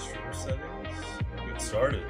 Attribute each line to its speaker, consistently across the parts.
Speaker 1: stream settings. Get started.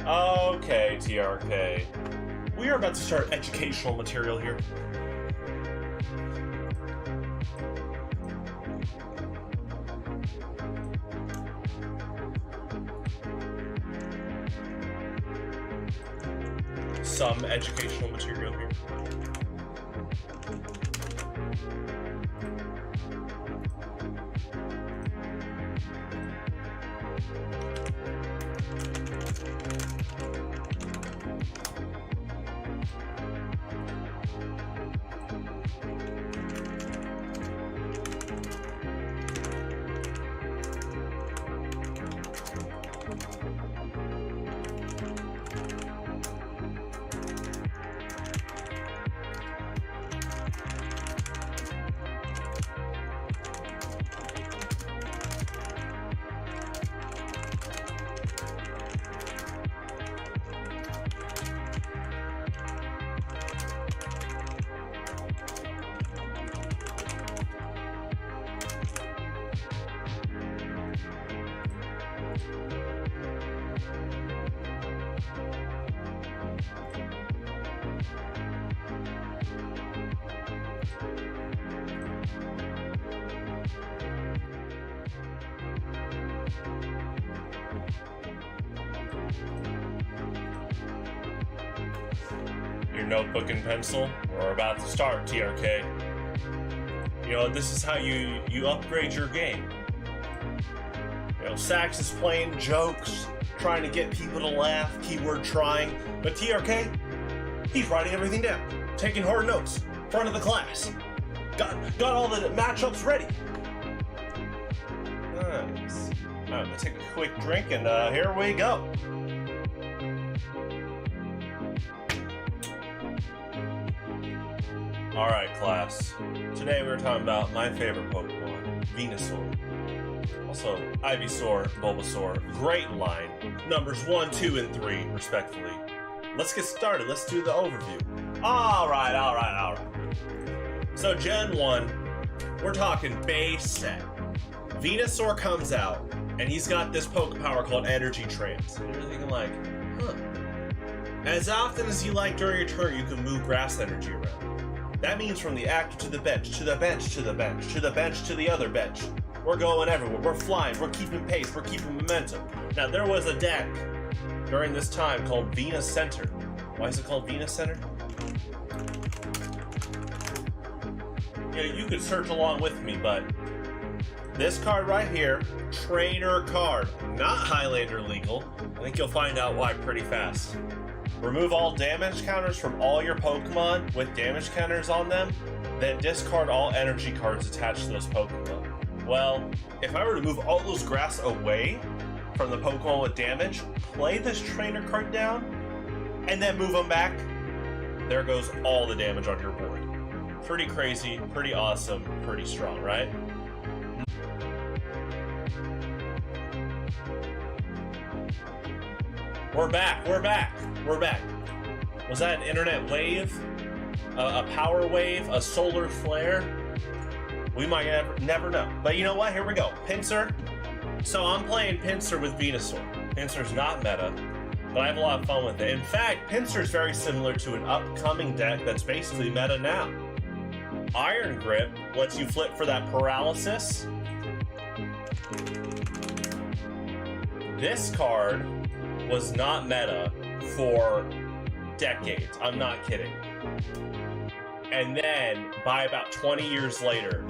Speaker 1: Okay, TRK. We are about to start educational material here. Some educational material here. Your notebook and pencil, we're about to start, TRK. You know, this is how you upgrade your game. You know, Sax is playing jokes, trying to get people to laugh, keyword trying, but TRK, he's writing everything down, taking hard notes, front of the class. Got all the matchups ready. Nice. I'm gonna take a quick drink and here we go. Alright, class. Today we're talking about my favorite Pokemon, Venusaur. Also, Ivysaur, Bulbasaur. Great line. Numbers 1, 2, and 3, respectfully. Let's get started. Let's do the overview. Alright. So, Gen 1, we're talking base set. Venusaur comes out, and he's got this Pokepower called Energy Trance. And you're thinking like, huh. As often as you like during your turn, you can move grass energy around. That means from the active to the bench, to the bench, to the bench, to the bench, to the other bench. We're going everywhere. We're flying. We're keeping pace. We're keeping momentum. Now, there was a deck during this time called Venus Center. Why is it called Venus Center? Yeah, you could search along with me, but this card right here, trainer card, not Highlander legal. I think you'll find out why pretty fast. Remove all damage counters from all your Pokemon with damage counters on them, then discard all energy cards attached to those Pokemon. Well, if I were to move all those grass away from the Pokemon with damage, play this trainer card down, and then move them back, there goes all the damage on your board. Pretty crazy, pretty awesome, pretty strong, right? We're back. Was that an internet wave? A power wave? A solar flare? We might never know. But you know what? Here we go. Pinsir. So I'm playing Pinsir with Venusaur. Pinsir's not meta, but I have a lot of fun with it. In fact, Pinsir's very similar to an upcoming deck that's basically meta now. Iron Grip lets you flip for that paralysis. This card was not meta for decades. I'm not kidding. And then by about 20 years later,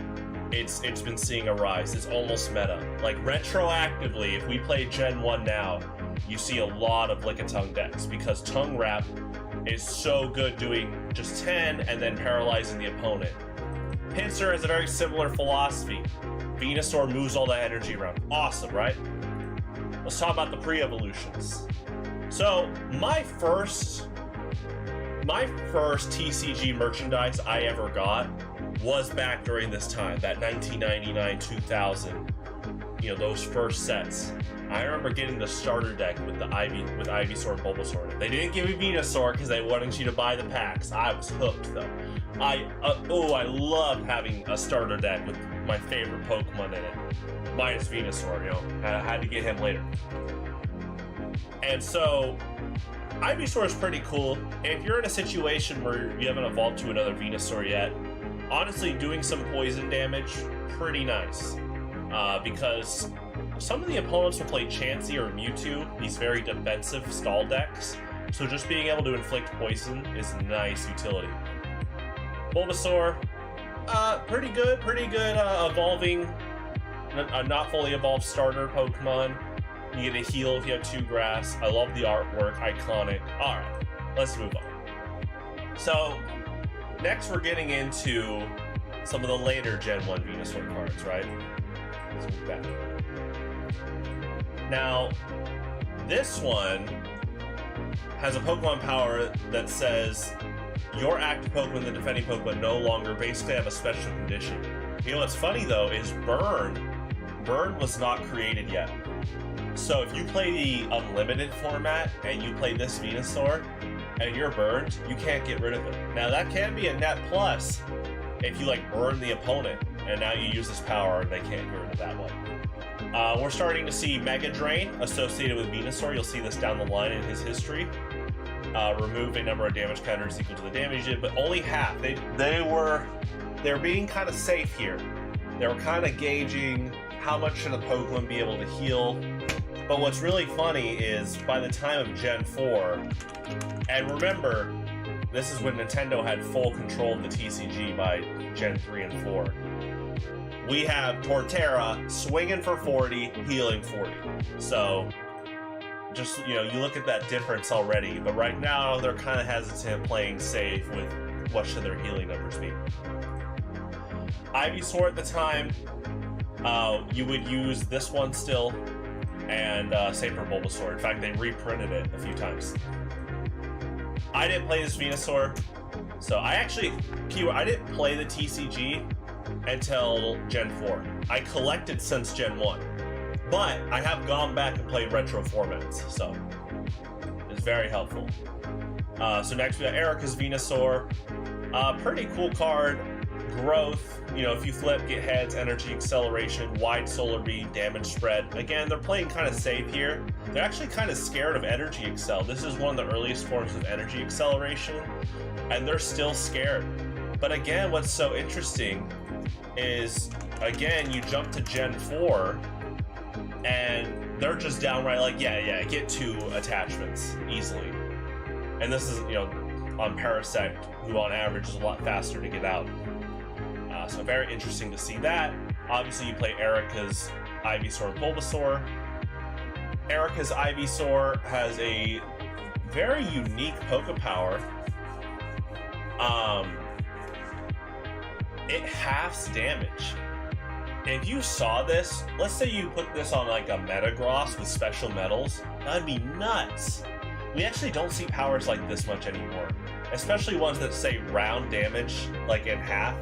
Speaker 1: it's been seeing a rise. It's almost meta. Like retroactively, if we play Gen 1 now, you see a lot of Lickitung decks because Tongue Wrap is so good doing just 10 and then paralyzing the opponent. Pinsir has a very similar philosophy. Venusaur moves all that energy around. Awesome, right? Let's talk about the pre-evolutions. So my first TCG merchandise I ever got was back during this time, that 1999, 2000, those first sets. I remember getting the starter deck with Ivysaur and Bulbasaur. They didn't give me Venusaur because they wanted you to buy the packs. I was hooked though. I loved having a starter deck with my favorite Pokemon in it, minus Venusaur. I had to get him later. And so Ivysaur is pretty cool. If you're in a situation where you haven't evolved to another Venusaur yet, honestly, doing some poison damage, pretty nice. Because some of the opponents will play Chansey or Mewtwo, these very defensive stall decks. So just being able to inflict poison is nice utility. Bulbasaur, pretty good evolving, a not fully evolved starter Pokemon. You get a heal if you have 2 grass. I love the artwork, iconic. Alright, let's move on. So, next we're getting into some of the later Gen 1 Venusaur cards, right? Let's move back. Now, this one has a Pokemon power that says your active Pokemon, the defending Pokemon, no longer basically have a special condition. You know what's funny though is Burn was not created yet. So if you play the Unlimited format and you play this Venusaur and you're burned, you can't get rid of it. Now that can be a net plus if you burn the opponent and now you use this power and they can't get rid of that one. We're starting to see Mega Drain associated with Venusaur. You'll see this down the line in his history. Remove a number of damage counters equal to the damage you did, but only half. They're being kind of safe here. They were kind of gauging how much should a Pokemon be able to heal. But what's really funny is by the time of Gen 4, and remember, this is when Nintendo had full control of the TCG by Gen 3 and 4. We have Torterra swinging for 40, healing 40. So, just, you look at that difference already. But right now, they're kind of hesitant playing safe with what should their healing numbers be. Ivysaur at the time, you would use this one still, and same for Bulbasaur. In fact, they reprinted it a few times. I didn't play this Venusaur, so I didn't play the TCG until Gen 4. I collected since Gen 1, but I have gone back and played retro formats, so it's very helpful. So next we got Erica's Venusaur. Pretty cool card. Growth, if you flip, get heads, energy, acceleration, wide solar beam, damage spread. Again, they're playing kind of safe here. They're actually kind of scared of energy excel. This is one of the earliest forms of energy acceleration, and they're still scared. But again, what's so interesting is, again, you jump to Gen 4, and they're just downright yeah, get 2 attachments easily. And this is, on Parasect, who on average is a lot faster to get out. So very interesting to see that. Obviously, you play Erica's Ivysaur and Bulbasaur. Erica's Ivysaur has a very unique Poké Power. It halves damage. If you saw this, let's say you put this on a Metagross with special metals, that'd be nuts. We actually don't see powers like this much anymore, especially ones that say round damage in half.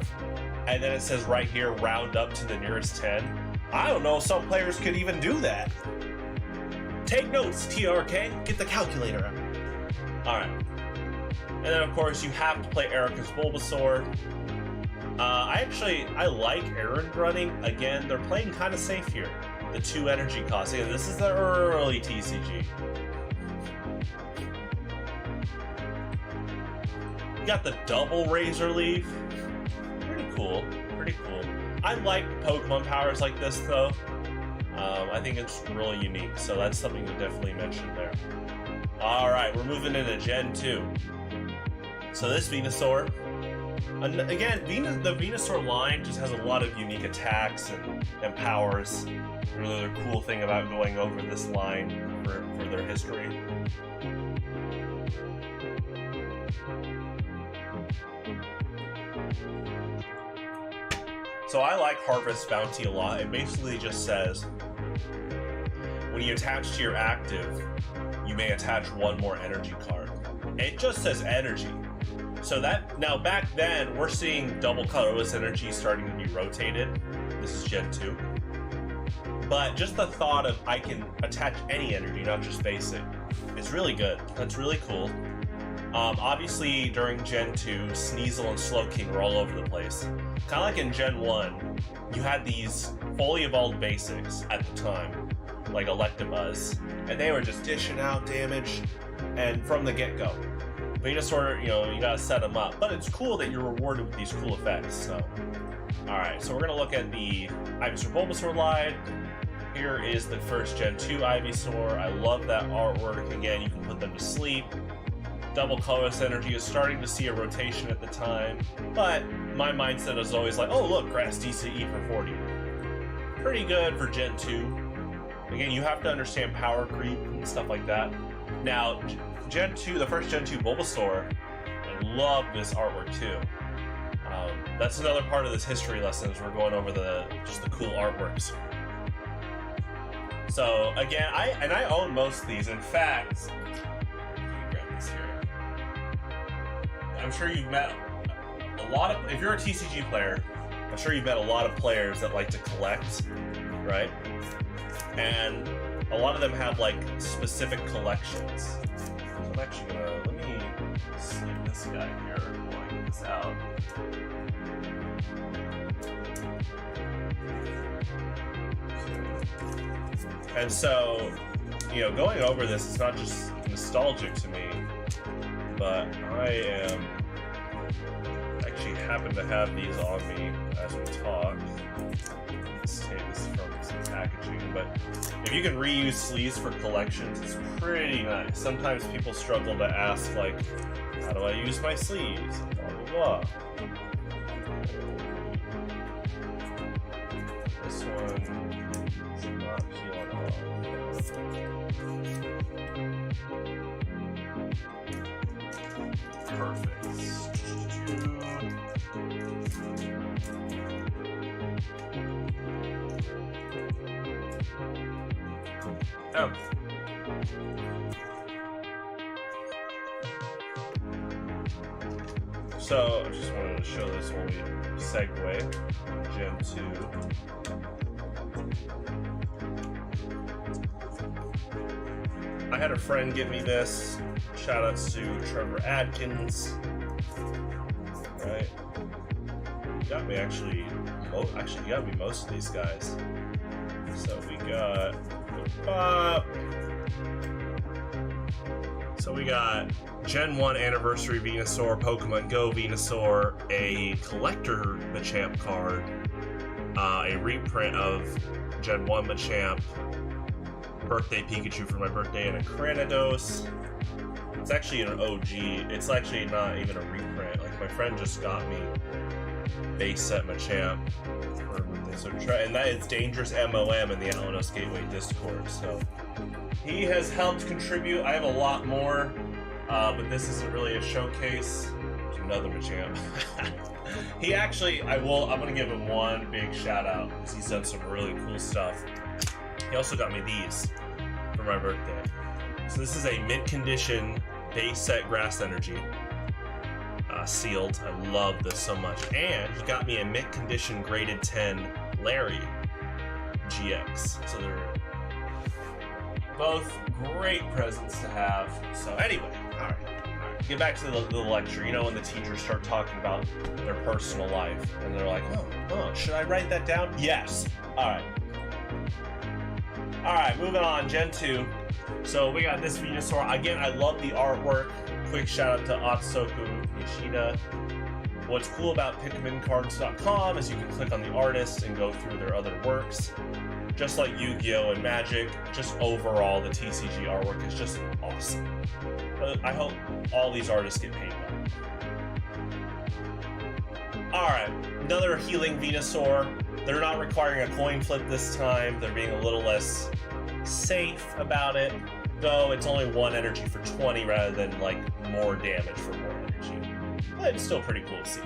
Speaker 1: And then it says right here, round up to the nearest 10. I don't know if some players could even do that. Take notes, TRK. Get the calculator out. Alright. And then, of course, you have to play Erica's Bulbasaur. I like Errand running. Again, they're playing kind of safe here. The 2 energy costs. Again, this is the early TCG. You got the double Razor Leaf. Pretty cool. Pretty cool. I like Pokemon powers like this, though. I think it's really unique, so that's something to definitely mention there. Alright, we're moving into Gen 2. So this Venusaur, again, the Venusaur line just has a lot of unique attacks and powers. Really the cool thing about going over this line for their history. So I like Harvest Bounty a lot. It basically just says, when you attach to your active, you may attach 1 more energy card. And it just says energy. So that, now back then, we're seeing double colorless energy starting to be rotated. This is Gen 2. But just the thought of I can attach any energy, not just basic, is really good. That's really cool. Obviously, during Gen 2, Sneasel and Slowking were all over the place. Kind of like in Gen 1, you had these fully evolved basics at the time, like Electabuzz, and they were just dishing out damage, and from the get-go. Venusaur, you gotta set them up, but it's cool that you're rewarded with these cool effects, so. Alright, so we're gonna look at the Ivysaur Bulbasaur line. Here is the first Gen 2 Ivysaur. I love that artwork. Again, you can put them to sleep. Double colorless energy is starting to see a rotation at the time, but my mindset is always like, oh look, grass DCE for 40. Pretty good for Gen 2. Again, you have to understand power creep and stuff like that. Now, Gen 2, the first Gen 2 Bulbasaur, I love this artwork too. That's another part of this history lesson is we're going over just the cool artworks. So again, I own most of these. In fact, I'm sure you've met a lot of, if you're a TCG player, I'm sure you've met a lot of players that like to collect, right? And a lot of them have like specific collections. So I'm actually gonna, let me sleep this guy here, blowing this out. And so, going over this is not just nostalgic to me, but I actually happen to have these on me as we talk. Let's take this from some packaging, but if you can reuse sleeves for collections, it's pretty nice. Sometimes people struggle to ask, like, how do I use my sleeves? Blah, blah, blah. This one is not peeling off. Perfect. Oh. So, I just wanted to show this while we segue. Gen 2. I had a friend give me this. Shout outs to Trevor Adkins. Right? Got me actually you got me most of these guys. So we got Gen 1 Anniversary Venusaur, Pokemon Go Venusaur, a Collector Machamp card, a reprint of Gen 1 Machamp, Birthday Pikachu for my birthday, and a Cranidos. It's actually an OG. It's actually not even a reprint. Like, my friend just got me base set Machamp for birthday. So and that is Dangerous MOM in the Alanos Gateway Discord. So he has helped contribute. I have a lot more, but this isn't really a showcase. There's another Machamp. He actually, I'm gonna give him one big shout out because he's done some really cool stuff. He also got me these for my birthday. So this is a mint condition base set Grass Energy, sealed. I love this so much. And he got me a mint condition graded 10 Larry GX. So they're Both great presents to have. So anyway, all right. Get back to the lecture. You know, when the teachers start talking about their personal life, and they're like, oh, should I write that down? Yes. All right, moving on. Gen 2. So we got this Venusaur. Again, I love the artwork. Quick shout out to Atsuko Nishida. What's cool about PikminCards.com is you can click on the artist and go through their other works. Just like Yu-Gi-Oh! And Magic, just overall, the TCG artwork is just awesome. I hope all these artists get paid well. Alright, another healing Venusaur. They're not requiring a coin flip this time. They're being a little less safe about it, though it's only 1 energy for 20 rather than like more damage for more energy. But it's still pretty cool to see.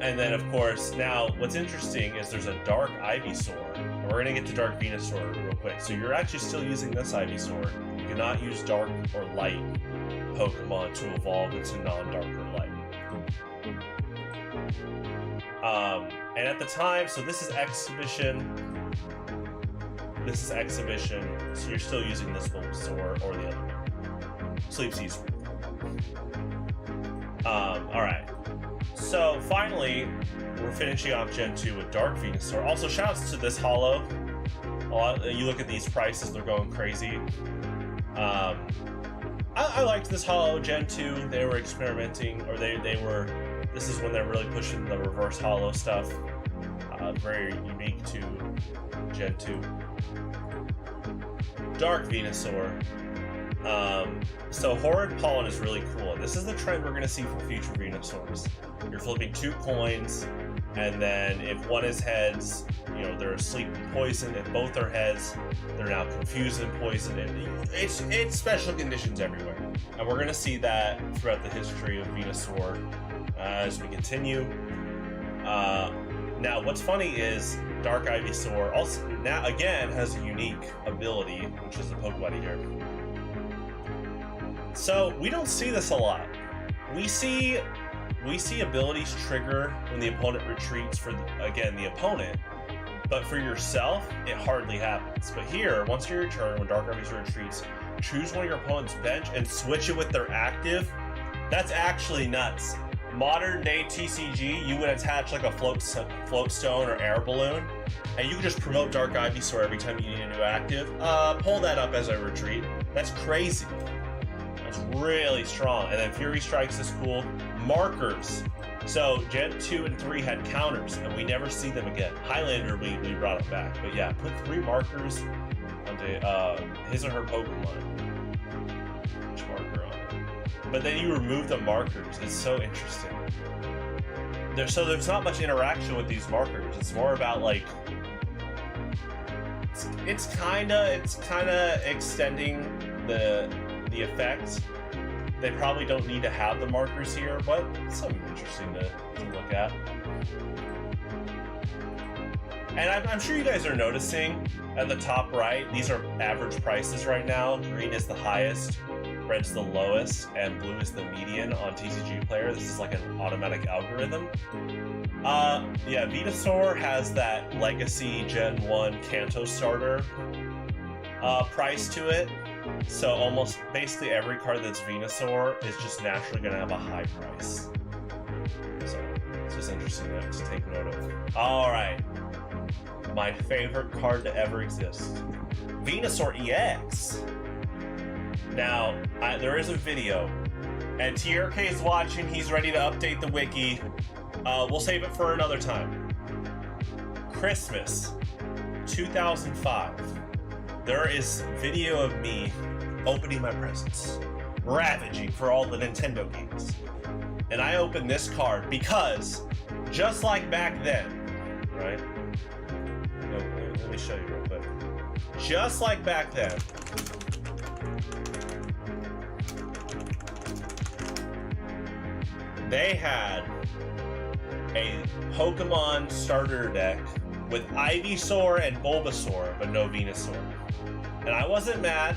Speaker 1: And then, of course, now what's interesting is there's a Dark Ivysaur. And we're going to get to Dark Venusaur real quick. So you're actually still using this Ivysaur. You cannot use Dark or Light Pokemon to evolve into non-Dark or Light. And at the time, so this is Exhibition. This is Exhibition. So you're still using this Venusaur or the other one. Sleep Season. Alright. So finally, we're finishing off Gen 2 with Dark Venusaur. Also, shoutouts to this holo. You look at these prices, they're going crazy. I liked this holo Gen 2. They were experimenting, or they were. This is when they're really pushing the reverse holo stuff. Very unique to Gen 2. Dark Venusaur. So Horrid Pollen is really cool. This is the trend we're going to see for future Venusaurs. You're flipping 2 coins, and then if one is heads, you know, they're asleep and poisoned. If both are heads, they're now confused and poisoned. And it's special conditions everywhere. And we're going to see that throughout the history of Venusaur as we continue. Now, what's funny is Dark Ivysaur also now again has a unique ability, which is the poke buddy here. So we don't see this a lot. We see abilities trigger when the opponent retreats for the opponent, but for yourself it hardly happens. But here, once your turn, when Dark Ivysaur retreats, choose one of your opponent's bench and switch it with their active. That's actually nuts. Modern day TCG, you would attach like a float stone or air balloon, and you can just promote Dark Ivysaur every time you need a new active. Pull that up as I retreat. That's crazy. That's really strong. And then Fury Strikes is cool. Markers. So Gen 2 and 3 had counters, and we never see them again. Highlander, we brought it back. But yeah, put 3 markers onto his or her Pokemon. Which marker on it? But then you remove the markers. It's so interesting. There's not much interaction with these markers. It's more about like it's kinda extending the effect. They probably don't need to have the markers here, but it's something interesting to look at. And I'm sure you guys are noticing at the top right, these are average prices right now. Green is the highest, red's the lowest, and blue is the median on TCG Player. This is like an automatic algorithm. Yeah, Venusaur has that Legacy Gen 1 Kanto starter price to it. So almost basically every card that's Venusaur is just naturally going to have a high price. So it's just interesting to take note of. Alright. My favorite card to ever exist. Venusaur EX. Now, there is a video, and TRK is watching. He's ready to update the wiki. We'll save it for another time. Christmas 2005. There is video of me opening my presents, ravaging for all the Nintendo games. And I opened this card because, just like back then, right? Let me show you real quick. Just like back then, they had a Pokemon starter deck with Ivysaur and Bulbasaur, but no Venusaur. And I wasn't mad.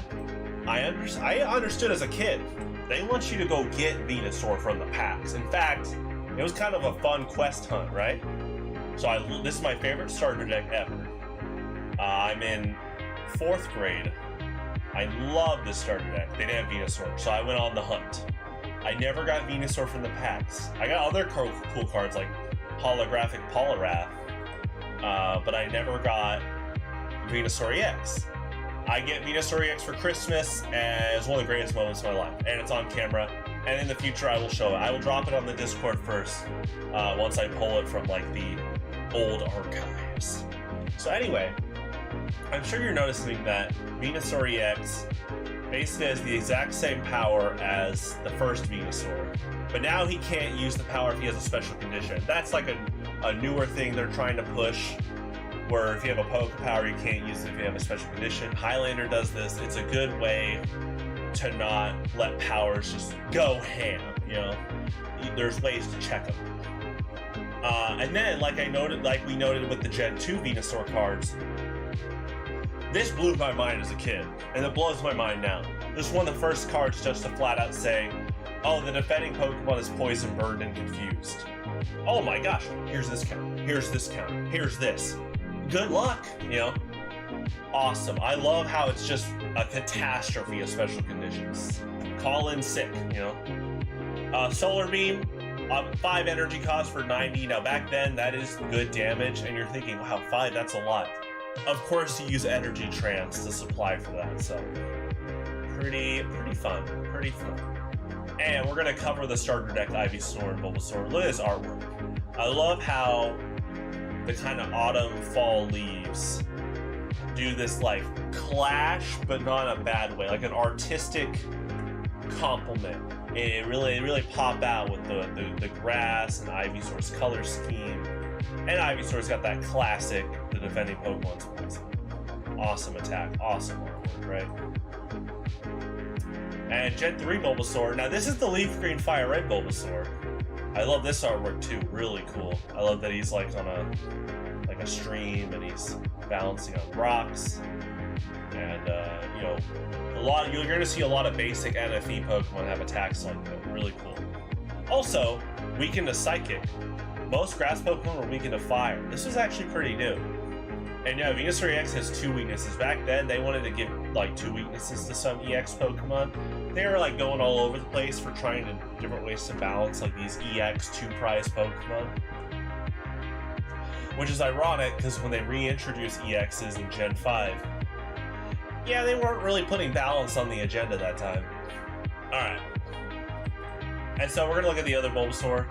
Speaker 1: I understood as a kid. They want you to go get Venusaur from the packs. In fact, it was kind of a fun quest hunt, right? So this is my favorite starter deck ever. I'm in 4th grade, I loved the starter deck. They didn't have Venusaur, so I went on the hunt. I never got Venusaur from the packs. I got other cool cards like holographic Poliwrath, but I never got Venusaur EX. I get Venusaur EX for Christmas, and it's one of the greatest moments of my life. And it's on camera, and in the future I will show it. I will drop it on the Discord first, once I pull it from like the old archives. So anyway, I'm sure you're noticing that Venusaur EX basically has the exact same power as the first Venusaur, but now he can't use the power if he has a special condition. That's like a newer thing they're trying to push, where if you have a poke power, you can't use it if you have a special condition. Highlander does this. It's a good way to not let powers just go ham, you know? There's ways to check them. And then, like we noted with the Gen 2 Venusaur cards, this blew my mind as a kid, and it blows my mind now. This is one of the first cards just to flat out say, oh, the defending Pokemon is poison, burned, and confused. Oh my gosh, here's this counter, here's this counter, here's this. Good luck, you know? Awesome. I love how it's just a catastrophe of special conditions. Call in sick, you know? Solar Beam, 5 energy cost for 90. Now back then, that is good damage, and you're thinking, wow, 5, that's a lot. Of course, you use energy trance to supply for that, so pretty fun, pretty fun. And we're gonna cover the starter deck Ivysaur and Bulbasaur. Look at this artwork. I love how the kind of autumn fall leaves do this like clash, but not in a bad way, like an artistic complement. It really pop out with the grass and Ivysaur's color scheme. And Ivysaur's got that classic, the defending Pokemon's poison. Awesome attack, awesome artwork, right? And Gen 3 Bulbasaur. Now this is the Leaf Green Fire Red Bulbasaur. I love this artwork too, really cool. I love that he's like on a stream and he's balancing on rocks. And you know, you're gonna see a lot of basic NFE Pokemon have attacks like that. Really cool. Also, weakened to Psychic. Most grass Pokemon were weakened to fire. This was actually pretty new. And yeah, Venusaur EX has 2 weaknesses. Back then, they wanted to give like 2 weaknesses to some EX Pokemon. They were like going all over the place for trying to different ways to balance like these EX 2-prize Pokemon. Which is ironic because when they reintroduced EXs in Gen 5, yeah, they weren't really putting balance on the agenda that time. Alright. And so we're gonna look at the other Bulbasaur.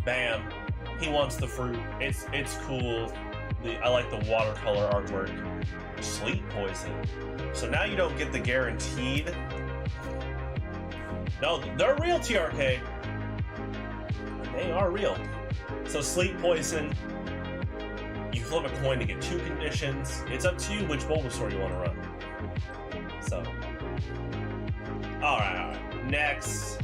Speaker 1: Bam. He wants the fruit. It's cool. I like the watercolor artwork. Sleep Poison. So now you don't get the guaranteed. No, they're real, TRK. They are real. So Sleep Poison. You flip a coin to get 2 conditions. It's up to you which Bulbasaur you want to run. So. Alright. Next.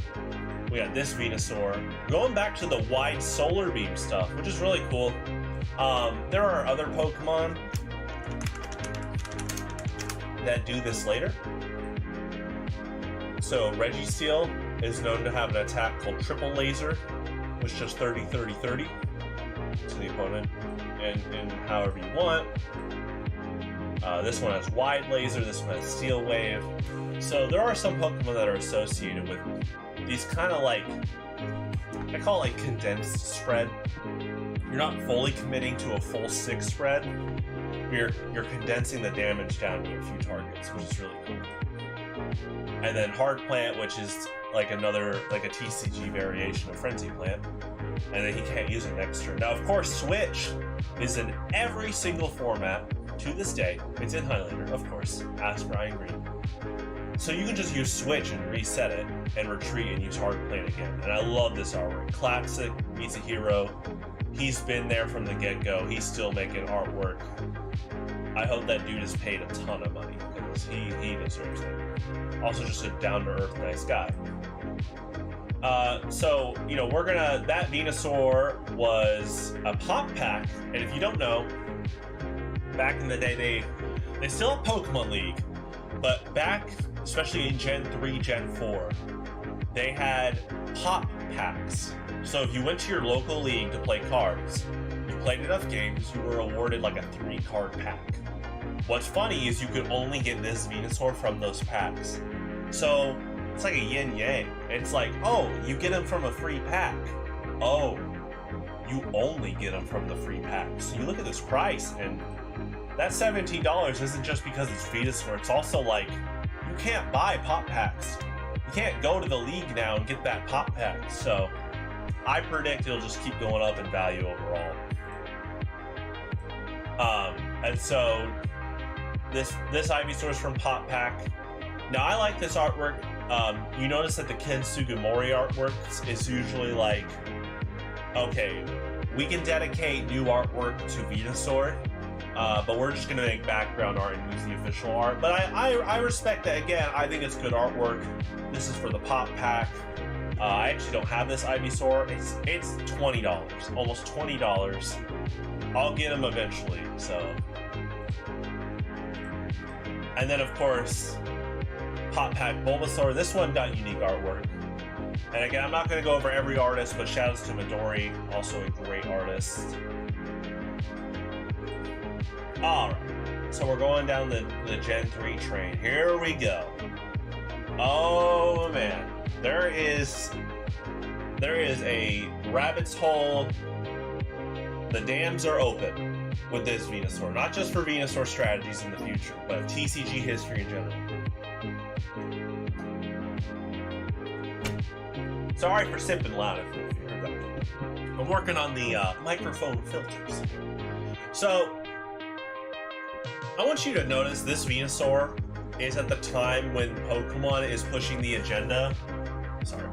Speaker 1: We got this Venusaur. Going back to the wide solar beam stuff, which is really cool. There are other Pokemon that do this later. So Registeel is known to have an attack called Triple Laser, which does 30-30-30 to the opponent, and however you want. This one has Wide Laser, this one has Steel Wave. So there are some Pokemon that are associated with these kind of like, I call it like condensed spread. You're not fully committing to a full 6 spread. You're condensing the damage down to a few targets, which is really cool. And then Hard Plant, which is like another, like a TCG variation of Frenzy Plant. And then he can't use it next turn. Now, of course, Switch is in every single format to this day. It's in Highlander, of course. Ask Ryan Green. So you can just use Switch and reset it and retreat and use Hard Plant again. And I love this artwork. Classic meets a hero. He's been there from the get-go. He's still making artwork. I hope that dude is paid a ton of money because he deserves it. Also just a down-to-earth nice guy. So, you know, that Venusaur was a pop pack. And if you don't know, back in the day, they still have Pokemon League. But back, especially in Gen 3, Gen 4, they had pop packs. So if you went to your local league to play cards, you played enough games, you were awarded like a 3-card pack. What's funny is you could only get this Venusaur from those packs. So it's like a yin-yang. It's like, oh, you get them from a free pack. Oh, you only get them from the free pack. So you look at this price, and that $17 isn't just because it's Venusaur. It's also like, you can't buy pop packs. You can't go to the league now and get that pop pack. So I predict it'll just keep going up in value overall. And so this Ivysaur is from Pop Pack. Now I like this artwork. You notice that the Ken Sugimori artwork is usually like, okay, we can dedicate new artwork to Venusaur, but we're just gonna make background art and use the official art. But I respect that. Again, I think it's good artwork. This is for the Pop Pack. I actually don't have this Ivysaur. It's $20, almost $20. I'll get him eventually. So, and then of course, Pop Pack Bulbasaur. This one got unique artwork. And again, I'm not going to go over every artist, but shoutouts to Midori, also a great artist. Alright, so we're going down the Gen 3 train. Here we go. Oh man, there is a rabbit's hole. The dams are open with this Venusaur. Not just for Venusaur strategies in the future, but TCG history in general. Sorry for sipping loud if you heard that. I'm working on the microphone filters. So, I want you to notice this Venusaur is at the time when Pokemon is pushing the agenda. Sorry,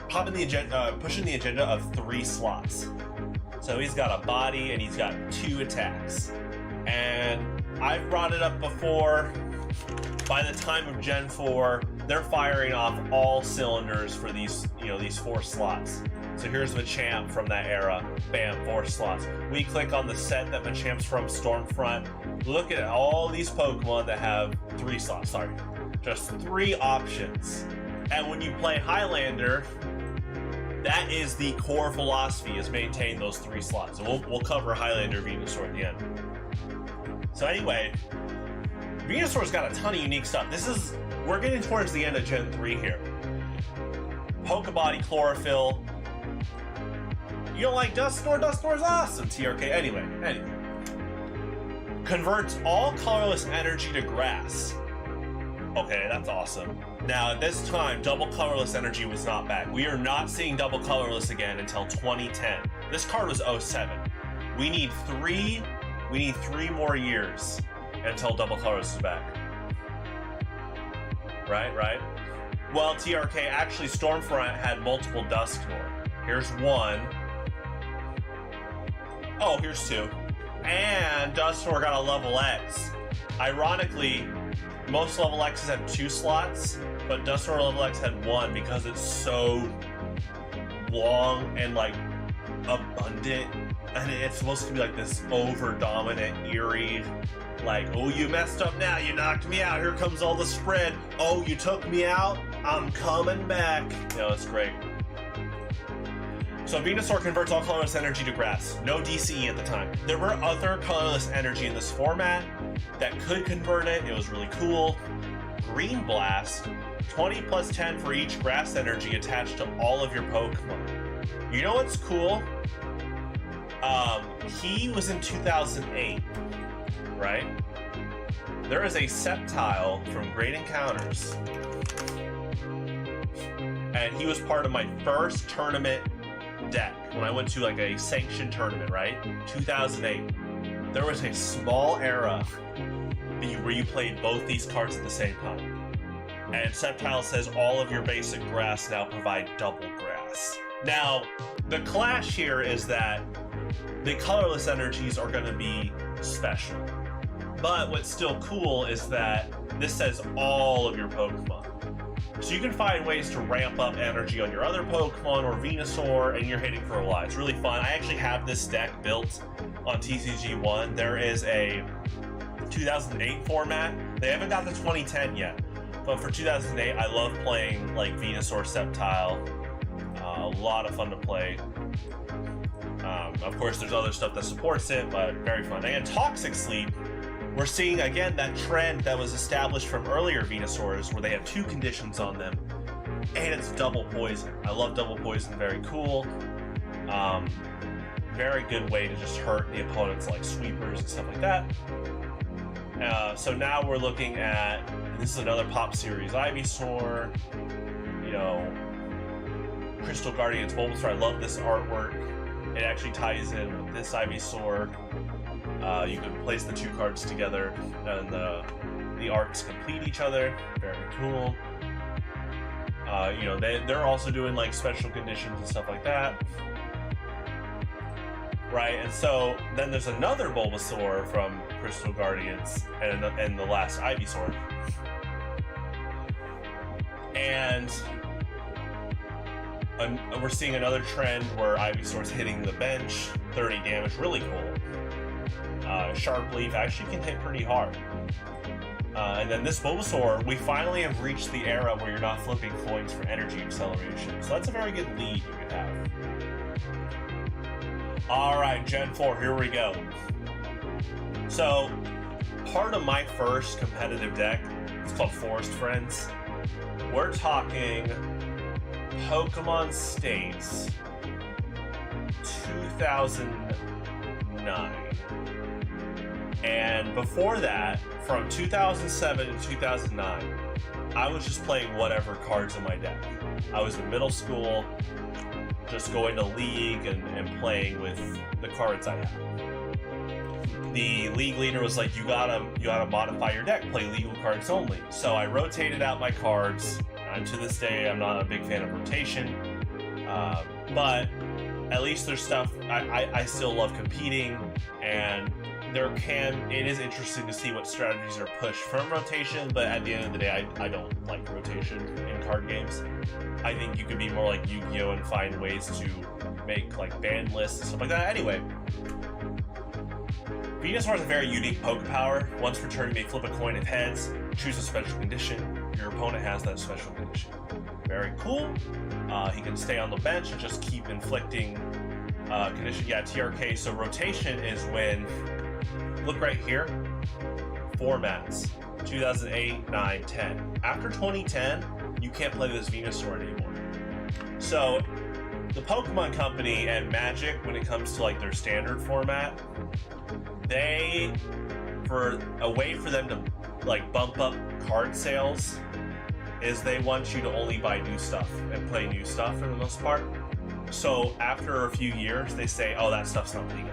Speaker 1: pushing the agenda of 3 slots. So he's got a body and he's got 2 attacks. And I've brought it up before. By the time of Gen 4, they're firing off all cylinders for these 4 slots. So here's Machamp from that era. Bam, 4 slots. We click on the set that Machamp's from, Stormfront. Look at all these Pokemon that have 3 slots. Sorry, just 3 options. And when you play Highlander, that is the core philosophy, is maintain those 3 slots. And we'll cover Highlander Venusaur at the end. So anyway, Venusaur's got a ton of unique stuff. We're getting towards the end of Gen 3 here. Pokebody, Chlorophyll. You don't like Dusknoir? Dusknoir's awesome, TRK. Anyway. Converts all colorless energy to grass. Okay, that's awesome. Now, at this time, double colorless energy was not back. We are not seeing double colorless again until 2010. This card was 07. We need 3 more years until double colorless is back. Right? Well, TRK, actually Stormfront had multiple Dusknoir. Here's 1. Oh, here's 2. And Dusknoir got a level X. Ironically, most level X's had 2 slots, but Dusknoir level X had 1 because it's so long and like abundant, and it's supposed to be like this over-dominant, eerie, like, oh, you messed up now, you knocked me out, here comes all the spread, oh, you took me out, I'm coming back. It's great. So Venusaur converts all colorless energy to grass. No DCE at the time. There were other colorless energy in this format that could convert it. It was really cool. Green Blast, 20 plus 10 for each grass energy attached to all of your Pokemon. You know what's cool? He was in 2008, right? There is a Sceptile from Great Encounters, and he was part of my first tournament deck when I went to like a sanctioned tournament, right? 2008. There was a small era where you played both these cards at the same time. And Sceptile says all of your basic grass now provide double grass. Now, the clash here is that the colorless energies are going to be special. But what's still cool is that this says all of your Pokemon. So you can find ways to ramp up energy on your other Pokemon or Venusaur, and you're hitting for a lot. It's really fun. I actually have this deck built on TCG1. There is a 2008 format. They haven't got the 2010 yet. But for 2008, I love playing like Venusaur Sceptile. A lot of fun to play. Of course, there's other stuff that supports it, but very fun. And Toxic Sleep we're seeing again that trend that was established from earlier Venusaurs, where they have 2 conditions on them, and it's double poison. I love double poison, very cool. Very good way to just hurt the opponent's like sweepers and stuff like that. So now we're looking at, this is another Pop Series Ivysaur, you know, Crystal Guardians Bulbasaur. I love this artwork. It actually ties in with this Ivysaur. You can place the 2 cards together, and the arts complete each other. Very cool. You know, they're also doing like special conditions and stuff like that. Right, and so then there's another Bulbasaur from Crystal Guardians and the last Ivysaur. And we're seeing another trend where Ivysaur's hitting the bench, 30 damage, really cool. Sharp Leaf actually can hit pretty hard. And then this Bulbasaur, we finally have reached the era where you're not flipping coins for energy acceleration. So that's a very good lead you could have. Alright, Gen 4, here we go. So, part of my first competitive deck, it's called Forest Friends. We're talking Pokemon States 2009. And before that, from 2007 to 2009, I was just playing whatever cards in my deck. I was in middle school, just going to League and playing with the cards I had. The League leader was like, you gotta modify your deck, play legal cards only. So I rotated out my cards, and to this day I'm not a big fan of rotation, but at least there's stuff, I still love competing, and it is interesting to see what strategies are pushed from rotation, but at the end of the day, I don't like rotation in card games. I think you could be more like Yu-Gi-Oh! And find ways to make like banned lists and stuff like that. Anyway, Venusaur has a very unique poke power. Once per turn, you may flip a coin of heads, choose a special condition. Your opponent has that special condition. Very cool. He can stay on the bench and just keep inflicting condition. Yeah, TRK. So rotation is when, look right here, formats, 2008, 9, 10. After 2010, you can't play this Venusaur anymore. So the Pokemon Company and Magic, when it comes to like their standard format, for a way for them to like bump up card sales is they want you to only buy new stuff and play new stuff for the most part. So after a few years, they say, oh, that stuff's not legal.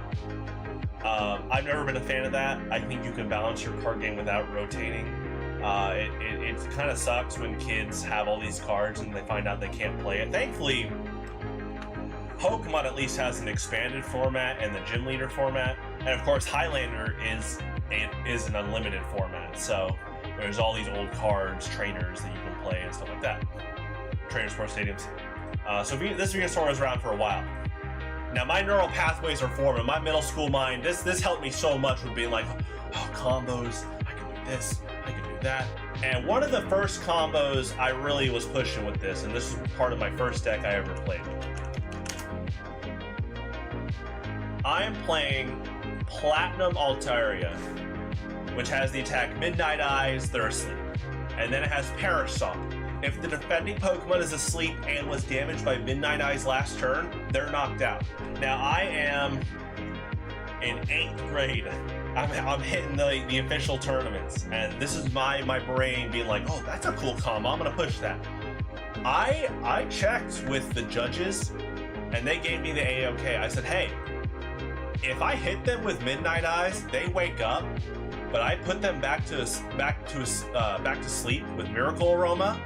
Speaker 1: I've never been a fan of that. I think you can balance your card game without rotating. It kind of sucks when kids have all these cards and they find out they can't play it. Thankfully, Pokemon at least has an expanded format and the gym leader format, and of course Highlander is an unlimited format. So there's all these old cards, trainers that you can play and stuff like that. Trainer Sports Stadiums. So this Venusaur was around for a while. Now my neural pathways are formed. In my middle school mind, this helped me so much with being like, oh, combos, I can do this, I can do that. And one of the first combos I really was pushing with this, and this was part of my first deck I ever played. I am playing Platinum Altaria, which has the attack Midnight Eyes, they're asleep. And then it has Perish Song. If the defending Pokemon is asleep and was damaged by Midnight Eyes last turn, they're knocked out. Now I am in 8th grade. I'm hitting the official tournaments, and this is my brain being like, oh, that's a cool combo, I'm gonna push that. I checked with the judges, and they gave me the A-OK. I said, hey, if I hit them with Midnight Eyes, they wake up, but I put them back to sleep with Miracle Aroma,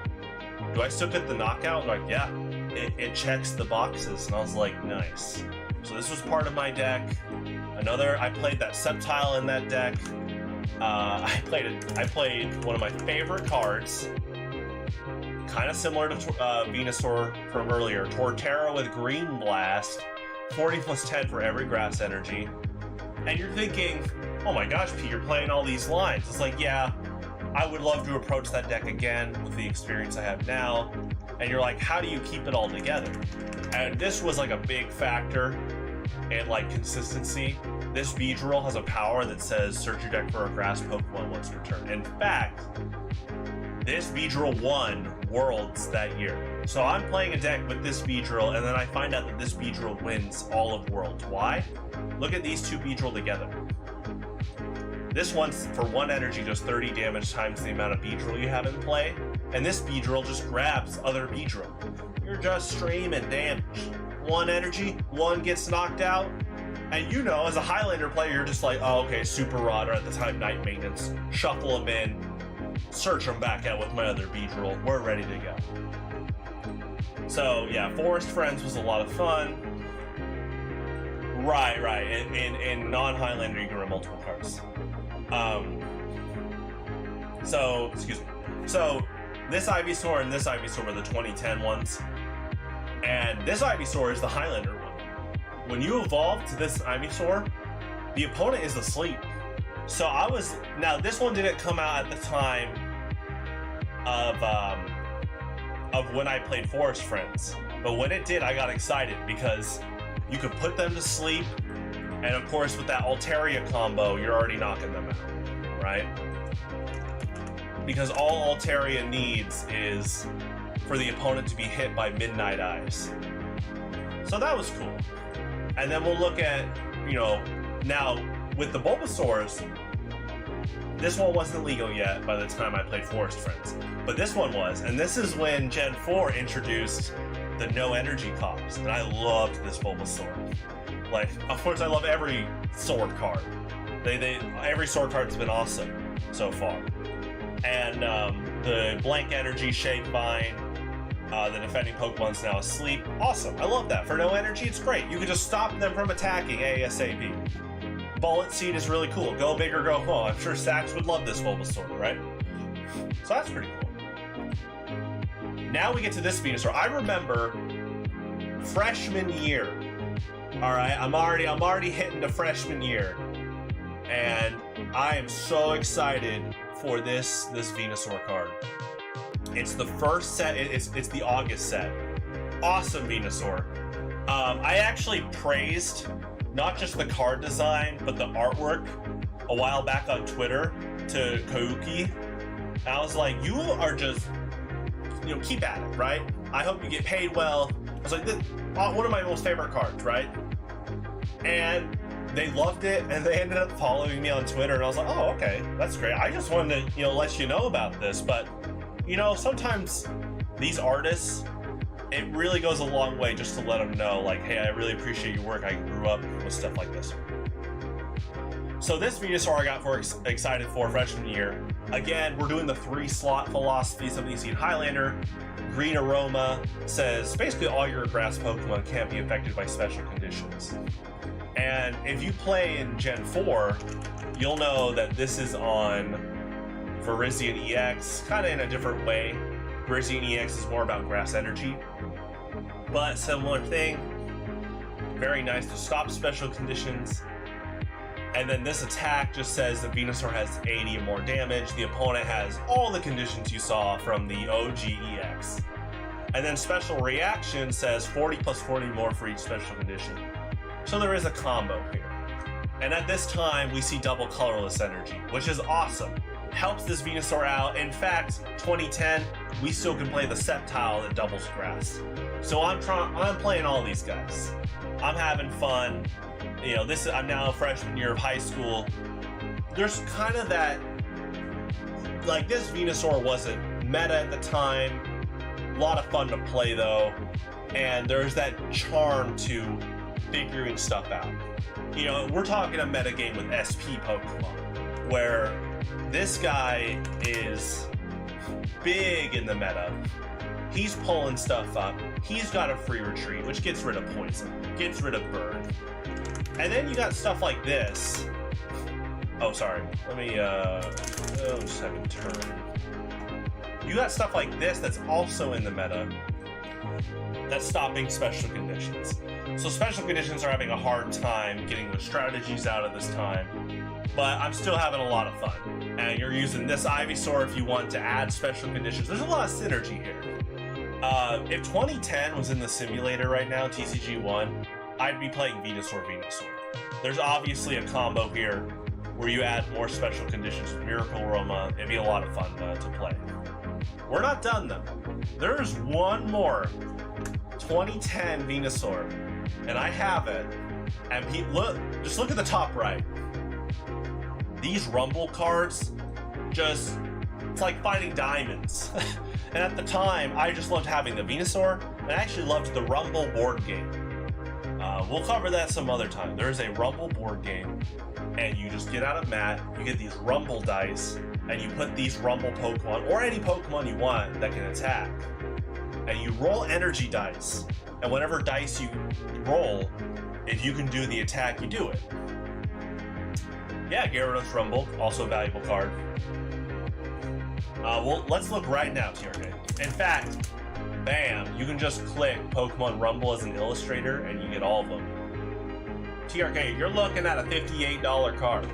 Speaker 1: do I still get the knockout? Like, yeah, it checks the boxes. And I was like, nice. So this was part of my deck. I played that Sceptile in that deck. I played one of my favorite cards, kind of similar to Venusaur from earlier, Torterra with Green Blast, 40 plus 10 for every grass energy. And you're thinking, oh my gosh, Pete, you're playing all these lines. It's like, yeah, I would love to approach that deck again with the experience I have now. And you're like, how do you keep it all together? And this was like a big factor in like consistency. this Beedrill has a power that says search your deck for a grass Pokemon once per turn. In fact, this Beedrill won Worlds that year. So I'm playing a deck with this Beedrill, and then I find out that this Beedrill wins all of Worlds. Why? Look at these two Beedrill together. This one's, for 1 energy, does 30 damage times the amount of Beedrill you have in play, and this Beedrill just grabs other Beedrill. You're just streaming damage. 1 energy, 1 gets knocked out, and you know, as a Highlander player, you're just like, oh, okay, Super Rod, or at the time, Night Maintenance, shuffle them in, search them back out with my other Beedrill, we're ready to go. So, yeah, Forest Friends was a lot of fun. Right. In non-Highlander, you can run multiple cards. Excuse me. So, this Ivysaur and this Ivysaur were the 2010 ones. And this Ivysaur is the Highlander one. When you evolve to this Ivysaur, the opponent is asleep. So now this one didn't come out at the time of when I played Forest Friends. But when it did, I got excited because you could put them to sleep, and of course with that Altaria combo, you're already knocking them out, right? Because all Altaria needs is for the opponent to be hit by Midnight Eyes. So that was cool. And then we'll look at, now with the Bulbasaurs, this one wasn't legal yet by the time I played Forest Friends. But this one was, and this is when Gen 4 introduced the no energy cops, and I loved this Bulbasaur. Like, of course I love every sword card. Every sword card's been awesome so far. And the blank energy Shake Vine, the defending Pokemon's now asleep. Awesome, I love that. For no energy, it's great. You can just stop them from attacking ASAP. Bullet Seed is really cool. Go big or go home. I'm sure Sax would love this Bulbasaur, right? So that's pretty cool. Now we get to this Venusaur. I remember freshman year. All right, I'm already hitting the freshman year, and I am so excited for this Venusaur card. It's the first set. It's the August set. Awesome Venusaur. I actually praised not just the card design, but the artwork a while back on Twitter to Kauki. And I was like, you are just, keep at it, right? I hope you get paid well. I was like, this, one of my most favorite cards, right? And they loved it, and they ended up following me on Twitter, and I was like, oh, okay, that's great. I just wanted to, let you know about this, but, sometimes these artists, it really goes a long way just to let them know, like, hey, I really appreciate your work. I grew up with stuff like this. So this Venusaur I got excited for freshman year. Again, we're doing the 3-slot philosophy. Something you see in Highlander. Green Aroma says basically all your grass Pokemon can't be affected by special conditions. And if you play in Gen 4, you'll know that this is on Virizion EX, kind of in a different way. Virizion EX is more about grass energy, but similar thing. Very nice to stop special conditions. And then this attack just says the Venusaur has 80 or more damage. The opponent has all the conditions you saw from the OG EX. And then special reaction says 40 plus 40 more for each special condition. So there is a combo here. And at this time, we see double colorless energy, which is awesome. Helps this Venusaur out. In fact, 2010, we still can play the Sceptile that doubles grass. So I'm playing all these guys. I'm having fun. I'm now a freshman year of high school. There's kind of that, like, this Venusaur wasn't meta at the time. A lot of fun to play though. And there's that charm to figuring stuff out. We're talking a meta game with SP Pokemon, where this guy is big in the meta. He's pulling stuff up. He's got a free retreat, which gets rid of poison, gets rid of burn. And then you got stuff like this. Oh, sorry. Let me, just have it turn. You got stuff like this that's also in the meta that's stopping special conditions. So special conditions are having a hard time getting the strategies out of this time, but I'm still having a lot of fun. And you're using this Ivysaur if you want to add special conditions. There's a lot of synergy here. If 2010 was in the simulator right now, TCG 1, I'd be playing Venusaur. There's obviously a combo here where you add more special conditions with Miracle Aroma. It'd be a lot of fun to play. We're not done though. There's one more 2010 Venusaur, and I have it. And just look at the top right. These Rumble cards, it's like finding diamonds. And at the time, I just loved having the Venusaur, and I actually loved the Rumble board game. We'll cover that some other time. There's a Rumble board game, and you just get out a mat, you get these Rumble dice, and you put these Rumble Pokemon, or any Pokemon you want that can attack, and you roll energy dice, and whatever dice you roll, if you can do the attack, you do it. Yeah, Gyarados Rumble, also a valuable card. Well, let's look right now, TRK. In fact, bam, you can just click Pokemon Rumble as an illustrator and you get all of them. TRK, you're looking at a $58 card.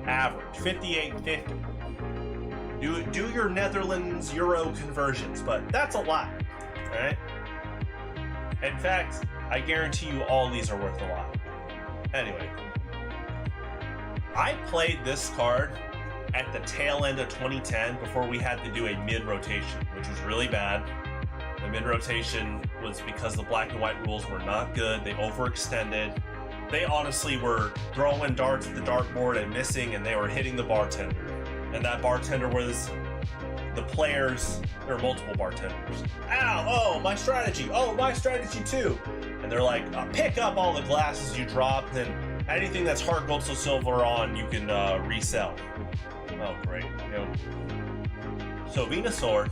Speaker 1: Average, $58.50. Do your Netherlands Euro conversions, but that's a lot, alright? In fact, I guarantee you all these are worth a lot. Anyway, I played this card at the tail end of 2010 before we had to do a mid-rotation, which was really bad. The mid-rotation was because the black and white rules were not good. They overextended. They honestly were throwing darts at the dartboard and missing, and they were hitting the bartender. And that bartender was the players. There were multiple bartenders. Ow! Oh, my strategy! Oh, my strategy too! And they're like, pick up all the glasses you dropped, and anything that's heart gold so silver on, you can resell. Oh, great. So Venusaur,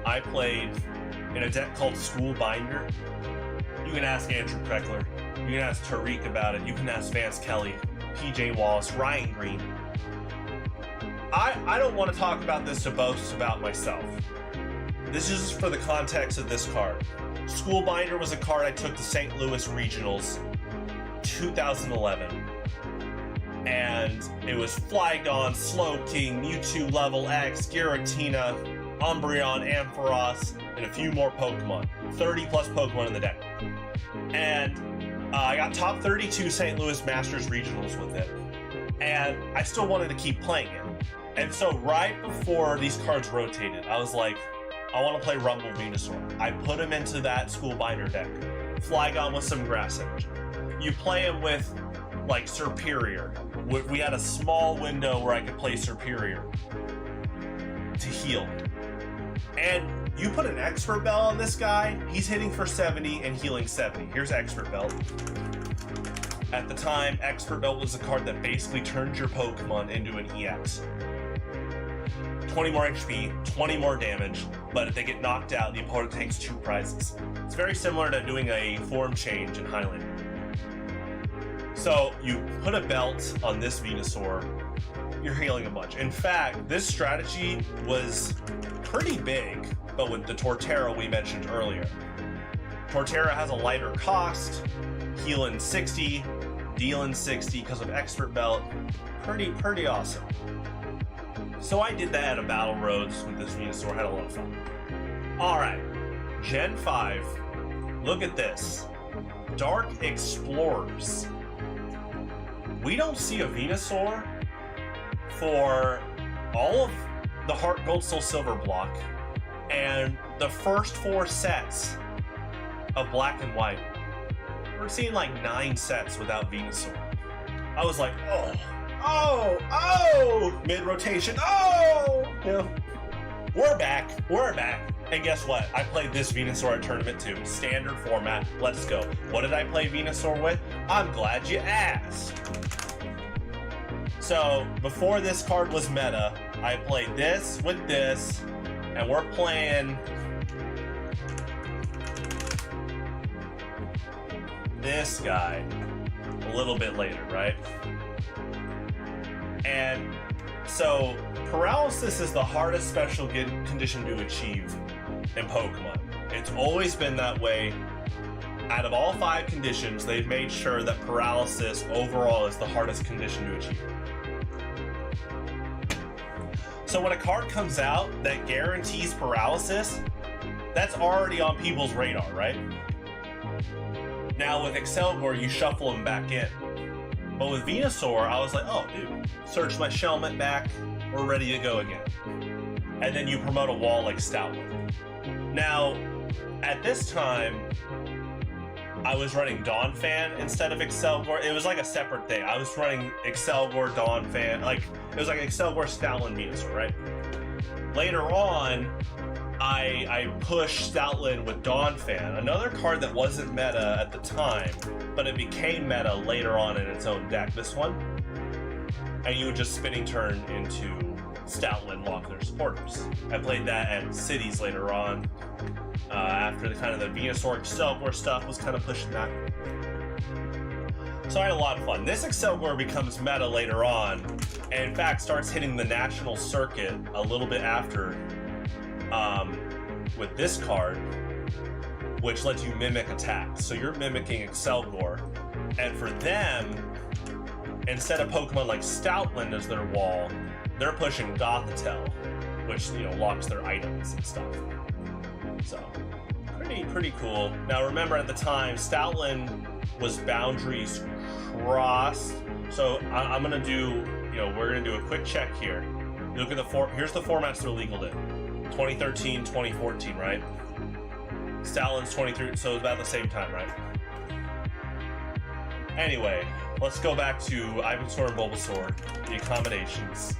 Speaker 1: I played in a deck called School Binder. You can ask Andrew Kreckler. You can ask Tariq about it. You can ask Vance Kelly, PJ Wallace, Ryan Green. I don't want to talk about this to boast about myself. This is just for the context of this card. School Binder was a card I took to St. Louis Regionals 2011. And it was Flygon, Slowking, Mewtwo Level X, Giratina, Umbreon, Ampharos, and a few more Pokemon. 30 plus Pokemon in the deck. And I got top 32 St. Louis Masters Regionals with it. And I still wanted to keep playing it. And so right before these cards rotated, I was like, I want to play Rumble Venusaur. I put him into that School Binder deck. Flygon with some Grass Energy. You play him with like Superior. We had a small window where I could play Superior to heal. And you put an Expert Belt on this guy, he's hitting for 70 and healing 70. Here's Expert Belt. At the time, Expert Belt was a card that basically turned your Pokemon into an EX. 20 more HP, 20 more damage, but if they get knocked out, the opponent takes 2 prizes. It's very similar to doing a form change in Highlander. So you put a belt on this Venusaur, you're healing a bunch. In fact, this strategy was pretty big, but with the Torterra we mentioned earlier. Torterra has a lighter cost, healing 60, dealing 60 because of Expert Belt. Pretty awesome. So I did that at Battle Roads with this Venusaur, had a lot of fun. Alright, Gen 5, look at this. Dark Explorers. We don't see a Venusaur for all of the Heart Gold Soul Silver block and the first 4 sets of Black and White. We're seeing like 9 sets without Venusaur. I was like, oh, mid-rotation, we're back. And guess what? I played this Venusaur at Tournament 2. Standard format, let's go. What did I play Venusaur with? I'm glad you asked. So, before this card was meta, I played this with this, and we're playing this guy a little bit later, right? And so, paralysis is the hardest special condition to achieve in Pokemon. It's always been that way. Out of all 5 conditions, they've made sure that paralysis overall is the hardest condition to achieve. So when a card comes out that guarantees paralysis, that's already on people's radar, right? Now with Excelgor, you shuffle them back in. But with Venusaur, I was like, oh, dude, search my Shelmet back, we're ready to go again. And then you promote a wall like Stoutland. Now, at this time, I was running Donphan instead of Excelgor. It was like a separate thing. I was running Excelgor, Donphan, like, it was like Excelgor, Stoutland, Venusaur, right? Later on, I pushed Stoutland with Donphan, another card that wasn't meta at the time, but it became meta later on in its own deck, this one. And you would just spinning turn into Stoutland, lock their supporters. I played that at Cities later on, after the kind of the Venusaur Excelgor stuff was kind of pushing that. So I had a lot of fun. This Excelgor becomes meta later on, and in fact starts hitting the national circuit a little bit after, with this card, which lets you mimic attacks. So you're mimicking Excelgor, and for them, instead of Pokemon like Stoutland as their wall, they're pushing Gothitelle, which, you know, locks their items and stuff. So, pretty cool. Now remember, at the time, Stoutland was boundaries crossed. So I'm gonna do, you know, we're gonna do a quick check here. You look at here's the formats they're legal in. 2013, 2014, right? Stoutland's 23, so it's about the same time, right? Anyway, let's go back to Ivysaur and Bulbasaur, the accommodations.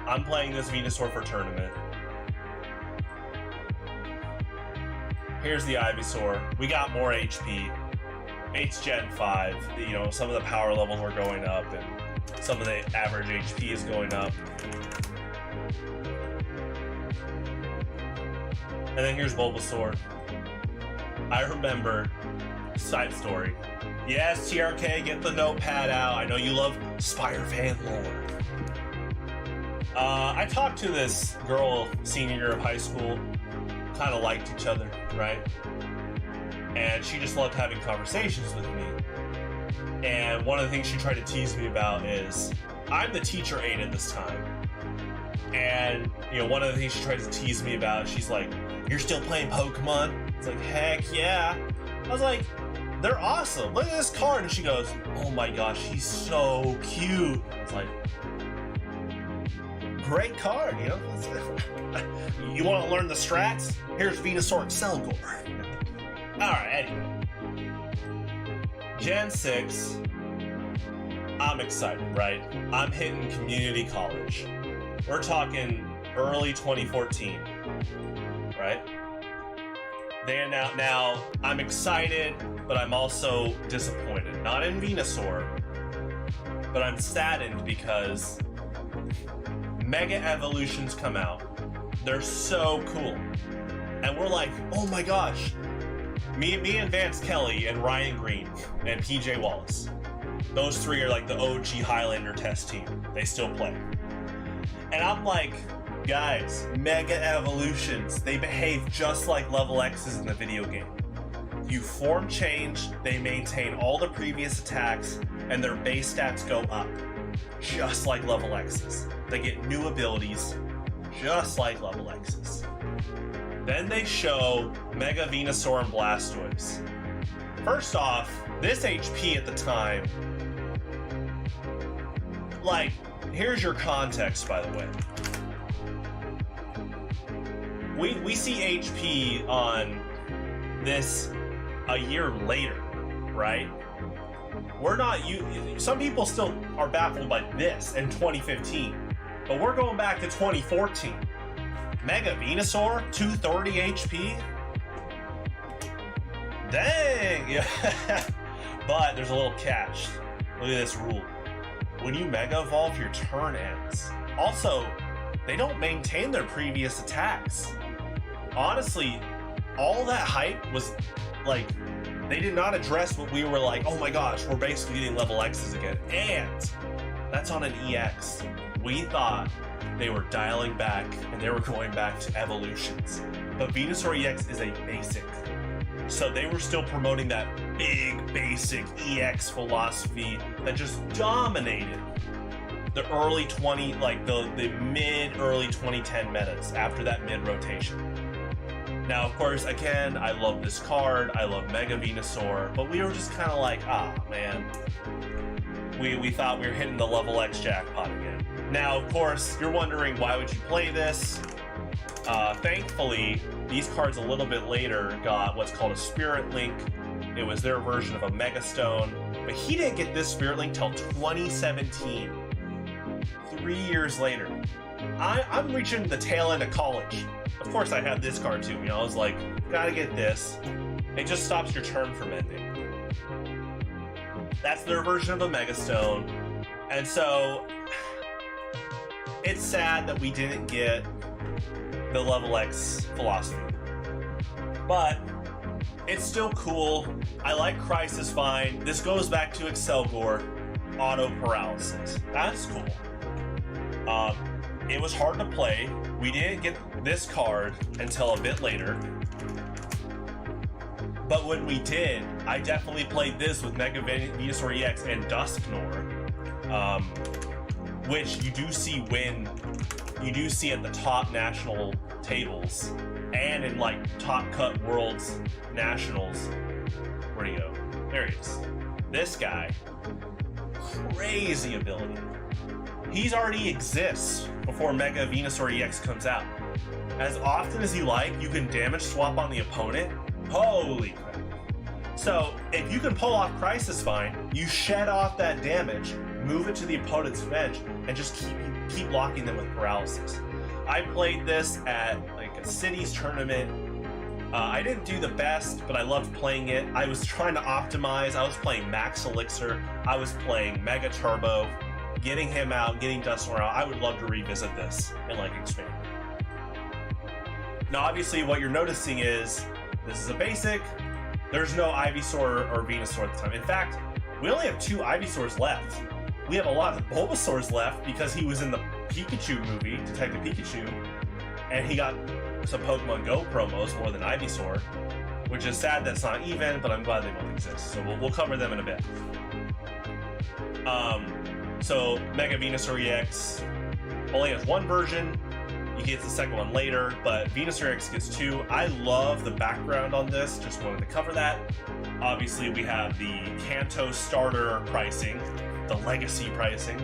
Speaker 1: I'm playing this Venusaur for tournament. Here's the Ivysaur. We got more HP. It's Gen 5. You know, some of the power levels are going up, and some of the average HP is going up. And then here's Bulbasaur. I remember, side story. Yes, TRK, get the notepad out. I know you love Spire fan lore. I talked to this girl senior year of high school. Kind of liked each other, right? And she just loved having conversations with me. And one of the things she tried to tease me about is, I'm the teacher aide at this time. And, you know, one of the things she tried to tease me about, she's like, you're still playing Pokemon? It's like, heck yeah. I was like, they're awesome. Look at this card. And she goes, oh my gosh, he's so cute. I was like, great card, you know? You want to learn the strats? Here's Venusaur Excelgor. Alright, anyway. Gen 6, I'm excited, right? I'm hitting community college. We're talking early 2014, right? They announced, now, I'm excited, but I'm also disappointed. Not in Venusaur, but I'm saddened because Mega Evolutions come out. They're so cool. And we're like, oh my gosh. Me and Vance Kelly and Ryan Green and PJ Wallace. Those three are like the OG Highlander test team. They still play. And I'm like, guys, Mega Evolutions, they behave just like level X's in the video game. You form change, they maintain all the previous attacks, and their base stats go up. Just like level X's. They get new abilities, just like level X's. Then they show Mega Venusaur and Blastoise. First off, this HP at the time, like, here's your context, by the way. We see HP on this a year later, right? We're not, some people still are baffled by this in 2015, but we're going back to 2014. Mega Venusaur, 230 HP? Dang! Yeah. But there's a little catch. Look at this rule. When you Mega Evolve, your turn ends. Also, they don't maintain their previous attacks. Honestly, all that hype was like, they did not address what we were like, oh my gosh, we're basically getting level X's again. And that's on an EX. We thought they were dialing back and they were going back to evolutions. But Venusaur EX is a basic. So they were still promoting that big basic EX philosophy that just dominated the early 20, like the mid-early 2010 metas after that mid-rotation. Now, of course, again, I love this card, I love Mega Venusaur, but we were just kind of like, ah, man. we thought we were hitting the level X jackpot again. Now, of course, you're wondering, why would you play this? Thankfully, these cards a little bit later got what's called a Spirit Link. It was their version of a Mega Stone, but he didn't get this Spirit Link till 2017. 3 years later. I'm reaching the tail end of college. Of course, I had this card too. You know, I was like, gotta get this. It just stops your turn from ending. That's their version of a Mega Stone. And so, it's sad that we didn't get the level X philosophy. But, it's still cool. I like Crisis Find. This goes back to Excelgor. Auto Paralysis. That's cool. It was hard to play. We didn't get this card until a bit later. But when we did, I definitely played this with Mega Venusaur EX and Dusknoir, which you do see at the top national tables and in like Top Cut Worlds Nationals. Where'd he go? There he is. This guy, crazy ability. He's already exists before Mega Venusaur EX comes out. As often as you like, you can damage swap on the opponent. Holy crap. So, if you can pull off Crisis Find, you shed off that damage, move it to the opponent's bench, and just keep locking them with paralysis. I played this at like a cities tournament. I didn't do the best, but I loved playing it. I was trying to optimize. I was playing Max Elixir. I was playing Mega Turbo. Getting him out, getting Dusknoir out. I would love to revisit this and like expand. Now, obviously, what you're noticing is this is a basic. There's no Ivysaur or Venusaur at the time. In fact, we only have 2 Ivysaurs left. We have a lot of Bulbasaurs left because he was in the Pikachu movie, Detective Pikachu, and he got some Pokemon Go promos more than Ivysaur, which is sad that's not even, but I'm glad they both exist. So we'll cover them in a bit. So Mega Venusaur EX only has 1 version. You get the second one later, but Venusaur EX gets 2. I love the background on this. Just wanted to cover that. Obviously, we have the Kanto starter pricing, the legacy pricing.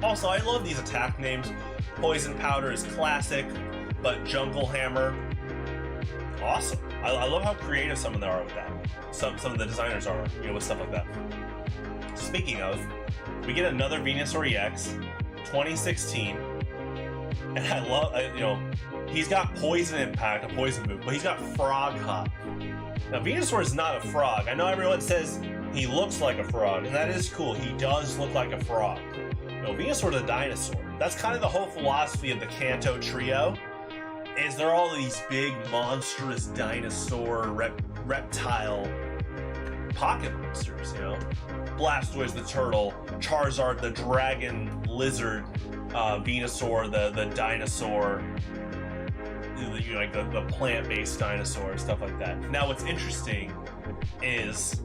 Speaker 1: Also, I love these attack names. Poison Powder is classic, but Jungle Hammer, awesome. I love how creative some of them are with that. Some of the designers are, you know, with stuff like that. Speaking of, we get another Venusaur EX, 2016, and I love, you know, he's got Poison Impact, a poison move, but he's got Frog Hop. Now, Venusaur is not a frog. I know everyone says he looks like a frog, and that is cool. He does look like a frog. No, Venusaur is a dinosaur. That's kind of the whole philosophy of the Kanto trio. Is there all these big monstrous dinosaur reptile pocket monsters, you know? Blastoise the turtle, Charizard the dragon lizard, Venusaur the dinosaur, you know, like the plant-based dinosaur, stuff like that. Now what's interesting is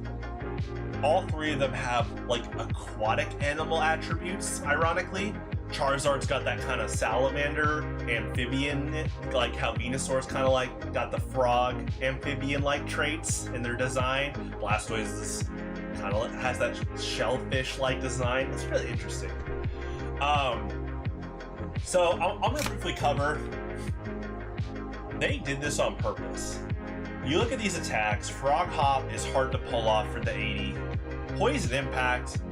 Speaker 1: all 3 of them have like aquatic animal attributes, ironically. Charizard's got that kind of salamander amphibian, like how Venusaur's kind of like got the frog amphibian-like traits in their design. Blastoise is kind of has that shellfish-like design. It's really interesting. So I'm gonna briefly cover. They did this on purpose. You look at these attacks. Frog Hop is hard to pull off for the 80. Poison Impact,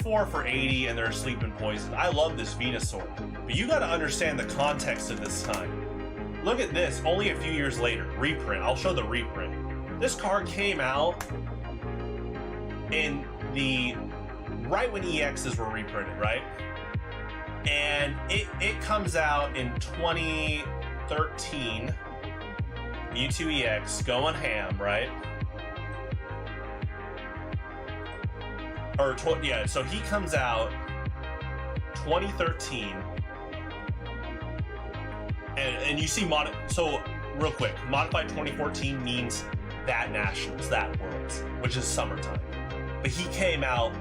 Speaker 1: 4 for 80, and they're sleeping poison. I love this Venusaur, but you got to understand the context of this time. Look at this, only a few years later, reprint. I'll show the reprint. This card came out in right when EXs were reprinted, right? And it comes out in 2013. Mewtwo EX going ham, right? Yeah, so he comes out 2013, and you see so real quick, modified 2014 means that nationals, that worlds, which is summertime. But he came out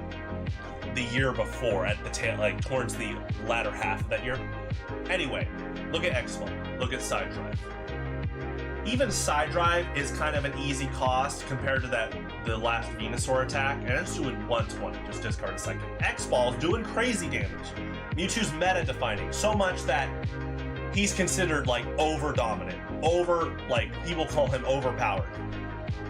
Speaker 1: the year before, at the tail, like towards the latter half of that year. Anyway, look at X1, look at Side Drive. even Side Drive is kind of an easy cost compared to the last Venusaur attack, and it's doing 120, just discard a second. X-Ball's doing crazy damage. Mewtwo's meta defining, so much that he's considered like over-dominant, like people call him overpowered.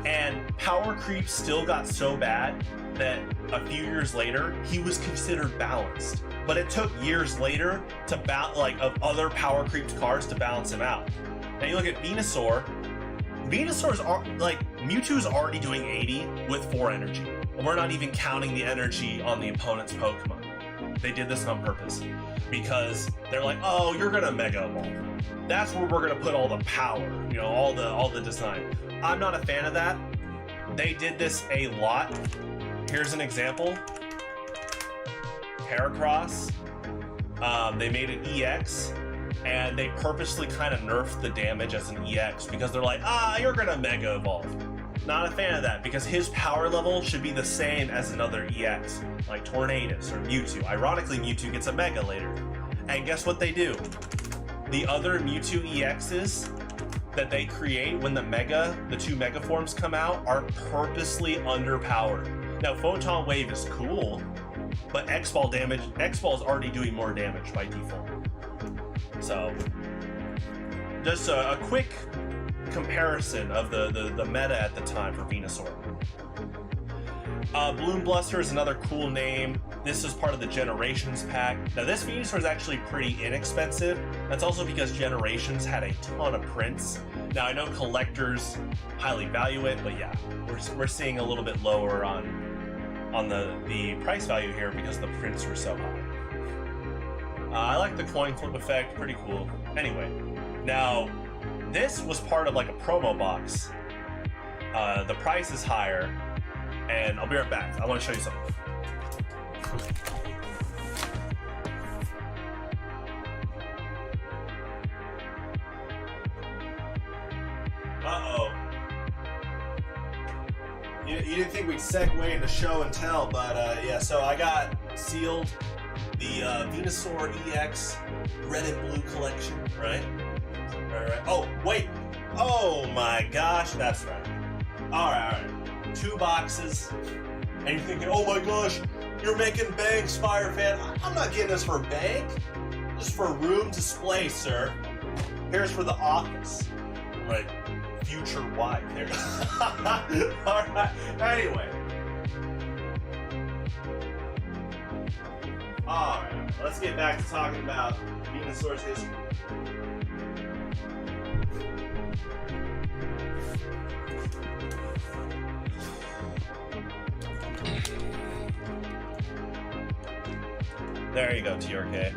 Speaker 1: And power creep still got so bad that a few years later, he was considered balanced. But it took years later to of other power creeped cards to balance him out. Now you look at Venusaur. Mewtwo's already doing 80 with 4 energy. And we're not even counting the energy on the opponent's Pokemon. They did this on purpose because they're like, oh, you're gonna Mega Evolve. That's where we're gonna put all the power, all the design. I'm not a fan of that. They did this a lot. Here's an example. Heracross. They made an EX, and they purposely kind of nerfed the damage as an EX because they're like, you're gonna Mega Evolve. Not a fan of that because his power level should be the same as another EX, like Tornadus or Mewtwo. Ironically, Mewtwo gets a Mega later. And guess what they do? The other Mewtwo EXs that they create when the 2 Mega forms come out are purposely underpowered. Now, Photon Wave is cool, but X-Ball is already doing more damage by default. So, just a quick comparison of the meta at the time for Venusaur. Bloom Bluster is another cool name. This is part of the Generations pack. Now this Venusaur is actually pretty inexpensive. That's also because Generations had a ton of prints. Now I know collectors highly value it, but yeah, we're seeing a little bit lower on the price value here because the prints were so high. I like the coin flip effect, pretty cool. Anyway, now this was part of like a promo box. The price is higher, and I'll be right back. I want to show you something. Uh-oh. You didn't think we'd segue into show and tell, but yeah, so I got sealed the Venusaur EX Red and Blue collection, right? Right. Oh, wait. Oh my gosh, that's right. All right. 2 boxes. And you're thinking, oh my gosh, you're making bank, Spire fan. I'm not getting this for bank. This is for room display, sir. Here's for the office. Like, future wife. There. All right. Anyway. All right. Let's get back to talking about Venusaur's history. There you go, TRK.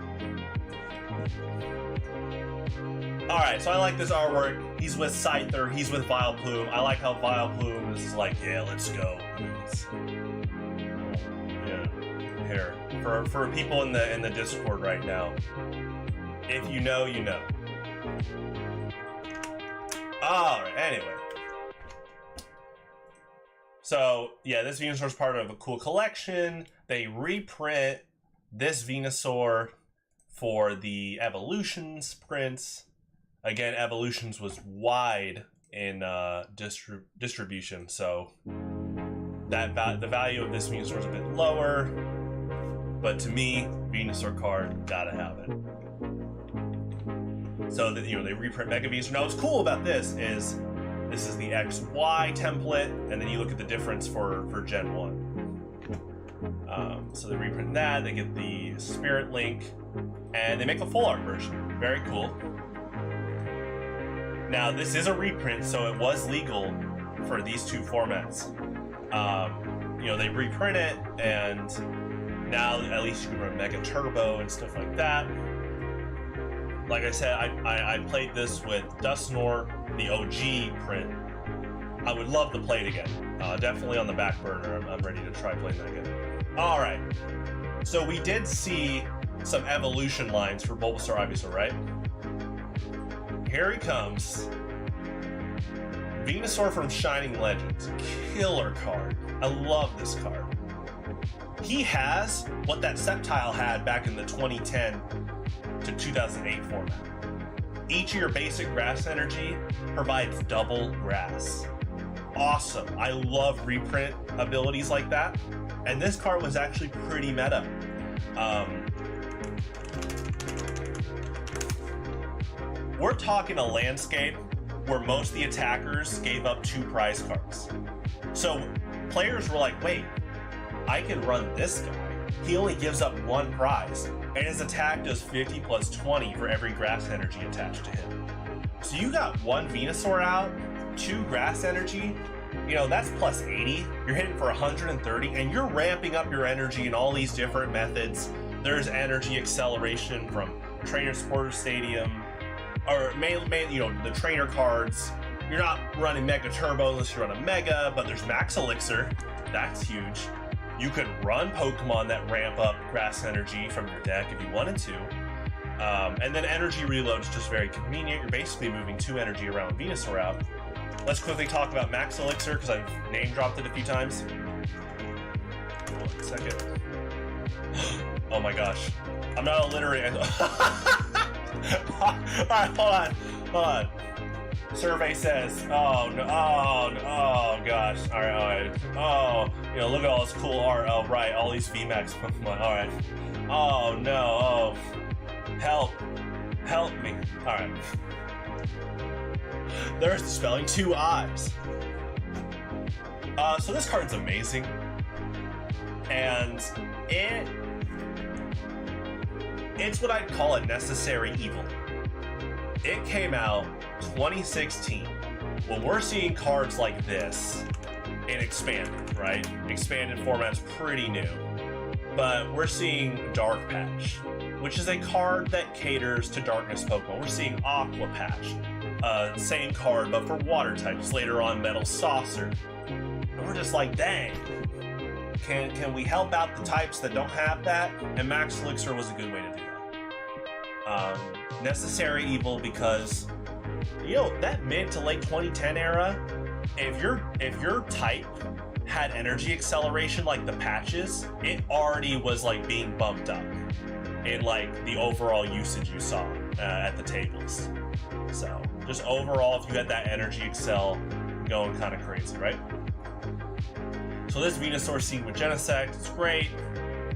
Speaker 1: Alright, so I like this artwork. He's with Scyther, he's with Vileplume. I like how Vileplume is like, yeah, let's go. Yeah. Here. For people in the Discord right now. If you know, you know. Alright, anyway. So, yeah, this Venusaur is part of a cool collection. They reprint this Venusaur for the Evolutions prints. Again, Evolutions was wide in distribution, so the value of this Venusaur is a bit lower. But to me, Venusaur card, gotta have it. So that they reprint Mega Venusaur. Now, what's cool about this is the XY template, and then you look at the difference for Gen 1. So they reprint that, they get the Spirit Link, and they make a full art version. Very cool. Now, this is a reprint, so it was legal for these 2 formats. They reprint it, and now at least you can run Mega Turbo and stuff like that. Like I said, I played this with Dusknoir, the OG print. I would love to play it again. Definitely on the back burner. I'm ready to try playing that again. All right. So we did see some evolution lines for Bulbasaur, Ivysaur, right? Here he comes. Venusaur from Shining Legends. Killer card. I love this card. He has what that Sceptile had back in the 2010 to 2008 format. Each of your basic grass energy provides double grass. Awesome. I love reprint abilities like that. And this card was actually pretty meta. We're talking a landscape where most of the attackers gave up 2 prize cards. So players were like, wait, I can run this guy. He only gives up 1 prize, and his attack does 50 plus 20 for every grass energy attached to him. So you got 1 Venusaur out, 2 grass energy, you know, that's plus 80. You're hitting for 130, and you're ramping up your energy in all these different methods. There's energy acceleration from Trainer Supporter Stadium, or mainly, you know, the trainer cards. You're not running Mega Turbo unless you run a Mega, but there's Max Elixir. That's huge. You could run Pokemon that ramp up grass energy from your deck if you wanted to. And then energy reload is just very convenient. You're basically moving 2 energy around Venusaur out. Let's quickly talk about Max Elixir because I've name dropped it a few times. 1 second. Oh my gosh. I'm not illiterate. Alright, hold on. Survey says, oh gosh, alright, oh, you know, look at all this cool art, oh right, all these VMAX Pokemon, alright, oh no, oh, help me, alright. There's the spelling, 2 eyes. So this card's amazing, and it's what I'd call a necessary evil. It came out 2016. When we're seeing cards like this in expanded, right? Expanded format's pretty new. But we're seeing Dark Patch, which is a card that caters to darkness Pokemon. We're seeing Aqua Patch, same card but for water types. Later on, Metal Saucer. And we're just like, dang. Can we help out the types that don't have that? And Max Elixir was a good way to do that. Necessary evil because, you know, that mid to late 2010 era, if your type had energy acceleration like the patches, it already was like being bumped up in like the overall usage you saw at the tables. So just overall, if you had that energy excel going kind of crazy, right? So this Venusaur scene with Genesect, it's great.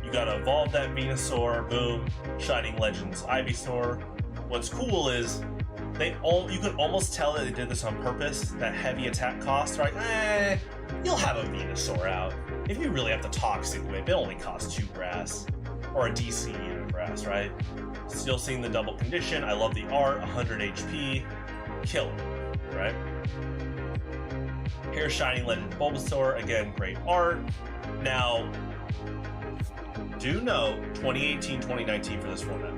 Speaker 1: You gotta evolve that Venusaur, boom, Shining Legends Ivysaur. What's cool is you could almost tell that they did this on purpose, that heavy attack cost, right? You'll have a Venusaur out. If you really have to Toxic Whip, it only costs 2 grass. Or a DC unit grass, right? Still seeing the double condition. I love the art, 100 HP. Killer, right? Here's Shining Legend Bulbasaur, again, great art. Now, do know 2018, 2019 for this format.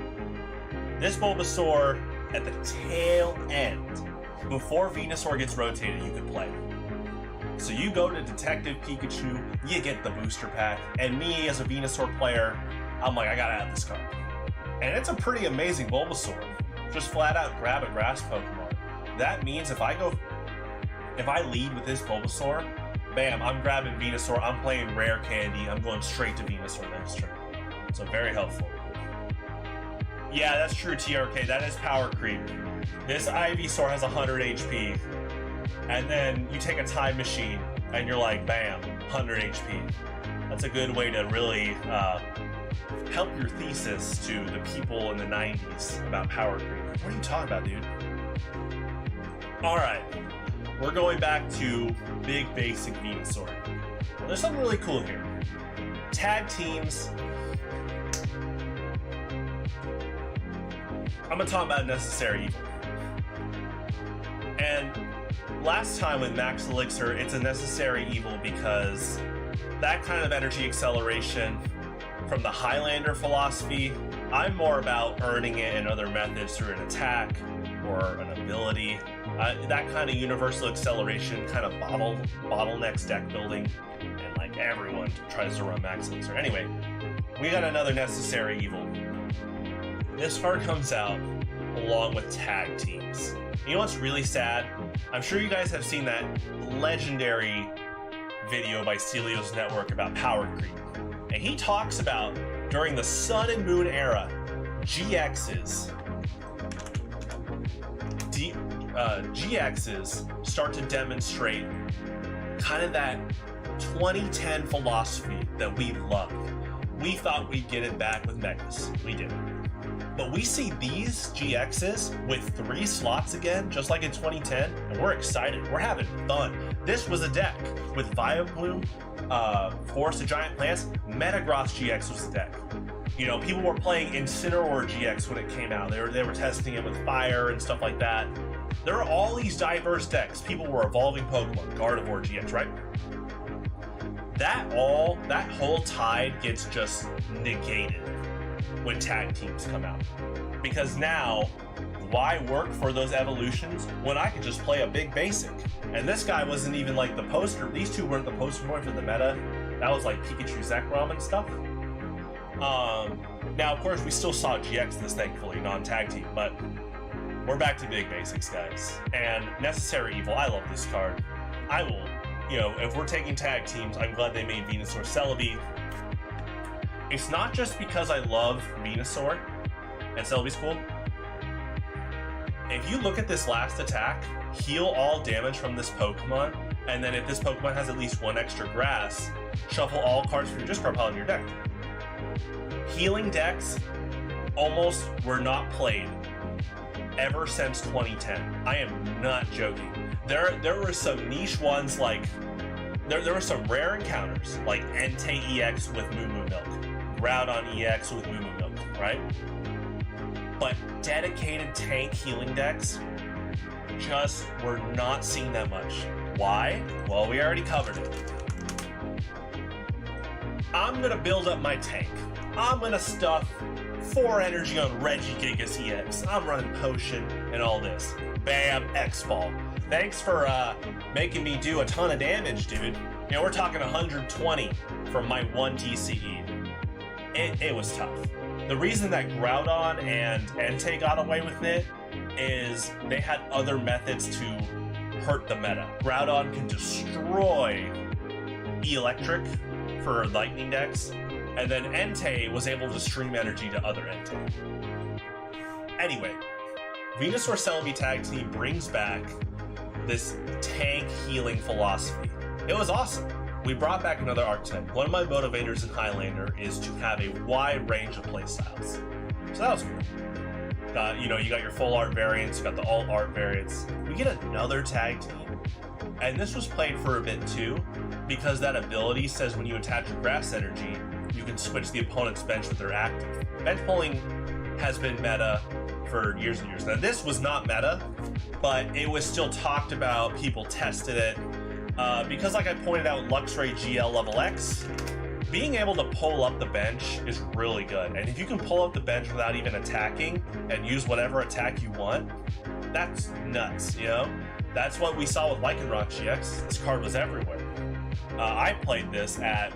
Speaker 1: This Bulbasaur, at the tail end, before Venusaur gets rotated, you can play. So you go to Detective Pikachu, you get the booster pack, and me as a Venusaur player, I'm like, I gotta have this card. And it's a pretty amazing Bulbasaur. Just flat out grab a grass Pokemon. That means if I lead with this Bulbasaur, bam, I'm grabbing Venusaur, I'm playing Rare Candy, I'm going straight to Venusaur next turn. So very helpful. Yeah, that's true, TRK. That is power creep. This Ivysaur has 100 HP. And then you take a time machine, and you're like, bam, 100 HP. That's a good way to really help your thesis to the people in the 90s about power creep. What are you talking about, dude? Alright, we're going back to big basic Venusaur. There's something really cool here. Tag teams. I'm gonna talk about necessary evil. And last time with Max Elixir, it's a necessary evil because that kind of energy acceleration from the Highlander philosophy, I'm more about earning it in other methods through an attack or an ability. That kind of universal acceleration kind of bottlenecks deck building, and like everyone tries to run Max Elixir. Anyway, we got another necessary evil. This card comes out along with tag teams. You know what's really sad? I'm sure you guys have seen that legendary video by Celio's Network about power creep. And he talks about, during the Sun and Moon era, GXs GXs start to demonstrate kind of that 2010 philosophy that we loved. We thought we'd get it back with Megas. We didn't. But we see these GXs with 3 slots again, just like in 2010, and we're excited. We're having fun. This was a deck with Vileplume, Forest of Giant Plants. Metagross GX was the deck. You know, people were playing Incineroar GX when it came out. They were testing it with fire and stuff like that. There are all these diverse decks. People were evolving Pokemon, Gardevoir GX, right? That whole tide gets just negated when tag teams come out. Because now, why work for those evolutions when I could just play a big basic? And this guy wasn't even like the poster. These two weren't the poster boy for the meta. That was like Pikachu Zekrom and stuff. Now, of course, we still saw GX this, thankfully, non-tag team, but we're back to big basics, guys. And Necessary Evil, I love this card. I will, you know, if we're taking tag teams, I'm glad they made Venusaur Celebi. It's not just because I love Venusaur and Celebi's cool. If you look at this last attack, heal all damage from this Pokemon, and then if this Pokemon has at least 1 extra grass, shuffle all cards from your discard pile in your deck. Healing decks almost were not played ever since 2010. I am not joking. There were some niche ones, like there were some rare encounters like Entei EX with Moo Moo Milk, Groudon EX with Moo Moo Milk, right? But dedicated tank healing decks just were not seen that much. Why? Well, we already covered it. I'm gonna build up my tank. I'm gonna stuff 4 energy on Regigigas EX. I'm running Potion and all this. Bam, X-Ball. Thanks for making me do a ton of damage, dude. You know, we're talking 120 from my 1 TCE. It was tough. The reason that Groudon and Entei got away with it is they had other methods to hurt the meta. Groudon can destroy Electric for Lightning decks, and then Entei was able to stream energy to other Entei. Anyway, Venusaur Celebi Tag Team brings back this tank healing philosophy. It was awesome. We brought back another archetype. One of my motivators in Highlander is to have a wide range of playstyles. So that was cool. You know, you got your full art variants, you got the alt art variants. We get another tag team. And this was played for a bit too, because that ability says when you attach your grass energy, you can switch the opponent's bench with their active. Bench pulling has been meta for years and years. Now this was not meta, but it was still talked about, people tested it. Because like I pointed out, Luxray GL level X, being able to pull up the bench is really good. And if you can pull up the bench without even attacking and use whatever attack you want, that's nuts, you know? That's what we saw with Lycanroc GX. This card was everywhere. I played this at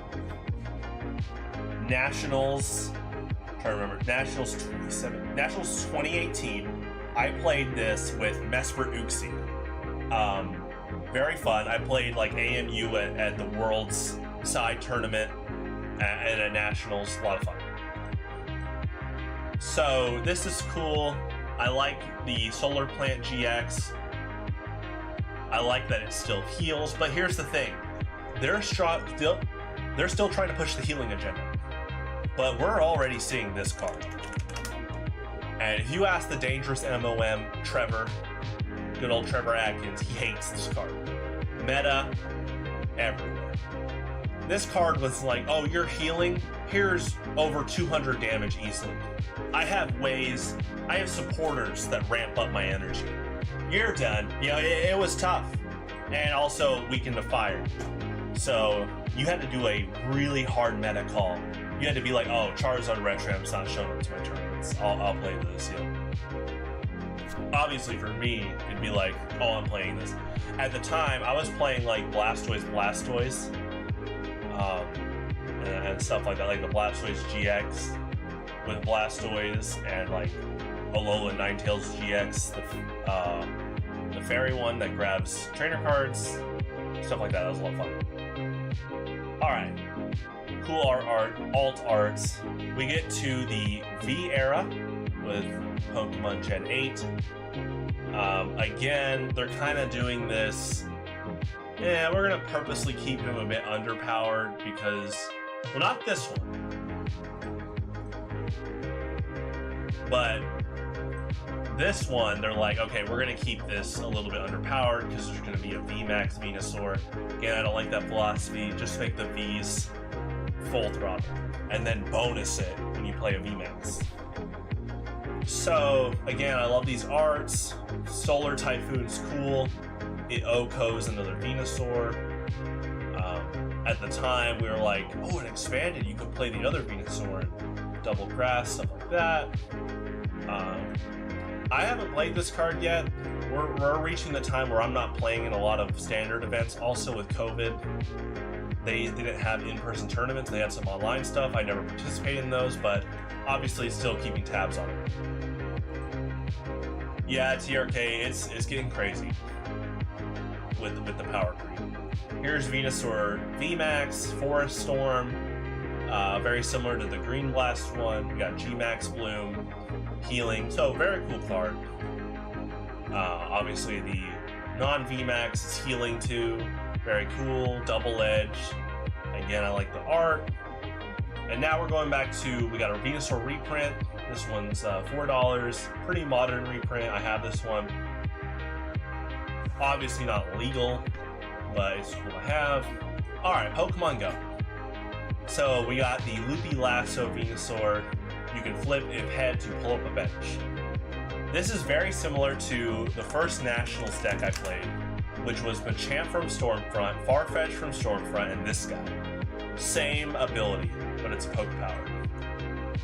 Speaker 1: Nationals, I'm trying to remember, Nationals 2018. I played this with Mesprit Uxie. Very fun. I played like AMU at the World's side tournament and at Nationals. A lot of fun. So this is cool. I like the Solar Plant GX. I like that it still heals, but here's the thing. They're still trying to push the healing agenda. But we're already seeing this card. And if you ask the dangerous MOM, Trevor, good old Trevor Atkins, he hates this card. Meta, everywhere. This card was like, oh, you're healing? Here's over 200 damage easily. I have supporters that ramp up my energy. You're done. You know, it was tough. And also weakened to fire. So you had to do a really hard meta call. You had to be like, oh, Charizard Retramp's not showing up to my tournaments. I'll play this, you know. Obviously for me, it'd be like, oh, I'm playing this. At the time, I was playing like Blastoise, and stuff like that, like the Blastoise GX with Blastoise and like Alola Ninetales GX, the fairy one that grabs trainer cards, stuff like that. That was a lot of fun. Alright, cool alt arts. We get to the V era with Pokemon Gen 8. Again, they're kind of doing this. Yeah, we're gonna purposely keep him a bit underpowered because, well, not this one, but this one, they're like, okay, we're gonna keep this a little bit underpowered because there's gonna be a VMAX Venusaur. Again, I don't like that philosophy. Just make the Vs full throttle and then bonus it when you play a VMAX. So again, I love these arts. Solar Typhoon's cool. It OHKO's another Venusaur. At the time, we were like, oh, it expanded. You could play the other Venusaur and double grass, stuff like that. I haven't played this card yet. We're reaching the time where I'm not playing in a lot of standard events. Also with COVID, they didn't have in-person tournaments. They had some online stuff. I never participated in those, but obviously still keeping tabs on it. Yeah, TRK, it's getting crazy with the power creep. Here's Venusaur VMAX, Forest Storm, very similar to the Green Blast one. We got Gmax Bloom, Healing, so very cool card. Obviously the non-VMAX is Healing too, very cool, double edge. Again, I like the art. And now we're going back to, we got our Venusaur reprint. This one's $4, pretty modern reprint. I have this one. Obviously not legal, but it's cool to have. All right, Pokemon Go. So we got the Loopy Lasso Venusaur. You can flip if head to pull up a bench. This is very similar to the first Nationals deck I played, which was Machamp from Stormfront, Farfetch from Stormfront, and this guy. Same ability, but it's poke power.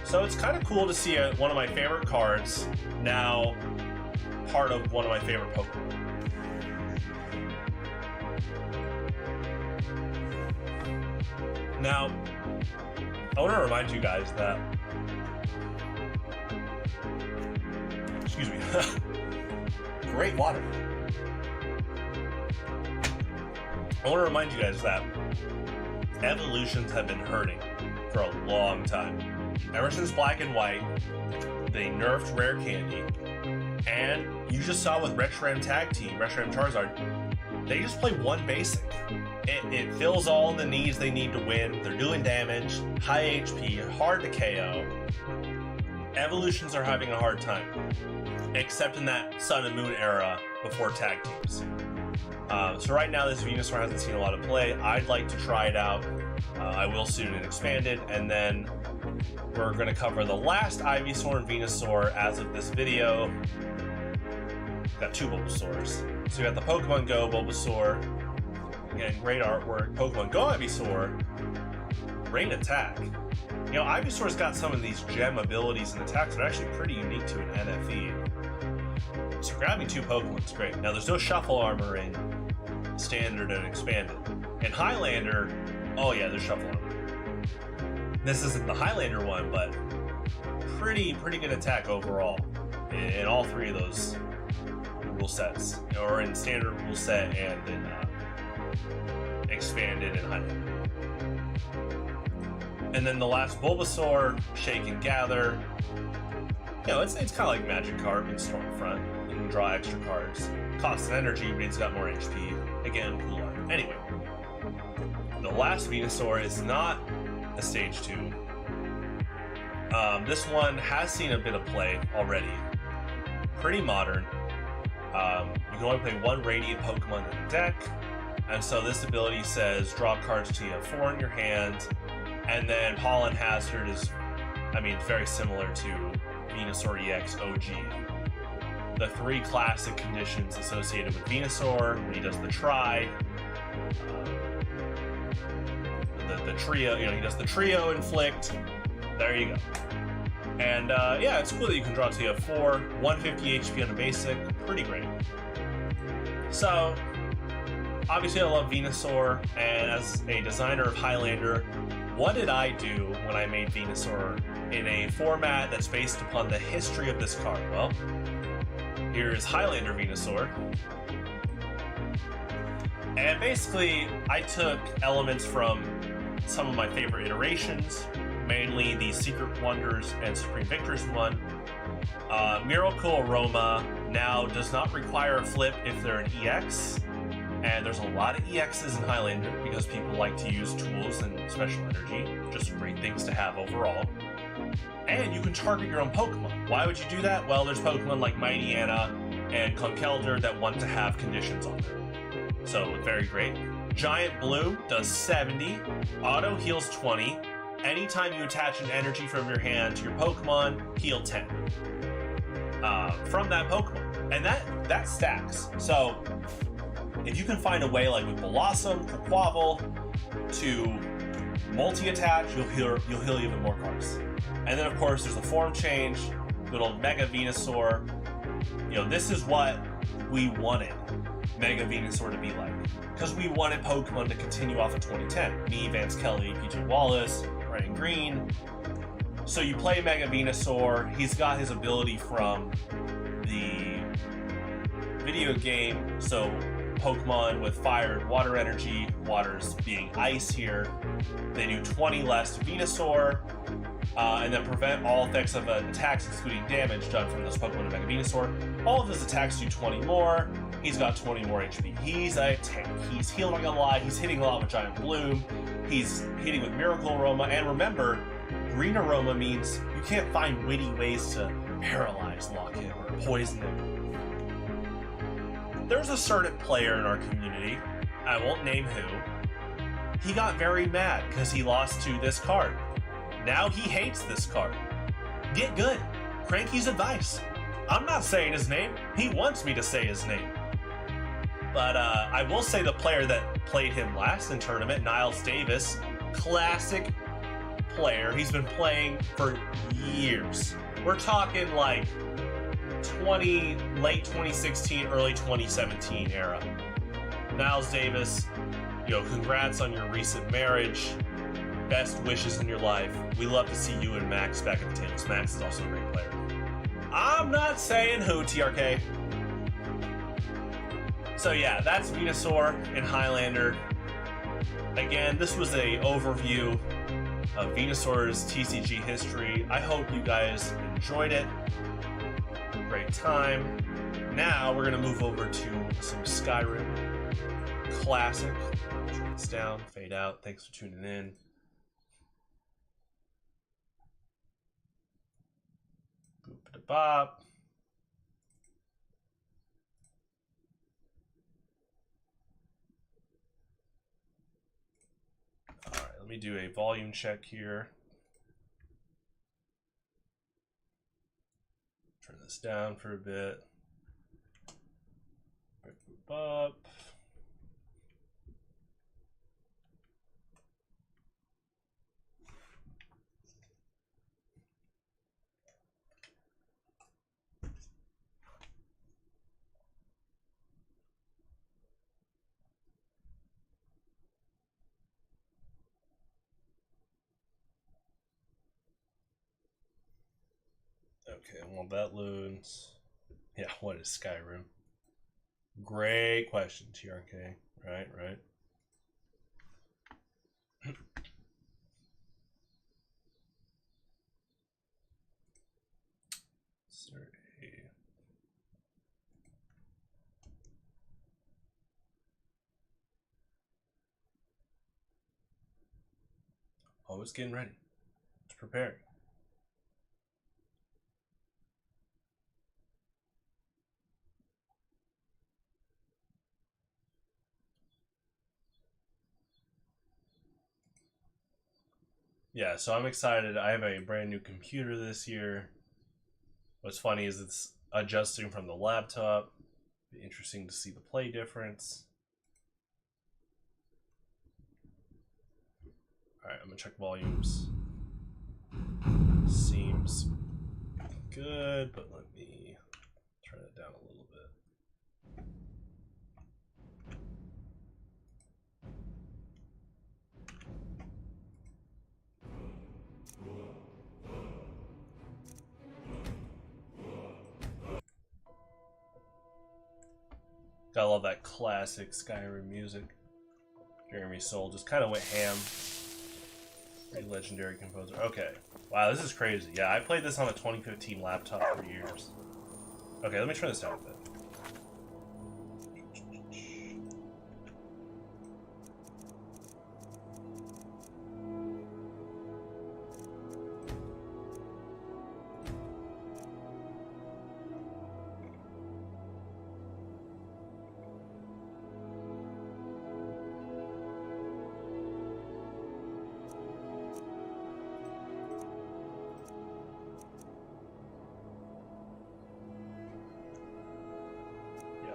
Speaker 1: So it's kind of cool to see one of my favorite cards now part of one of my favorite Pokemon. Now, I want to remind you guys that, excuse me, great water. I want to remind you guys that evolutions have been hurting for a long time. Ever since Black and White, they nerfed Rare Candy, and you just saw with Reshiram Tag Team, Reshiram Charizard, they just play one basic. It fills all the needs they need to win. They're doing damage, high HP, hard to KO. Evolutions are having a hard time, except in that Sun and Moon era before tag teams. So right now this Venusaur hasn't seen a lot of play. I'd like to try it out. I will soon in Expanded, and then we're going to cover the last Ivysaur and Venusaur as of this video. Got two Bulbasaurs. So we got the Pokemon Go Bulbasaur. Again, great artwork. Pokemon Go Ivysaur. Great attack. You know, Ivysaur's got some of these gem abilities and attacks that are actually pretty unique to an NFE. So grabbing two Pokemon is great. Now there's no Shuffle Armor in Standard and Expanded. In Highlander, oh yeah, there's Shuffle Armor. This isn't the Highlander one, but pretty good attack overall in all three of those rule sets, or in Standard rule set and in Expanded and Highlander. And then the last Bulbasaur, Shake and Gather. You know, it's kind of like Magic Card in Stormfront. You can draw extra cards. Costs energy, but it's got more HP. Again, cool art. Anyway, the last Venusaur is not a Stage 2. This one has seen a bit of play already. Pretty modern. You can only play one Radiant Pokemon in the deck, and so this ability says draw cards till you have 4 in your hand, and then Pollen Hazard is, I mean, it's very similar to Venusaur EX OG. The 3 classic conditions associated with Venusaur, when he does the try, the trio, you know, he does the trio inflict, there you go. And yeah, it's cool that you can draw till you have 4, 150 HP on a basic, pretty great. So, obviously I love Venusaur, and as a designer of Highlander, what did I do when I made Venusaur in a format that's based upon the history of this card? Well, here's Highlander Venusaur. And basically, I took elements from some of my favorite iterations, mainly the Secret Wonders and Supreme Victors one, Miracle Aroma now does not require a flip if they're an EX, and there's a lot of EXs in Highlander because people like to use tools and special energy, just great things to have overall. And you can target your own Pokemon. Why would you do that? Well, there's Pokemon like Mighty Anna and Conkeldurr that want to have conditions on them. So, very great. Giant Blue does 70, auto heals 20. Anytime you attach an energy from your hand to your Pokemon, heal 10. From that Pokemon. And that stacks. So, if you can find a way, like with Blossom, Quavel, to multi-attach, you'll heal even more cards. And then, of course, there's the form change, good old Mega Venusaur. You know, this is what we wanted Mega Venusaur to be like. Because we wanted Pokemon to continue off of 2010. Me, Vance Kelly, PJ Wallace, Ryan Green. So you play Mega Venusaur, he's got his ability from the video game, so Pokemon with fire and water energy, water's being ice here. They do 20 less to Venusaur, and then prevent all effects of attacks excluding damage done from this Pokemon in Mega Venusaur. All of his attacks do 20 more. He's got 20 more HP. He's a tank. He's healing a lot. He's hitting a lot with Giant Bloom. He's hitting with Miracle Aroma. And remember, Green Aroma means you can't find witty ways to paralyze lock him or poison him. There's a certain player in our community, I won't name who, he got very mad because he lost to this card. Now he hates this card. Get good. Cranky's advice. I'm not saying his name. He wants me to say his name. But I will say the player that played him last in tournament, Niles Davis, classic player. He's been playing for years. We're talking like late 2016, early 2017 era. Niles Davis, congrats on your recent marriage. Best wishes in your life. We love to see you and Max back at the tables. Max is also a great player. I'm not saying who, TRK. So yeah, that's Venusaur in Highlander. Again, this was an overview of Venusaur's TCG history. I hope you guys enjoyed it. Great time. Now we're gonna move over to some Skyrim. Classic. Turn this down, fade out. Thanks for tuning in. Boop-a-da-bop. Alright, let me do a volume check here. Turn this down for a bit. Boop-a-bop. Okay, well that loads. Yeah, what is Skyrim? Great question, TRK. Right. Sorry. Oh, it's getting ready. It's preparing. Yeah, so I'm excited. I have a brand new computer this year. What's funny is it's adjusting from the laptop. Be interesting to see the play difference. Alright, I'm gonna check volumes. Seems good, but let me turn it down a little bit. Gotta love that classic Skyrim music. Jeremy Soule just kind of went ham. Pretty legendary composer. Okay. Wow, this is crazy. Yeah, I played this on a 2015 laptop for years. Okay, let me turn this down a bit.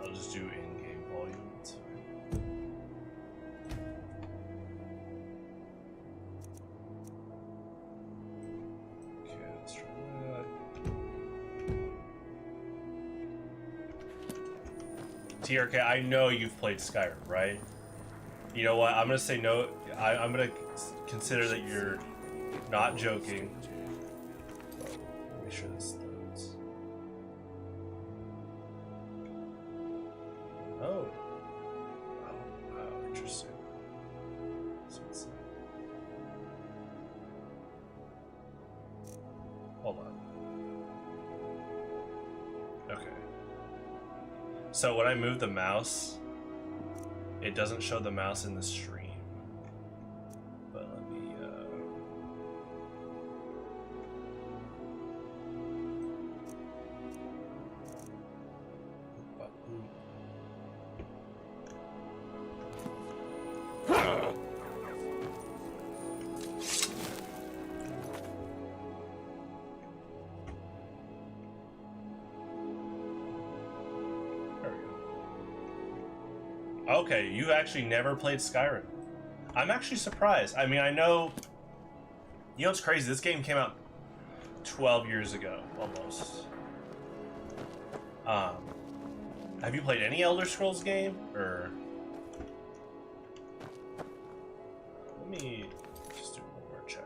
Speaker 1: I'll just do in-game volume. That's fine. Okay, let's try that. TRK, I know you've played Skyrim, right? You know what? I'm gonna say no. I'm gonna consider that you're not joking. Let me sure this. Oh. Wow, interesting. So let's see. Hold on. Okay. So when I move the mouse, it doesn't show the mouse in the stream. But let me, Okay, you've actually never played Skyrim. I'm actually surprised. I mean, I know... You know what's crazy? This game came out 12 years ago, almost. Have you played any Elder Scrolls game? Or... Let me just do one more check.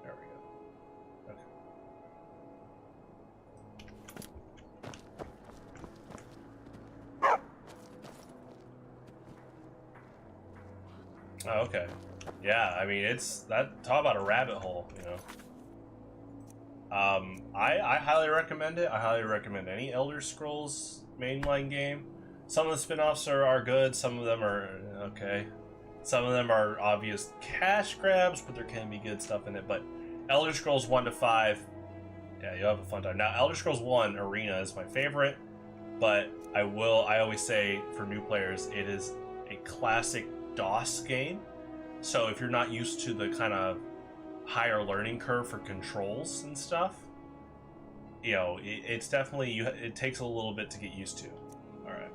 Speaker 1: There we go. Okay. Oh, okay. Yeah, I mean, it's that. Talk about a rabbit hole, you know. I highly recommend it. I highly recommend any Elder Scrolls mainline game. Some of the spin-offs are good. Some of them are okay. Some of them are obvious cash grabs, but there can be good stuff in it. But Elder Scrolls 1 to 5, yeah, you'll have a fun time. Now, Elder Scrolls 1 Arena is my favorite, but I always say for new players, it is a classic DOS game. So if you're not used to the kind of higher learning curve for controls and stuff, you know, it's definitely, it takes a little bit to get used to. All right.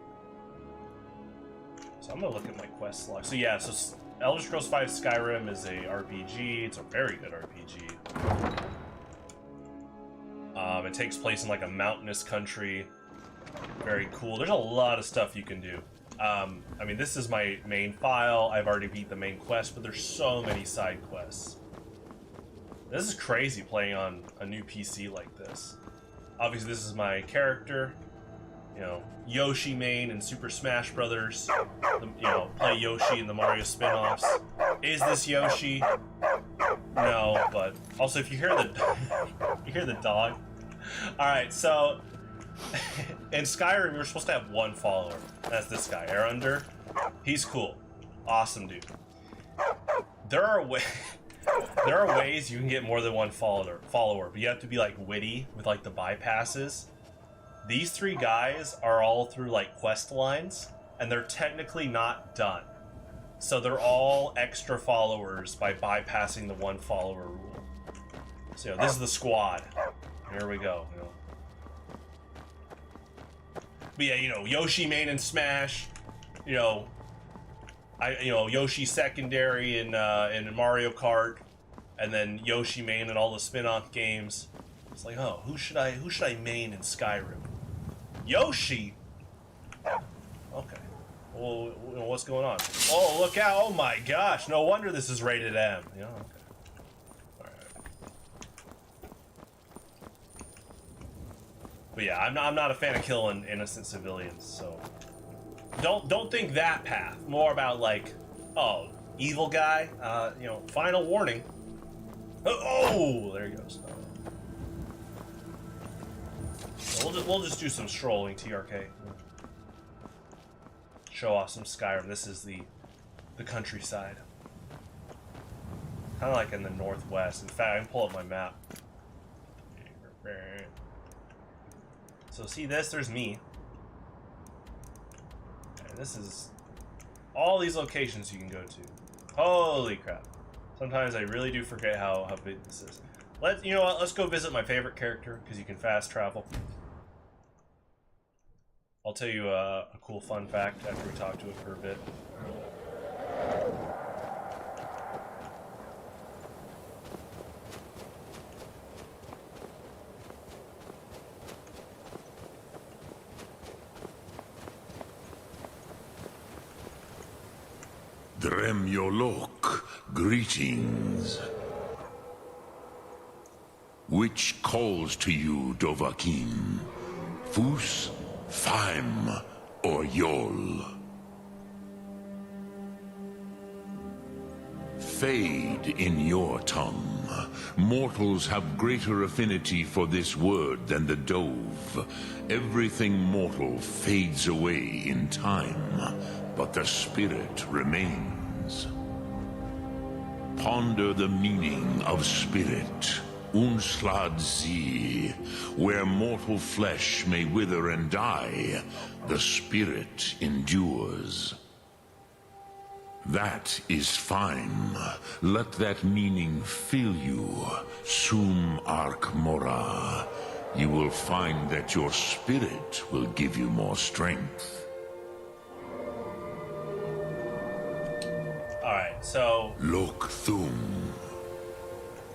Speaker 1: So I'm gonna look at my quest log. So yeah, so Elder Scrolls V Skyrim is a RPG. It's a very good RPG. It takes place in like a mountainous country. Very cool. There's a lot of stuff you can do. I mean, this is my main file. I've already beat the main quest, but there's so many side quests. This is crazy playing on a new PC like this. Obviously, this is my character. You know, Yoshi main in Super Smash Brothers. You know, play Yoshi in the Mario spin-offs. Is this Yoshi? No, but also if you hear the you hear the dog. All right, so in Skyrim, you're supposed to have one follower. That's this guy, Arunder. He's cool, awesome dude. There are ways you can get more than one follower, but you have to be like witty with like the bypasses. These three guys are all through like quest lines, and they're technically not done. So they're all extra followers by bypassing the one follower rule. So you know, this is the squad. Here we go. You know. But yeah, you know, Yoshi main and Smash. You know, Yoshi secondary in Mario Kart, and then Yoshi main in all the spin-off games. It's like, oh, who should I main in Skyrim? Yoshi. Okay. Well, what's going on? Oh, look out! Oh my gosh! No wonder this is rated M. Yeah. Okay. All right. But yeah, I'm not a fan of killing innocent civilians. So don't think that path. More about like, oh, evil guy. You know, final warning. Oh, there he goes. We'll just do some strolling TRK. Show off some Skyrim. This is the countryside. Kind of like in the northwest. In fact, I can pull up my map. So see this? There's me. And this is all these locations you can go to. Holy crap. Sometimes I really do forget how big this is. You know what? Let's go visit my favorite character, because you can fast travel. I'll tell you a cool fun fact after we talk to it for a bit.
Speaker 2: Dremyolok, greetings. Which calls to you, Dovahkiin? Fus, Faim, or Yol? Fade in your tongue. Mortals have greater affinity for this word than the Dove. Everything mortal fades away in time, but the spirit remains. Ponder the meaning of spirit. Unslad Zi, where mortal flesh may wither and die, the spirit endures. That is fine. Let that meaning fill you. Sum Ark Mora. You will find that your spirit will give you more strength.
Speaker 1: Alright, so...
Speaker 2: Lok Thum.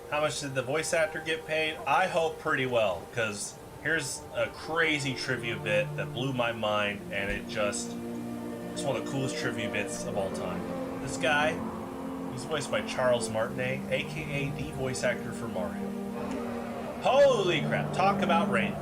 Speaker 1: How much did the voice actor get paid? I hope pretty well, because here's a crazy trivia bit that blew my mind, and it's one of the coolest trivia bits of all time. This guy, he's voiced by Charles Martinet, aka the voice actor for Mario. Holy crap, talk about range.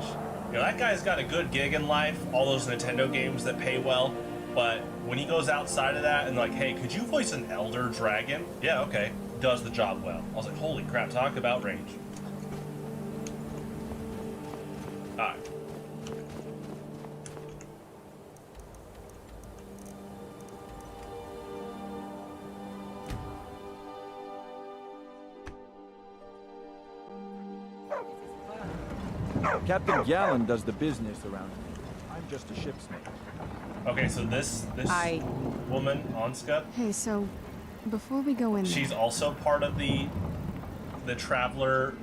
Speaker 1: You know, that guy's got a good gig in life, all those Nintendo games that pay well, but when he goes outside of that and like, hey, could you voice an Elder Dragon? Yeah, okay. Does the job well. I was like, holy crap, talk about range. Alright.
Speaker 3: Captain Gallen does the business around here. I'm just a ship's mate.
Speaker 1: Okay, so this woman, Anska.
Speaker 4: Hey, so before we go in
Speaker 1: she's
Speaker 4: there,
Speaker 1: also part of the traveler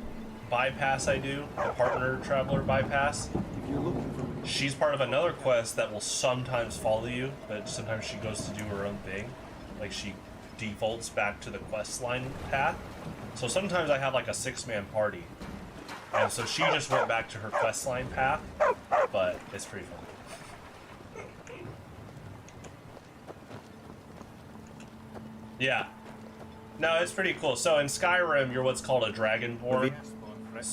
Speaker 1: bypass I do, the partner traveler bypass.
Speaker 3: If you're looking for...
Speaker 1: She's part of another quest that will sometimes follow you, but sometimes she goes to do her own thing. Like she defaults back to the quest line path. So sometimes I have like a 6-man party. And so she just went back to her quest line path, but it's pretty fun. Yeah. No, it's pretty cool. So in Skyrim, you're what's called a Dragonborn.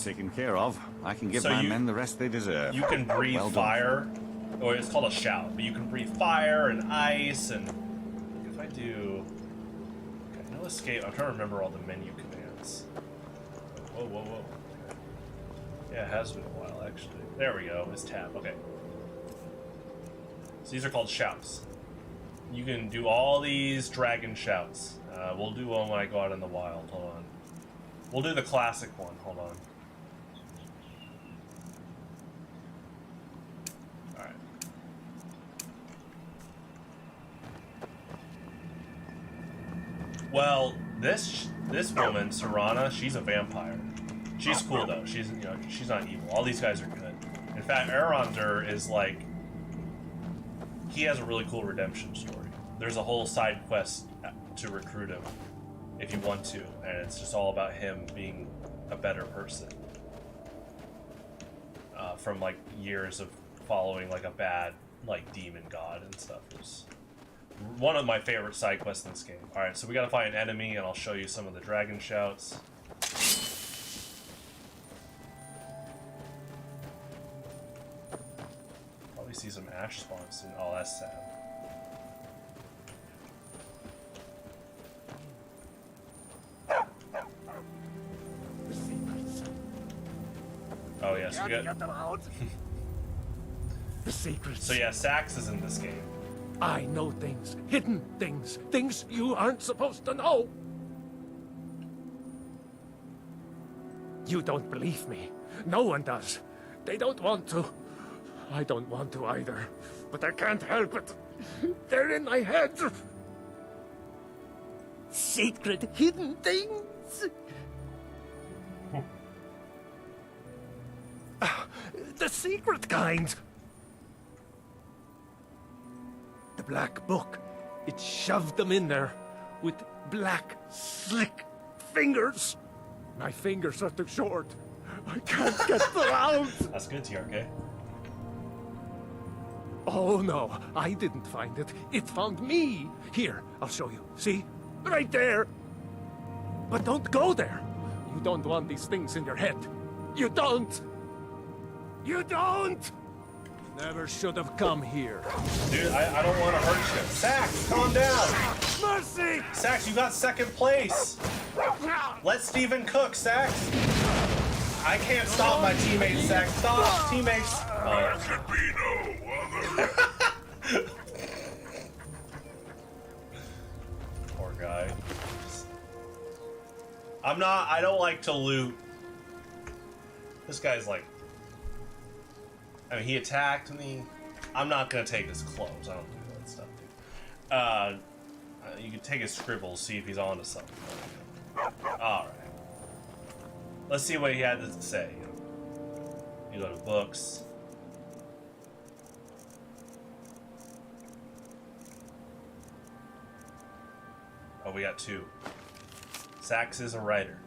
Speaker 5: Taken care of. I can give my men the rest they deserve.
Speaker 1: You can breathe
Speaker 5: Well done.
Speaker 1: fire, or it's called a shout, but you can breathe fire and ice, and if I do... Okay, no escape. I'm trying to remember all the menu commands. Whoa, whoa, whoa. Yeah, it has been a while, actually. There we go. It's tab. Okay. So these are called shouts. You can do all these dragon shouts. We'll do one when I go out in the wild. Hold on. We'll do the classic one. Hold on. Alright. Well, this woman, Serana, she's a vampire. She's cool though. She's she's not evil. All these guys are good. In fact, Arondir is like, he has a really cool redemption story. There's a whole side quest to recruit him if you want to, and it's just all about him being a better person from like years of following like a bad like demon god and stuff. It's one of my favorite side quests in this game. All right, so we gotta find an enemy, and I'll show you some of the dragon shouts. Probably see some ash spawns soon. Oh, that's sad. Yes, we got...
Speaker 6: The secrets.
Speaker 1: So yeah, Sax is in this game.
Speaker 6: I know things, hidden things, things you aren't supposed to know. You don't believe me. No one does. They don't want to. I don't want to either. But I can't help it. They're in my head. Secret hidden things. The secret kind. The black book. It shoved them in there with black, slick fingers. My fingers are too short. I can't get them out.
Speaker 1: That's good, TRK.
Speaker 6: Oh no, I didn't find it. It found me. Here, I'll show you. See? Right there. But don't go there. You don't want these things in your head. You don't. You don't. Never should have come here.
Speaker 1: Dude, I don't want to hurt you. Sax, calm down.
Speaker 6: Mercy!
Speaker 1: Sax, you got second place. Let Steven cook, Sax. I can't stop my teammates, Sax. Stop, teammates. Poor guy. I don't like to loot. This guy's like, I mean, he attacked me. I'm not gonna take his clothes. I don't do that stuff, dude. You can take his scribbles, see if he's onto something. Alright. Let's see what he had to say. You go to books. Oh, we got two. Sax is a writer.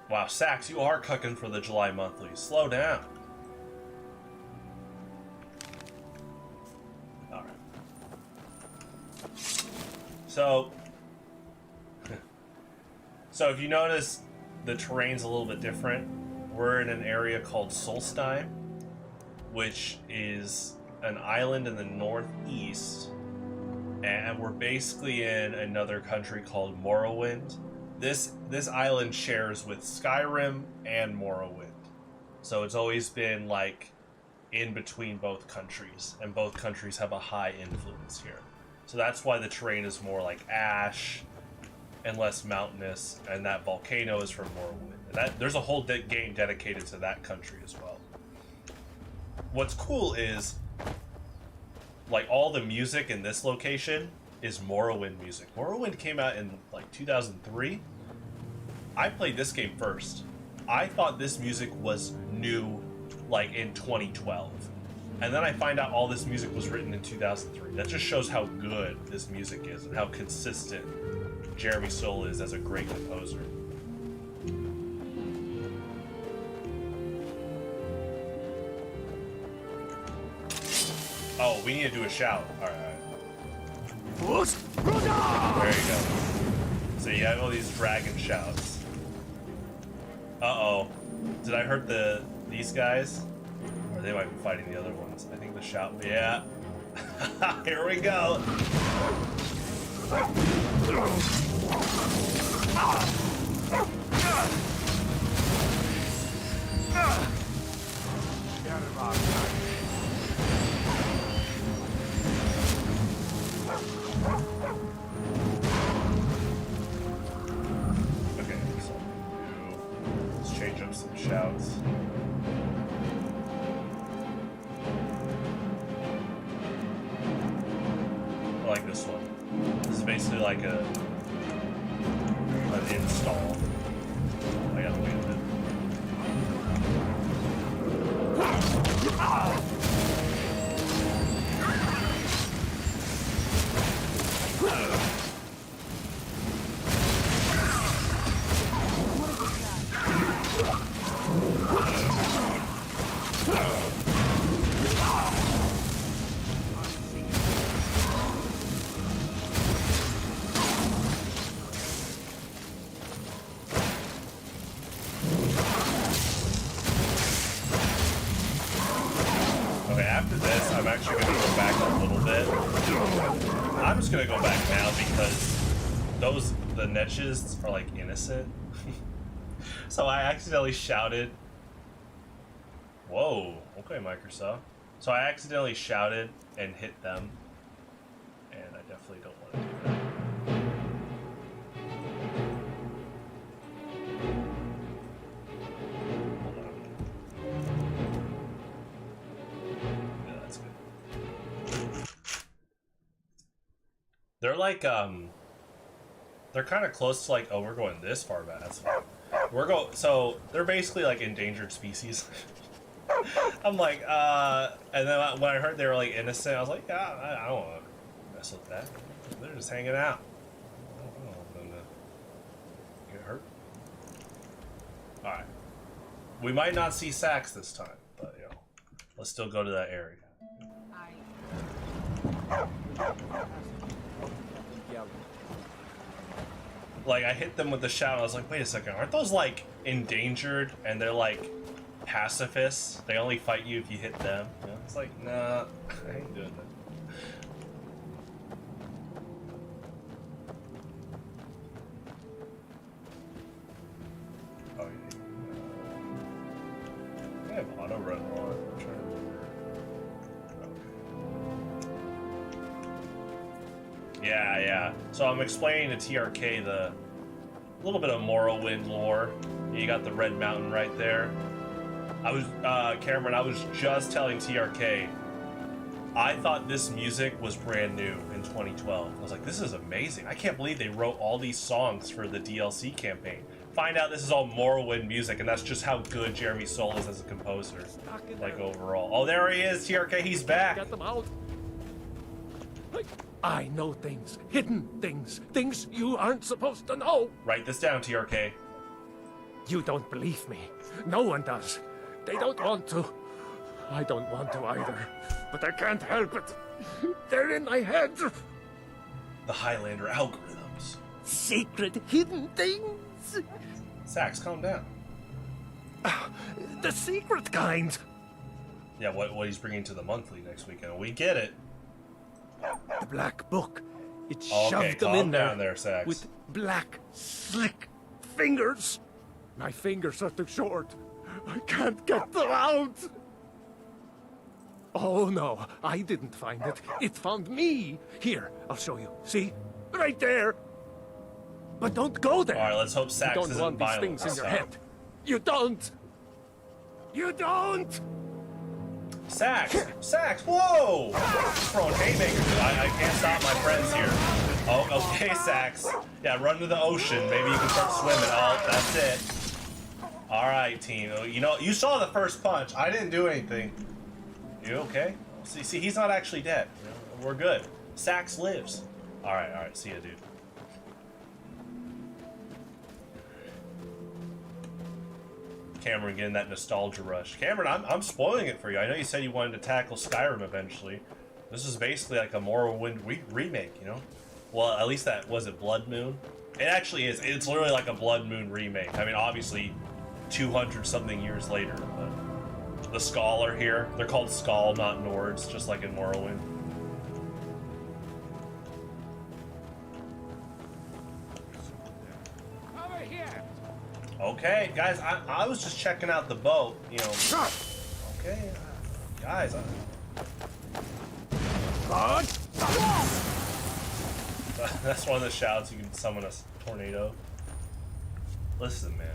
Speaker 1: Wow, Sax, you are cooking for the July monthly. Slow down. Alright. So if you notice, the terrain's a little bit different. We're in an area called Solstheim, which is an island in the northeast, and we're basically in another country called Morrowind. This island shares with Skyrim and Morrowind, so it's always been like in between both countries, and both countries have a high influence here. So that's why the terrain is more like ash and less mountainous, and that volcano is from Morrowind. And there's a whole game dedicated to that country as well. What's cool is, like, all the music in this location is Morrowind music. Morrowind came out in like 2003. I played this game first. I thought this music was new, like in 2012. And then I find out all this music was written in 2003. That just shows how good this music is and how consistent Jeremy Soule is as a great composer. Oh, we need to do a shout. Alright. There you go. So you have all these dragon shouts. Uh-oh. Did I hurt these guys? Or they might be fighting the other ones. I think the shout... Yeah. Here we go. Okay, so let's change up some shouts. I like this one. This is basically like an install. I gotta wait a bit. I'm actually going to go back a little bit. I'm just going to go back now because the niches are like innocent. So I accidentally shouted. Whoa. Okay, Microsoft. So I accidentally shouted and hit them. And I definitely don't want to do that. Hold on. Yeah, that's good. They're like, they're kind of close to like, oh, we're going this far back. That's fine. So they're basically like endangered species. I'm like, and then when I heard they were like innocent, I was like, yeah, I don't want to mess with that. They're just hanging out. I don't want them to get hurt. Alright. We might not see Sax this time, but you know, let's still go to that area. Like, I hit them with the shout, and I was like, wait a second, aren't those like endangered and they're like pacifists? They only fight you if you hit them. You know? It's like, nah, I ain't doing that. Oh, yeah. I have auto run on. I'm trying to remember. Okay. Yeah. So I'm explaining to TRK the little bit of Morrowind lore. You got the Red Mountain right there. Cameron, I was just telling TRK, I thought this music was brand new in 2012. I was like, this is amazing. I can't believe they wrote all these songs for the DLC campaign. Find out this is all Morrowind music, and that's just how good Jeremy Soule is as a composer. Like, overall. Oh, there he is, TRK, he's back.
Speaker 6: Get them out. I know things, hidden things, things you aren't supposed to know.
Speaker 1: Write this down, TRK.
Speaker 6: You don't believe me. No one does. They don't want to. I don't want to either. But I can't help it. They're in my head.
Speaker 1: The Highlander algorithms.
Speaker 6: Secret hidden things.
Speaker 1: Sax, calm down.
Speaker 6: The secret kind.
Speaker 1: Yeah, what he's bringing to the monthly next weekend. We get it.
Speaker 6: The black book. It
Speaker 1: Okay,
Speaker 6: shoved them
Speaker 1: calm
Speaker 6: in
Speaker 1: down there, Sax.
Speaker 6: with black, slick fingers. My fingers are too short. I can't get them out. Oh no, I didn't find it. It found me. Here, I'll show you. See? Right there. But don't go there.
Speaker 1: All right, let's hope Sax
Speaker 6: You don't
Speaker 1: isn't
Speaker 6: want these
Speaker 1: violent.
Speaker 6: things in your head. You don't. You don't.
Speaker 1: Sax! Whoa! Throwing haymakers. I can't stop my friends here. Oh, okay, Sax. Yeah, run to the ocean. Maybe you can start swimming. Oh, that's it. All right, team. You know, you saw the first punch. I didn't do anything. You okay? See, he's not actually dead. You know, we're good. Sax lives. All right. See ya, dude. Cameron getting that nostalgia rush. Cameron, I'm spoiling it for you. I know you said you wanted to tackle Skyrim eventually. This is basically like a Morrowind remake, you know? Well, at least that, was it Blood Moon? It actually is. It's literally like a Blood Moon remake. I mean, obviously, 200-something years later, but the Skull are here. They're called Skull, not Nords, just like in Morrowind. Okay, guys, I was just checking out the boat, you know. Okay, guys. That's one of the shouts. You can summon a tornado. Listen, man.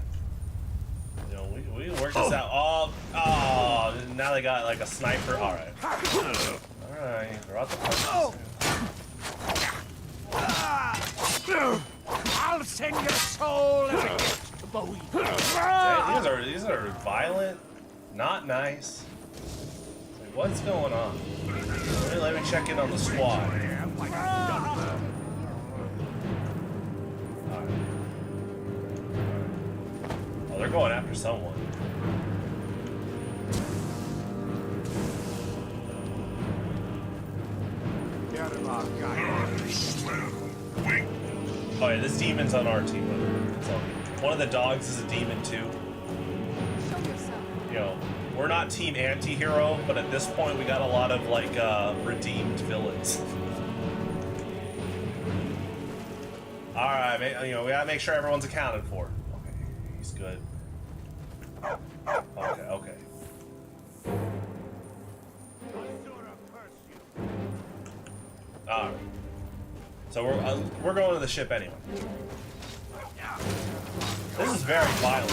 Speaker 1: You know, we worked this out. Oh, now they got like a sniper. All right. Throw out the punches.
Speaker 6: I'll send your soul as a gift to Bowie.
Speaker 1: These are violent, not nice. Like, what's going on? Let me check in on the squad. Oh, they're going after someone. Oh yeah, this demon's on our team. So one of the dogs is a demon too.
Speaker 4: Show yourself.
Speaker 1: You know, we're not team anti-hero, but at this point we got a lot of like redeemed villains. All right, you know, we gotta make sure everyone's accounted for. Okay, He's good. Okay, okay. Alright. So we're going to the ship anyway. This is very violent.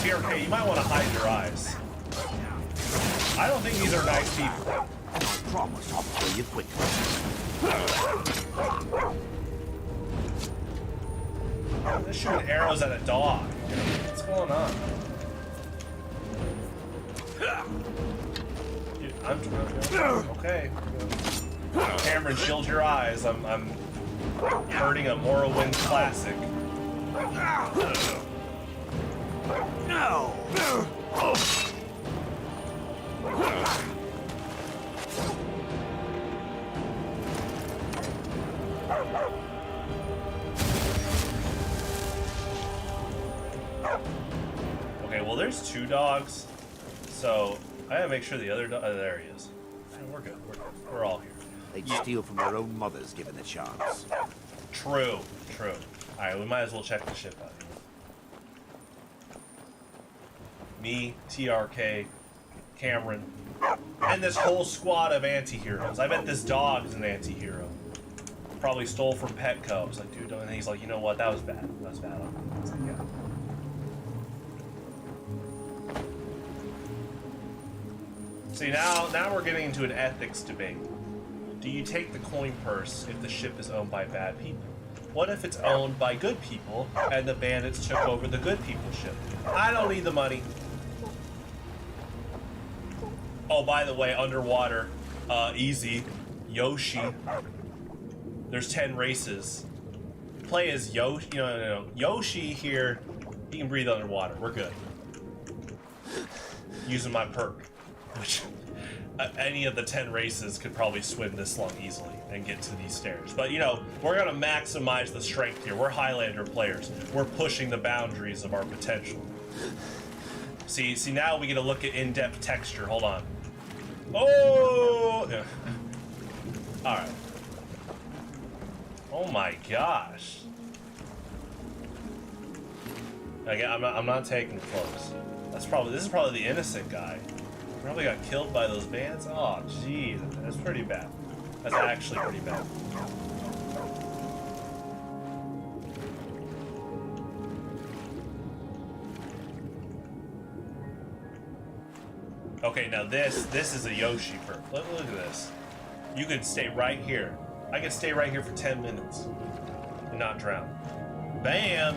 Speaker 1: TRK, you might want to hide your eyes. I don't think these are nice people.
Speaker 5: I promise I'll kill you quickly.
Speaker 1: They're shooting arrows at a dog. What's going on? Dude, I'm trying. Okay. Cameron, shield your eyes. I'm hurting a Morrowind classic.
Speaker 5: No!
Speaker 1: Okay, well, there's 2 dogs, so I gotta make sure the other dog. Oh, there he is. We're good. We're all here.
Speaker 5: They'd steal from their own mothers given the chance.
Speaker 1: True, true. Alright, we might as well check the ship out. Me, TRK, Cameron, and this whole squad of anti-heroes. I bet this dog is an anti-hero. Probably stole from Petco. I was like, dude, and he's like, you know what? That was bad. That was bad. I was like, yeah. See, now we're getting into an ethics debate. Do you take the coin purse if the ship is owned by bad people? What if it's owned by good people and the bandits took over the good people's ship? I don't need the money. Oh, by the way, underwater, easy, Yoshi. There's 10 races. Play as Yoshi. No. Yoshi here, he can breathe underwater. We're good. Using my perk, which any of the 10 races could probably swim this long easily and get to these stairs. But we're gonna maximize the strength here. We're Highlander players. We're pushing the boundaries of our potential. See, now we get to look at in-depth texture. Hold on. Oh! Yeah. All right. Oh my gosh. Again, I'm not taking close. This is probably the innocent guy. Probably got killed by those bands. Oh, geez, that's pretty bad. That's actually pretty bad. Okay, now this is a Yoshi perk. Look at this. You can stay right here. I can stay right here for 10 minutes and not drown. Bam!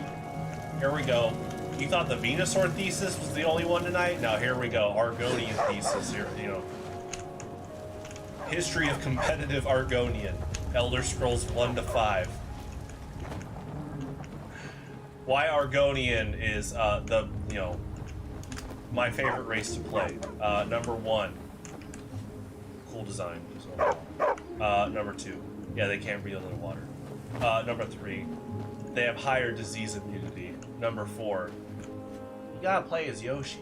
Speaker 1: Here we go. You thought the Venusaur thesis was the only one tonight? Now here we go. Argonian thesis here, History of competitive Argonian. Elder Scrolls 1 to 5. Why Argonian is my favorite race to play. Number 1. Cool design. Number 2. Yeah, they can't breathe under water. Number 3. They have higher disease immunity. Number 4. You gotta play as Yoshi.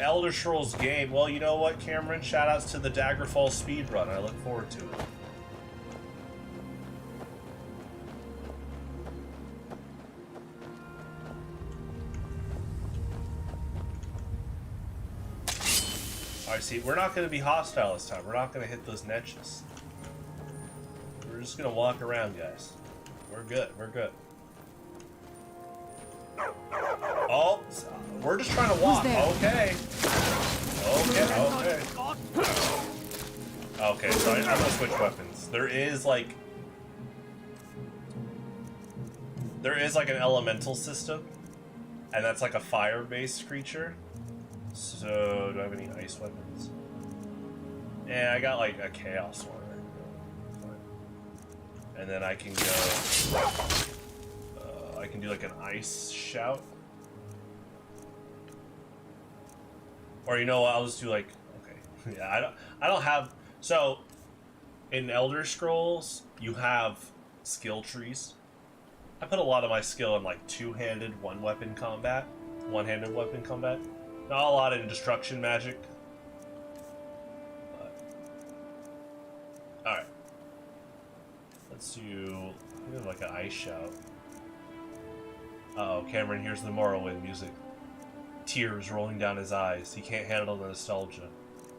Speaker 1: Elder Scrolls game. Well, you know what, Cameron? Shoutouts to the Daggerfall speedrun. I look forward to it. Alright, see, we're not going to be hostile this time. We're not going to hit those niches. We're just going to walk around, guys. We're good. We're good. Oh, we're just trying to walk. Okay. Okay, so I'm going to switch weapons. There is like an elemental system, and that's like a fire-based creature. So, do I have any ice weapons? Yeah, I got like a chaos one. And then I can go. I can do like an ice shout. Or you know what? I'll just do like. Okay. Yeah, I don't have. So, in Elder Scrolls, you have skill trees. I put a lot of my skill in like two-handed, one-handed weapon combat. Not a lot in destruction magic. Alright. Let's do like an ice shout. Uh oh, Cameron hears the Morrowind music. Tears rolling down his eyes. He can't handle the nostalgia.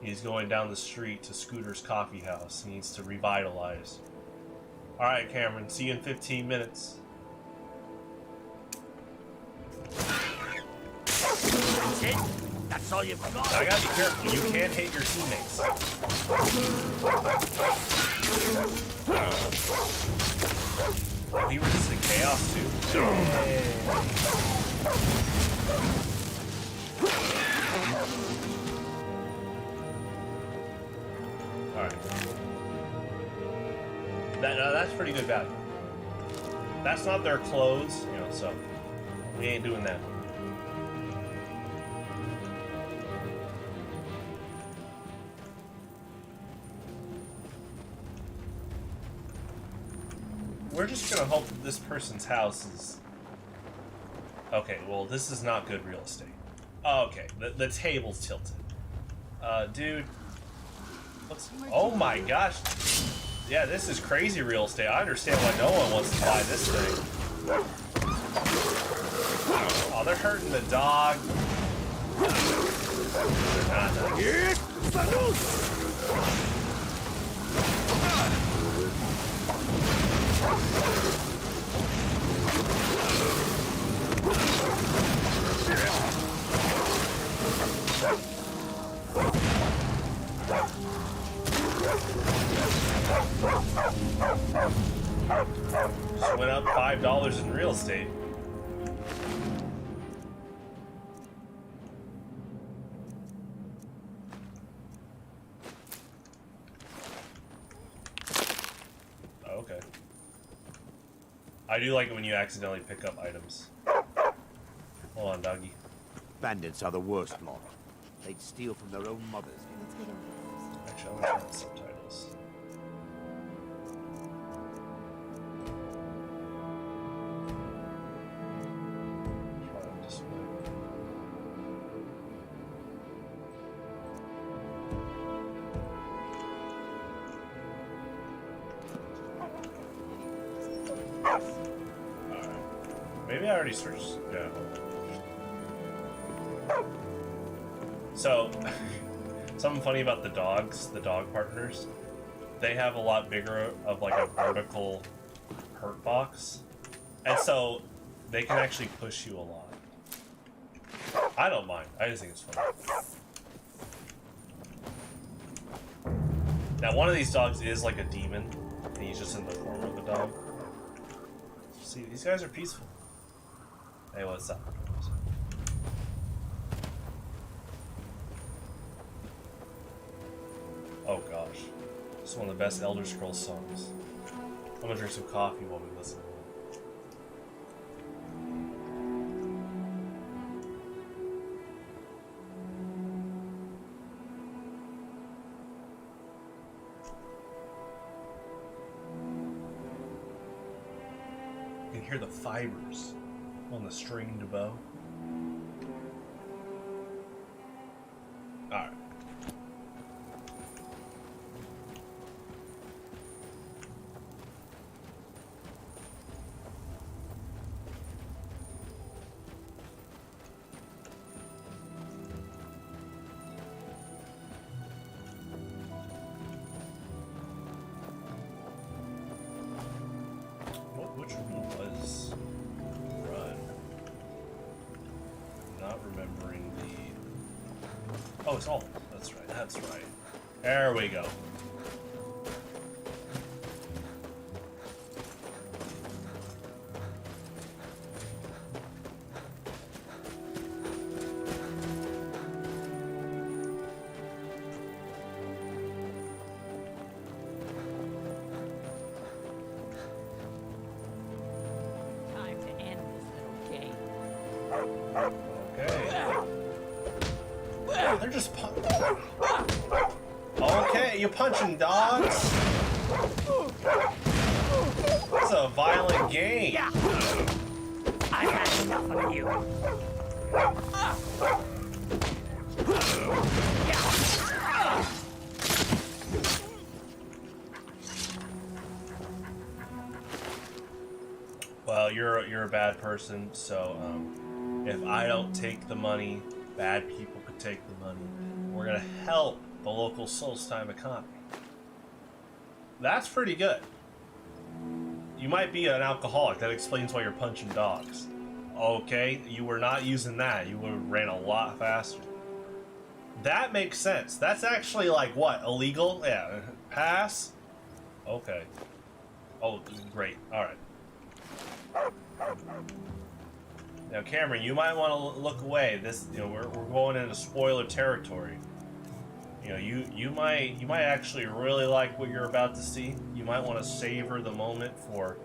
Speaker 1: He's going down the street to Scooter's coffee house. He needs to revitalize. Alright, Cameron, see you in 15 minutes.
Speaker 7: That's it? That's all you've got?
Speaker 1: I gotta be careful. You can't hit your teammates. Oh, he resisted chaos too. Alright. That's pretty good value. That's not their clothes, you know, so we ain't doing that. We're just gonna hope that this person's house is... Okay, well, this is not good real estate. Okay, the table's tilted. Dude. Oh my gosh. Yeah, this is crazy real estate. I understand why no one wants to buy this thing. Oh, they're hurting the dog. They're not. Just went up $5 in real estate. Okay. I do like it when you accidentally pick up items. Hold on, doggy.
Speaker 7: Bandits are the worst lot. They'd steal from their own mothers.
Speaker 4: Let's get over this.
Speaker 1: Actually, I'm gonna turn on subtitles. Try on display. Alright. Maybe I already searched. Yeah. So, something funny about the dogs, the dog partners, they have a lot bigger of like a vertical hurt box, and so they can actually push you a lot. I don't mind. I just think it's funny. Now, one of these dogs is like a demon, and he's just in the form of a dog. See, these guys are peaceful. Hey, what's up? Oh gosh. This is one of the best Elder Scrolls songs. I'm gonna drink some coffee while we listen. You can hear the fibers on the stringed bow. Alright. Which rule was run? I'm not remembering the... Oh, it's all. That's right. That's right. There we go.
Speaker 4: Time to end this little game.
Speaker 1: Okay. Yeah, they're just Okay, you punching dogs? It's a violent game.
Speaker 7: Yeah. I've had enough of you.
Speaker 1: you're a bad person, so if I don't take the money, bad people could take the money. We're gonna help the local Solstheim economy. That's pretty good. You might be an alcoholic. That explains why you're punching dogs. Okay, you were not using that. You would have ran a lot faster. That makes sense. That's actually like what? Illegal? Yeah. Pass? Okay. Oh, great. Alright. Now, Cameron, you might want to look away. This, you know, we're going into spoiler territory. You know, you might actually really like what you're about to see. You might want to savor the moment for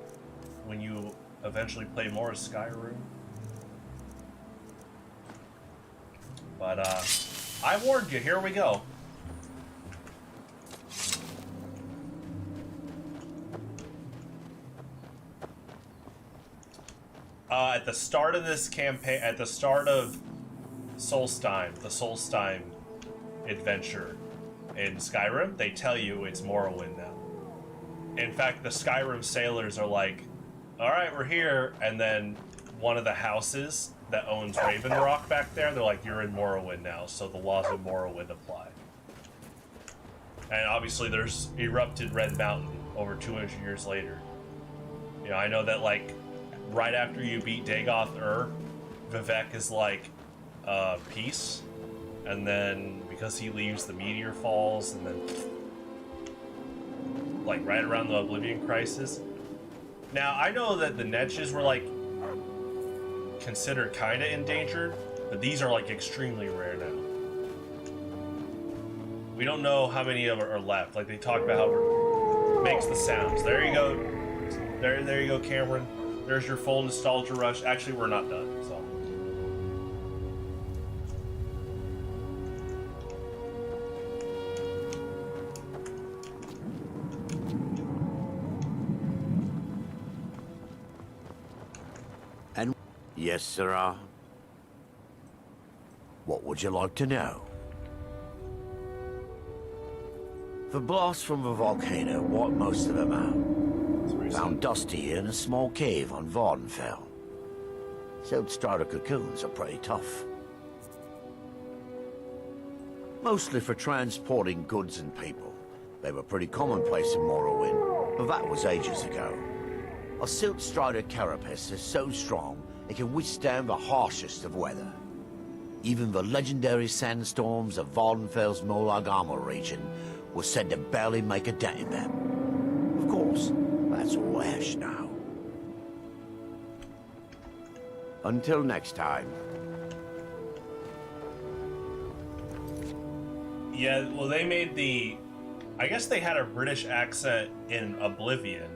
Speaker 1: when you eventually play more of Skyrim. But I warned you. Here we go. At the start of this campaign, at the start of Solstheim, the Solstheim adventure in Skyrim, they tell you it's Morrowind now. In fact, the Skyrim sailors are like, alright, we're here, and then one of the houses that owns Raven Rock back there, they're like, you're in Morrowind now, so the laws of Morrowind apply. And obviously there's erupted Red Mountain over 200 years later. You know, I know that, like, right after you beat Dagoth Vivek is like, peace. And then, because he leaves, the meteor falls, and then, like, right around the Oblivion Crisis. Now, I know that the Netches were, like, considered kind of endangered, but these are, like, extremely rare now. We don't know how many of them are left. Like, they talk about how it makes the sounds. There you go. There you go, Cameron. There's your full nostalgia rush. Actually, we're not done, so.
Speaker 7: And yes, sirrah. What would you like to know? The blasts from the volcano wiped most of them out. Found Dusty in a small cave on Vardenfell. Siltstrider cocoons are pretty tough. Mostly for transporting goods and people. They were pretty commonplace in Morrowind, but that was ages ago. A Siltstrider carapace is so strong it can withstand the harshest of weather. Even the legendary sandstorms of Vardenfell's Molag Armor region were said to barely make a dent in them. Of course, that's all ash now. Until next time.
Speaker 1: Yeah, well, they made the... I guess they had a British accent in Oblivion.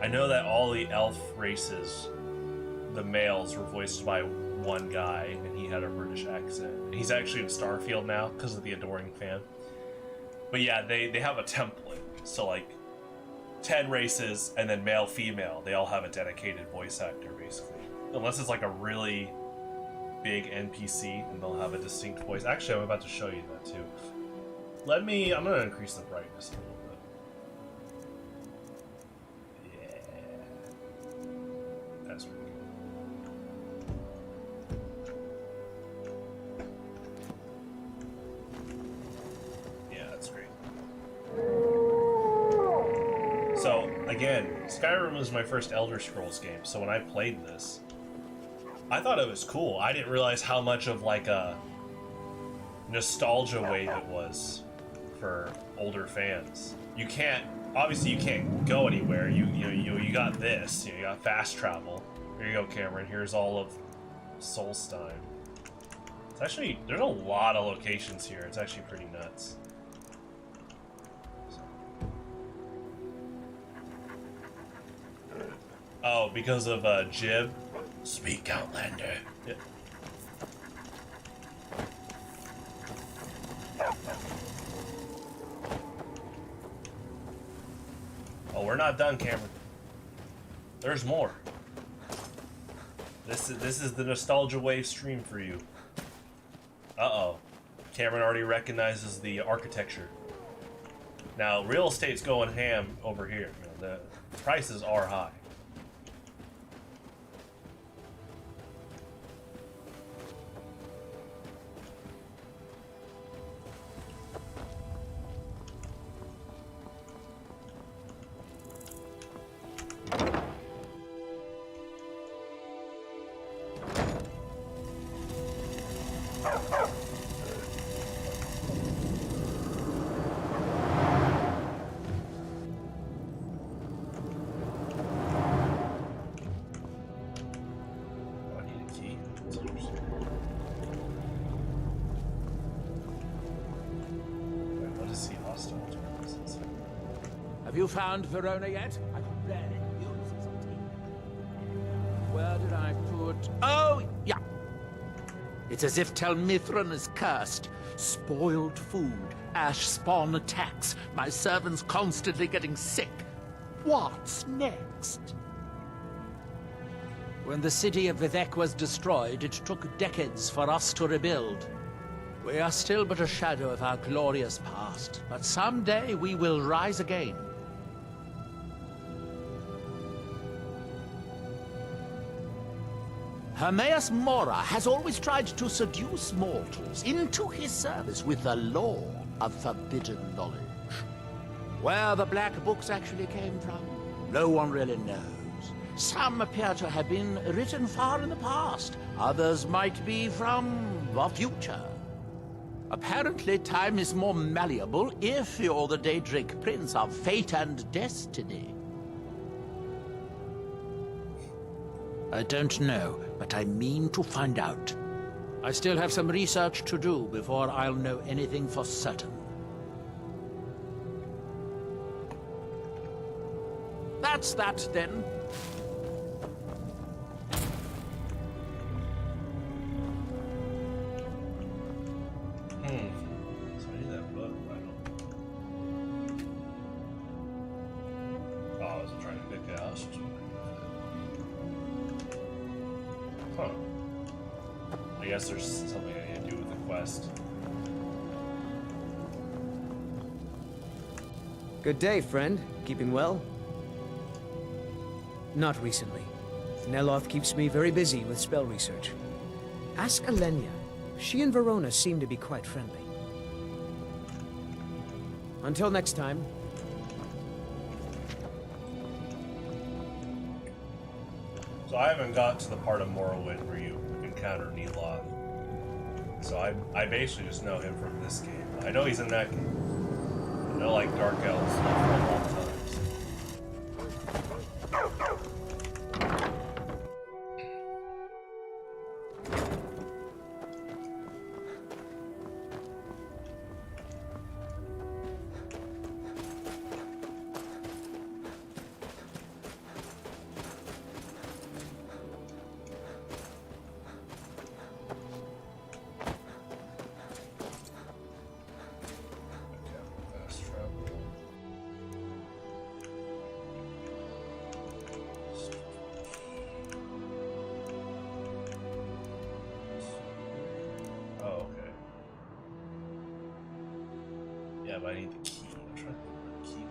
Speaker 1: I know that all the elf races, the males, were voiced by one guy, and he had a British accent. He's actually in Starfield now, because of the Adoring fan. But yeah, they have a template. So, like, 10 races, and then male, female, they all have a dedicated voice actor, basically. Unless it's like a really big NPC, and they'll have a distinct voice. Actually, I'm about to show you that, too. I'm gonna increase the brightness a little bit. Yeah. That's pretty good. Yeah, that's great. So, again, Skyrim was my first Elder Scrolls game, so when I played this, I thought it was cool. I didn't realize how much of, like, a nostalgia wave it was for older fans. You can't, obviously you can't go anywhere. You got this, you got fast travel. Here you go, Cameron. Here's all of Solstheim. It's actually, there's a lot of locations here. It's actually pretty nuts. Oh, because of Jib? Speak, Outlander. Yeah. Oh, we're not done, Cameron. There's more. This is the nostalgia wave stream for you. Uh-oh. Cameron already recognizes the architecture. Now, real estate's going ham over here. You know, the prices are high.
Speaker 3: Have you found Verona yet? I could barely use something. Where did I put... Oh, yeah. It's as if Tel Mithrin is cursed. Spoiled food, ash spawn attacks, my servants constantly getting sick. What's next? When the city of Vivec was destroyed, it took decades for us to rebuild. We are still but a shadow of our glorious past, but someday we will rise again. Hermaeus Mora has always tried to seduce mortals into his service with the lore of forbidden knowledge. Where the Black Books actually came from, no one really knows. Some appear to have been written far in the past, others might be from the future. Apparently, time is more malleable if you're the Daedric Prince of Fate and Destiny. I don't know, but I mean to find out. I still have some research to do before I'll know anything for certain. That's that, then.
Speaker 1: So I need that book, but I don't... Oh, I wasn't trying to pick it out. Huh. I guess there's something I need to do with the quest.
Speaker 8: Good day, friend. Keeping well? Not recently. Neloth keeps me very busy with spell research. Ask Alenia. She and Verona seem to be quite friendly. Until next time.
Speaker 1: So I haven't got to the part of Morrowind where you encounter Neloth. So I basically just know him from this game. I know he's in that game. I know like Dark Elves for a long time. Yeah, but I need the key. I'm trying to think of the key.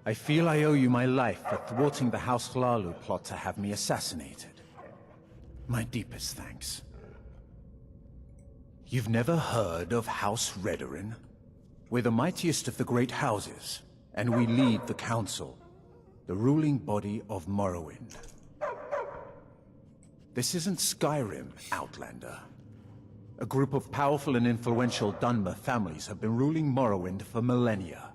Speaker 3: I feel I owe you my life for thwarting the House Hlalu plot to have me assassinated. My deepest thanks. You've never heard of House Redorin? We're the mightiest of the great houses, and we lead the Council, the ruling body of Morrowind. This isn't Skyrim, Outlander. A group of powerful and influential Dunmer families have been ruling Morrowind for millennia.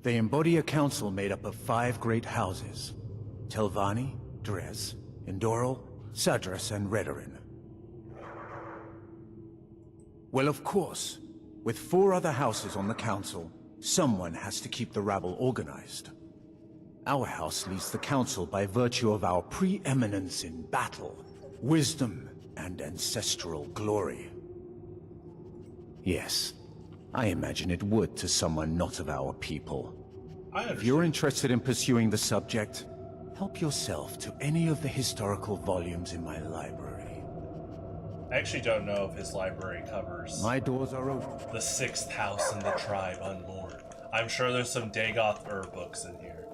Speaker 3: They embody a council made up of 5 great houses: Telvanni, Dres, Endoral, Sadras, and Redorin. Well, of course, with 4 other houses on the council, someone has to keep the rabble organized. Our house leads the council by virtue of our preeminence in battle, wisdom, and ancestral glory. Yes, I imagine it would to someone not of our people.
Speaker 5: If you're interested in pursuing the subject, help yourself to any of the historical volumes in my library.
Speaker 1: I actually don't know if his library covers
Speaker 5: My doors are open.
Speaker 1: the 6th house in the tribe Unborn. I'm sure there's some Dagoth books in here.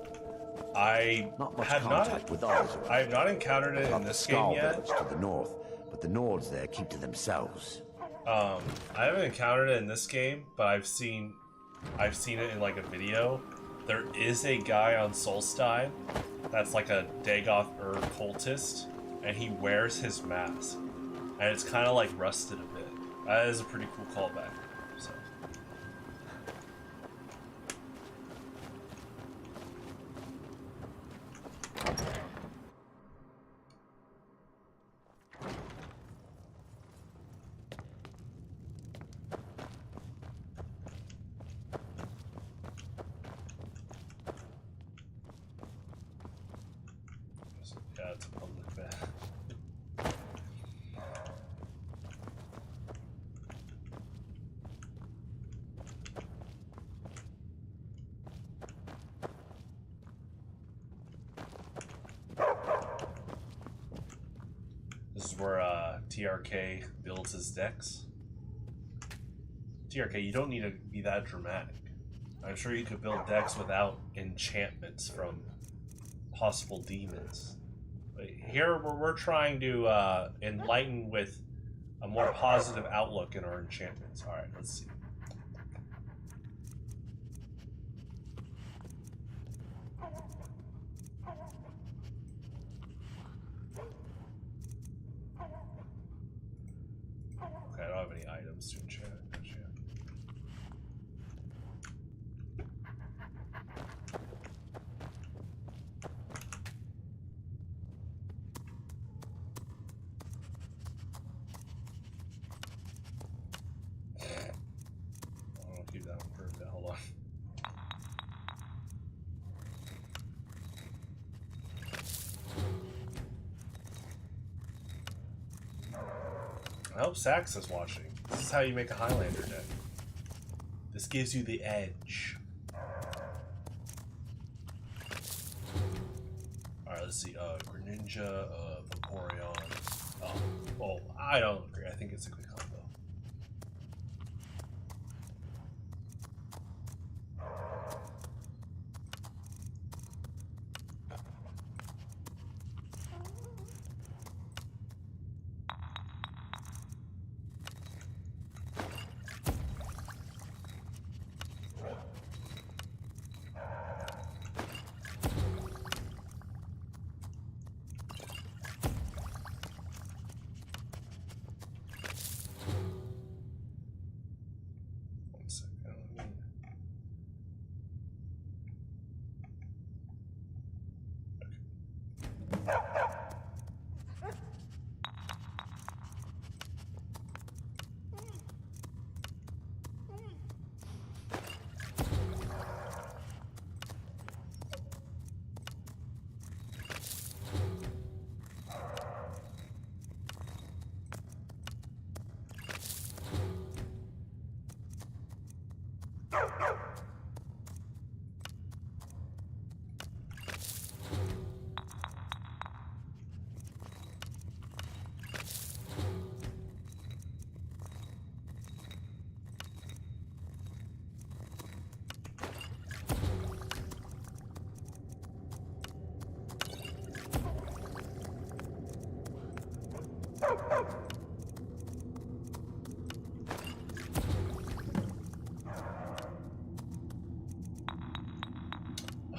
Speaker 1: I
Speaker 7: Not much
Speaker 1: have
Speaker 7: contact with ours.
Speaker 1: I have not encountered it in
Speaker 7: Not the
Speaker 1: this game
Speaker 7: Scar
Speaker 1: yet.
Speaker 7: village to the north, but the Nords there keep to themselves.
Speaker 1: I haven't encountered it in this game, but I've seen it in like a video. There is a guy on Solstein that's like a Dagoth cultist, and he wears his mask, and it's kind of like rusted a bit. That is a pretty cool callback. So. Yeah, it's a public bath. This is where TRK builds his decks. TRK, you don't need to be that dramatic. I'm sure you could build decks without enchantments from possible demons. But here we're trying to enlighten with a more positive outlook in our enchantments. Alright, let's see. Okay, I don't have any items to enchant. I'll keep that one for a bit. Hold on. I hope Sax is watching. This is how you make a Highlander deck. This gives you the edge. Alright, let's see. Greninja, Vaporeon. Oh, I don't agree. I think it's a good combo.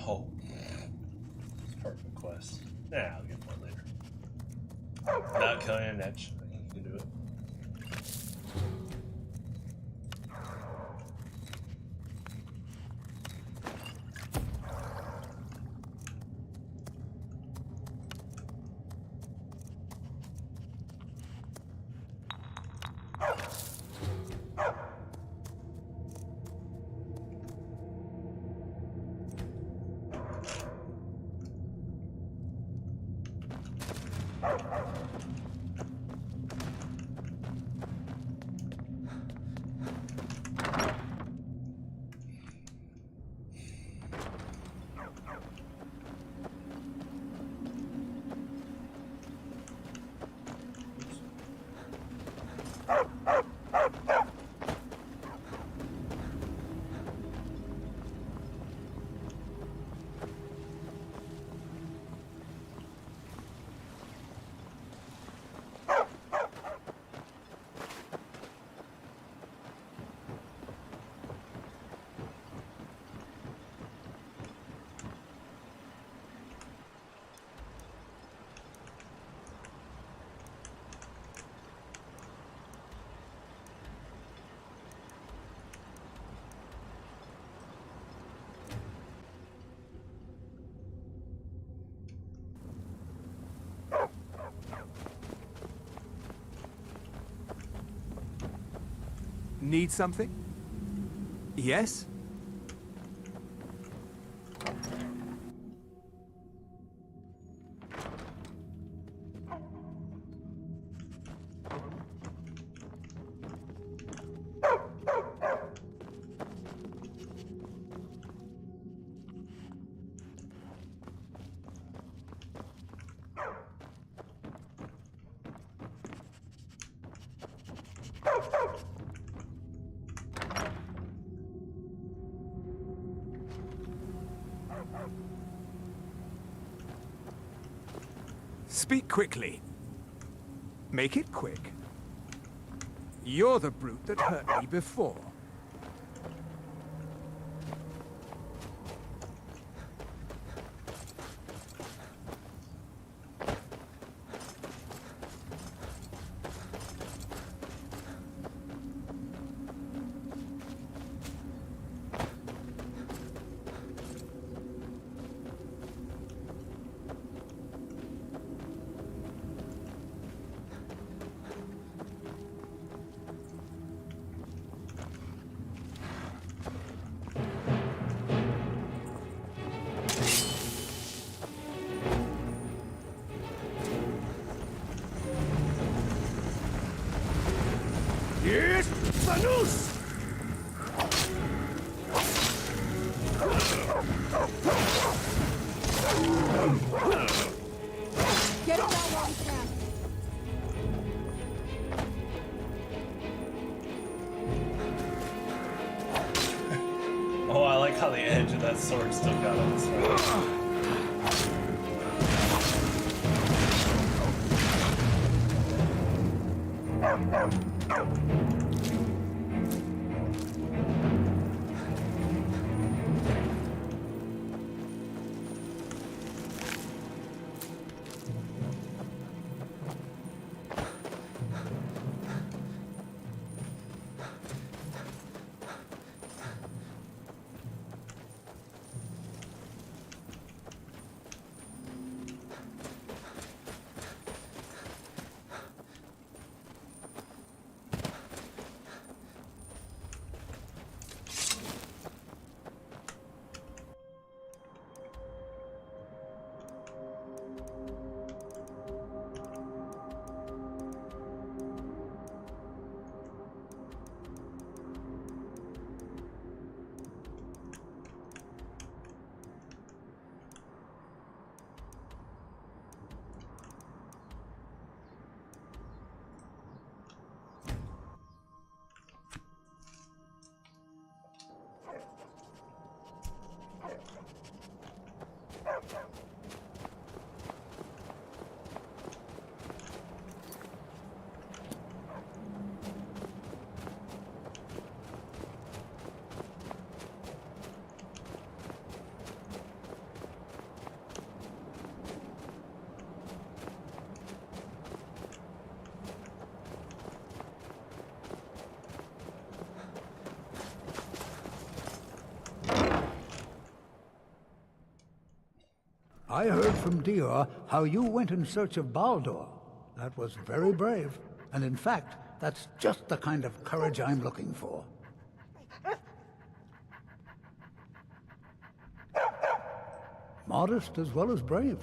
Speaker 1: Oh. It's part of the quest. Nah, I'll get more later. Without killing an edge. I think you can do it.
Speaker 6: Need something? Yes? Speak quickly. Make it quick. You're the brute that hurt me before. Yes, Venusaur!
Speaker 4: Get it out while we can.
Speaker 1: Oh, I like how the edge of that sword still got on the sword.
Speaker 9: I heard from Dior how you went in search of Baldur. That was very brave. And in fact, that's just the kind of courage I'm looking for. Modest as well as brave.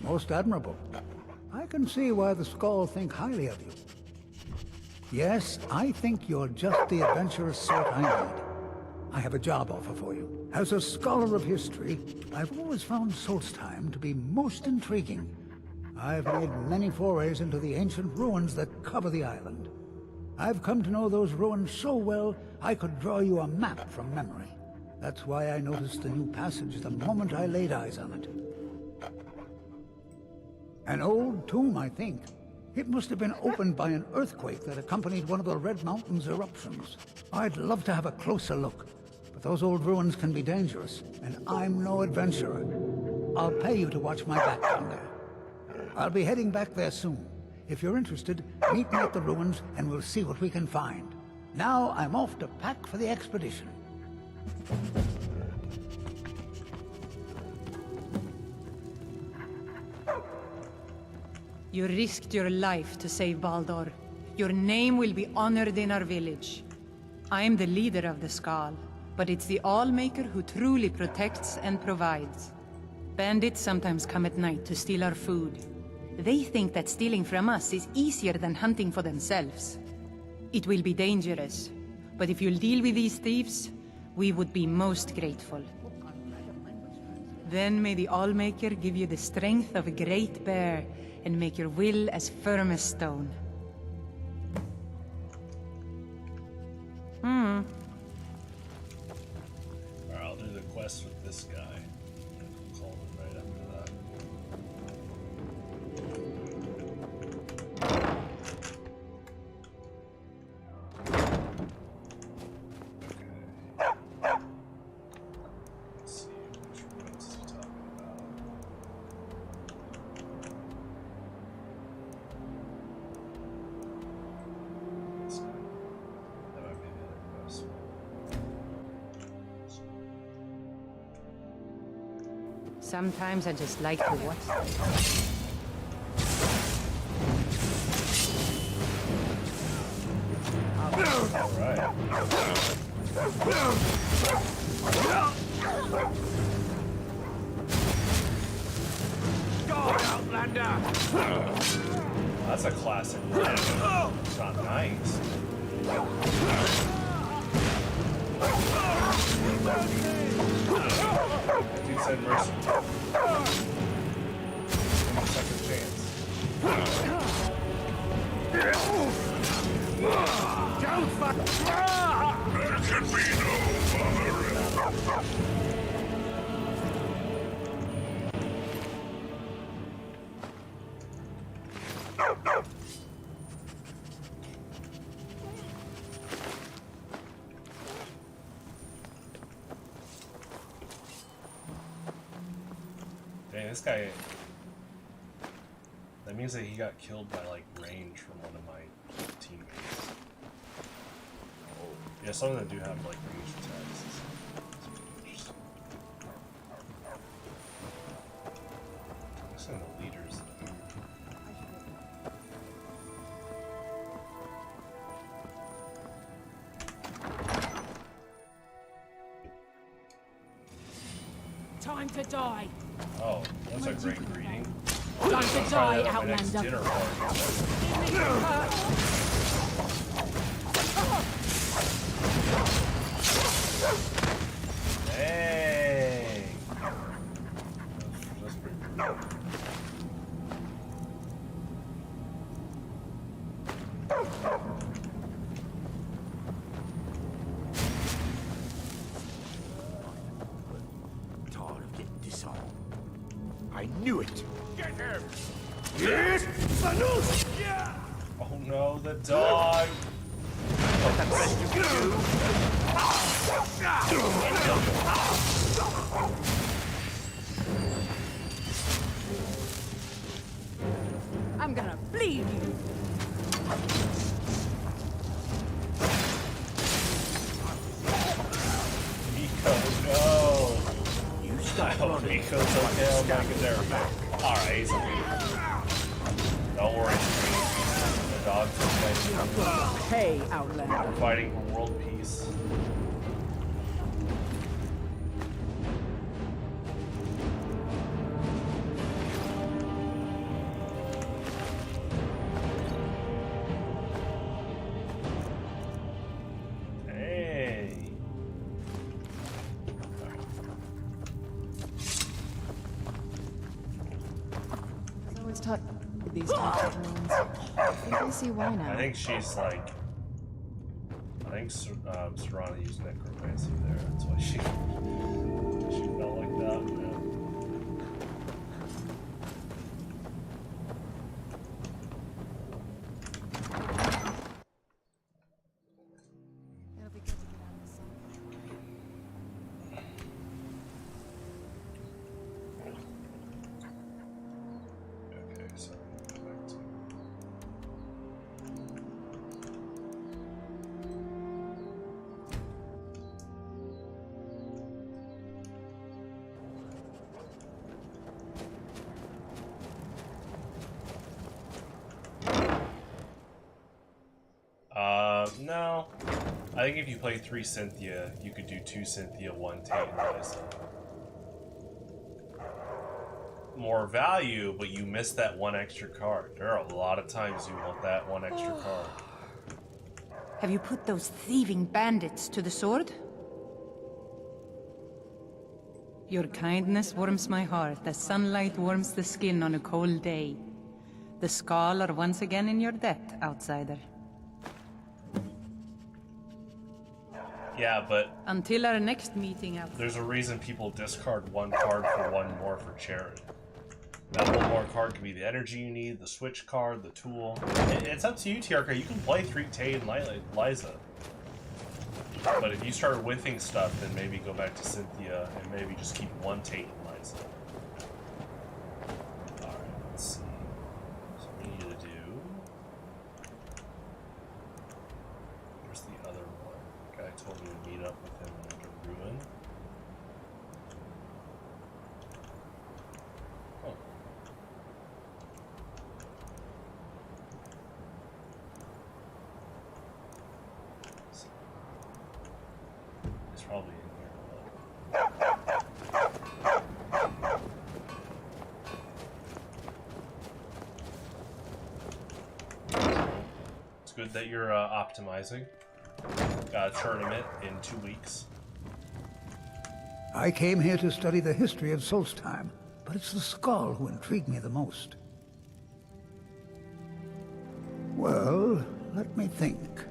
Speaker 9: Most admirable. I can see why the Skull think highly of you. Yes, I think you're just the adventurous sort I need. I have a job offer for you. As a scholar of history, I've always found Solstheim to be most intriguing. I've made many forays into the ancient ruins that cover the island. I've come to know those ruins so well, I could draw you a map from memory. That's why I noticed the new passage the moment I laid eyes on it. An old tomb, I think. It must have been opened by an earthquake that accompanied one of the Red Mountain's eruptions. I'd love to have a closer look, but those old ruins can be dangerous, and I'm no adventurer. I'll pay you to watch my back down there. I'll be heading back there soon. If you're interested, meet me at the ruins and we'll see what we can find. Now I'm off to pack for the expedition.
Speaker 10: You risked your life to save Baldur. Your name will be honored in our village. I am the leader of the Skull, but it's the Allmaker who truly protects and provides. Bandits sometimes come at night to steal our food. They think that stealing from us is easier than hunting for themselves. It will be dangerous, but if you'll deal with these thieves, we would be most grateful. Then may the Allmaker give you the strength of a great bear and make your will as firm as stone.
Speaker 1: Alright, I'll do the quest with this guy. Call him right after that. Let's see, which ruins is he talking about? This guy. That might be the other quest.
Speaker 10: Sometimes I just like to watch them.
Speaker 1: Alright. That's a classic line. It's not nice. That dude said mercy. Second chance.
Speaker 2: There can be no other.
Speaker 1: Dang, this guy. That means that he got killed by like range from one of my teammates. Yeah, some of them do have like range attacks. Interesting. Some of the leaders.
Speaker 4: Time to die.
Speaker 1: Oh, that's a great greeting.
Speaker 4: Time to die,
Speaker 1: My next
Speaker 4: Outlander.
Speaker 1: dinner party. Dang. That's pretty cool.
Speaker 7: Tired of getting disarmed. I knew it.
Speaker 6: Get him!
Speaker 7: Yes, Vanus!
Speaker 1: Oh no, the dog.
Speaker 7: The best you can do.
Speaker 4: I'm gonna bleed you.
Speaker 1: Nico, no.
Speaker 7: You
Speaker 1: I
Speaker 7: stop
Speaker 1: hope
Speaker 7: running.
Speaker 1: Nico's okay. I'm back in there. Alright, he's okay. Don't worry. The dog's okay.
Speaker 4: Hey, Outlander.
Speaker 1: We're fighting for world peace. Hey.
Speaker 11: I've always taught with these types of ruins. I think I see why now.
Speaker 1: I think she's like. I think Serana used necromancy there. That's why she felt like that. Yeah.
Speaker 11: It'll be good to get out of the sun.
Speaker 1: Okay, so go back to. think if you play 3 Cynthia, you could do 2 Cynthia, 1 Tate and Liza. More value, but you miss that 1 extra card. There are a lot of times you want that 1 extra card.
Speaker 10: Have you put those thieving bandits to the sword? Your kindness warms my heart as sunlight warms the skin on a cold day. The Skull are once again in your debt, outsider.
Speaker 1: Yeah, but
Speaker 10: until our next meeting out.
Speaker 1: There's a reason people discard 1 card for 1 more for charity. That 1 more card could be the energy you need, the switch card, the tool. It's up to you, TRK. You can play 3 Tate and Liza. But if you start whiffing stuff, then maybe go back to Cynthia and maybe just keep 1 Tate and Liza. Alright, let's see. So we need to do... Where's the other one? The guy told me to meet up with him after Ruin. Oh. It's probably in here. It's good that you're optimizing. Got a tournament in 2 weeks.
Speaker 9: I came here to study the history of Solstheim, but it's the Skull who intrigued me the most. Well, let me think.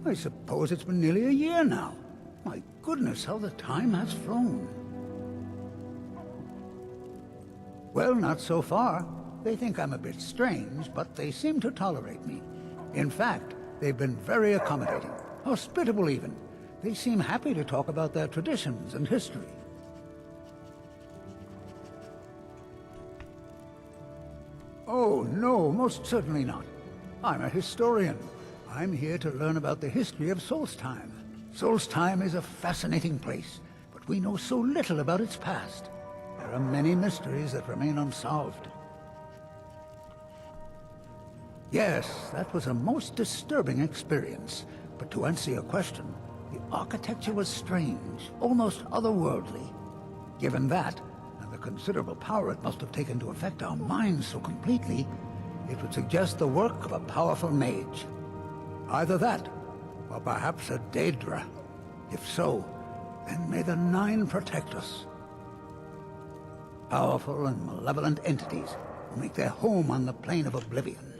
Speaker 9: I suppose it's been nearly a year now. My goodness, how the time has flown. Well, not so far. They think I'm a bit strange, but they seem to tolerate me. In fact, they've been very accommodating, hospitable even. They seem happy to talk about their traditions and history. Oh, no, most certainly not. I'm a historian. I'm here to learn about the history of Solstheim. Solstheim is a fascinating place, but we know so little about its past. There are many mysteries that remain unsolved. Yes, that was a most disturbing experience. But to answer your question, the architecture was strange, almost otherworldly. Given that, and the considerable power it must have taken to affect our minds so completely, it would suggest the work of a powerful mage. Either that, or perhaps a Daedra. If so, then may the Nine protect us. Powerful and malevolent entities who make their home on the plane of oblivion.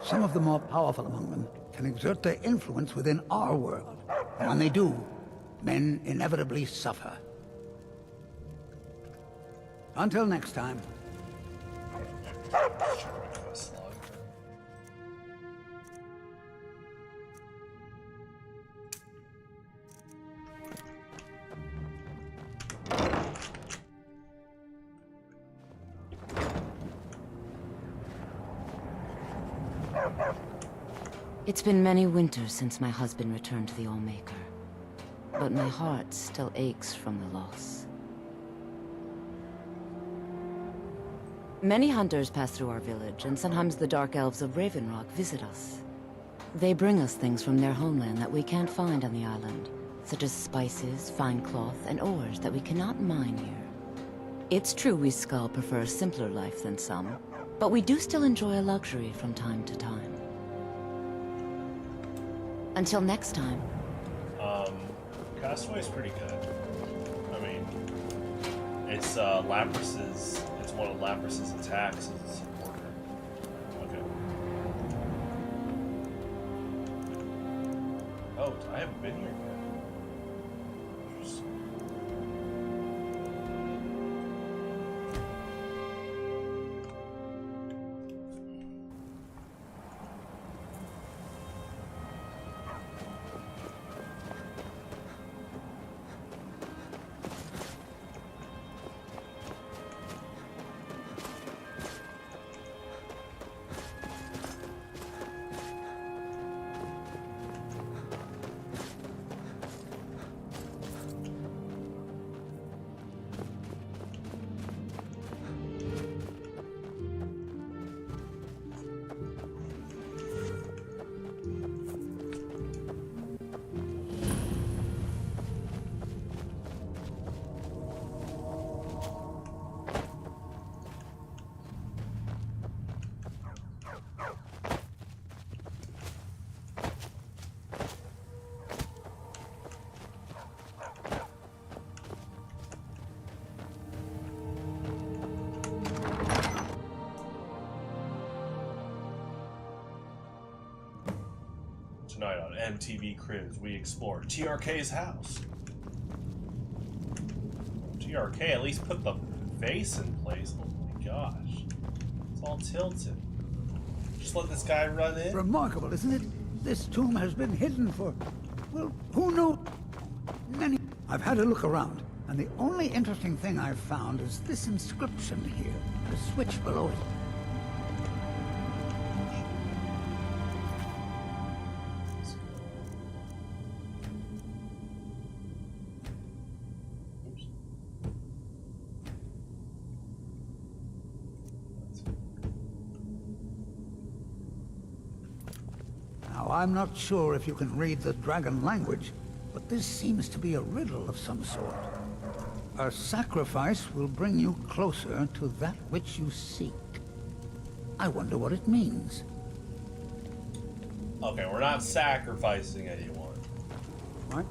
Speaker 9: Some of the more powerful among them can exert their influence within our world. And when they do, men inevitably suffer. Until next time.
Speaker 12: It's been many winters since my husband returned to the Allmaker, but my heart still aches from the loss. Many hunters pass through our village, and sometimes the Dark Elves of Ravenrock visit us. They bring us things from their homeland that we can't find on the island, such as spices, fine cloth, and ores that we cannot mine here. It's true we Skull prefer a simpler life than some, but we do still enjoy a luxury from time to time. Until next time.
Speaker 1: Castaway's pretty good. I mean, it's Lapras's. It's one of Lapras's attacks as a supporter. Okay. Oh, I haven't been here yet. Interesting. Tonight on MTV Cribs, we explore TRK's house. TRK at least put the face in place. Oh my gosh. It's all tilted. Just let this guy run in.
Speaker 9: Remarkable, isn't it? This tomb has been hidden for, well, who knows? Many. I've had a look around, and the only interesting thing I've found is this inscription here, the switch below it. I'm not sure if you can read the dragon language, but this seems to be a riddle of some sort. A sacrifice will bring you closer to that which you seek. I wonder what it means.
Speaker 1: Okay, we're not sacrificing anyone.
Speaker 9: What?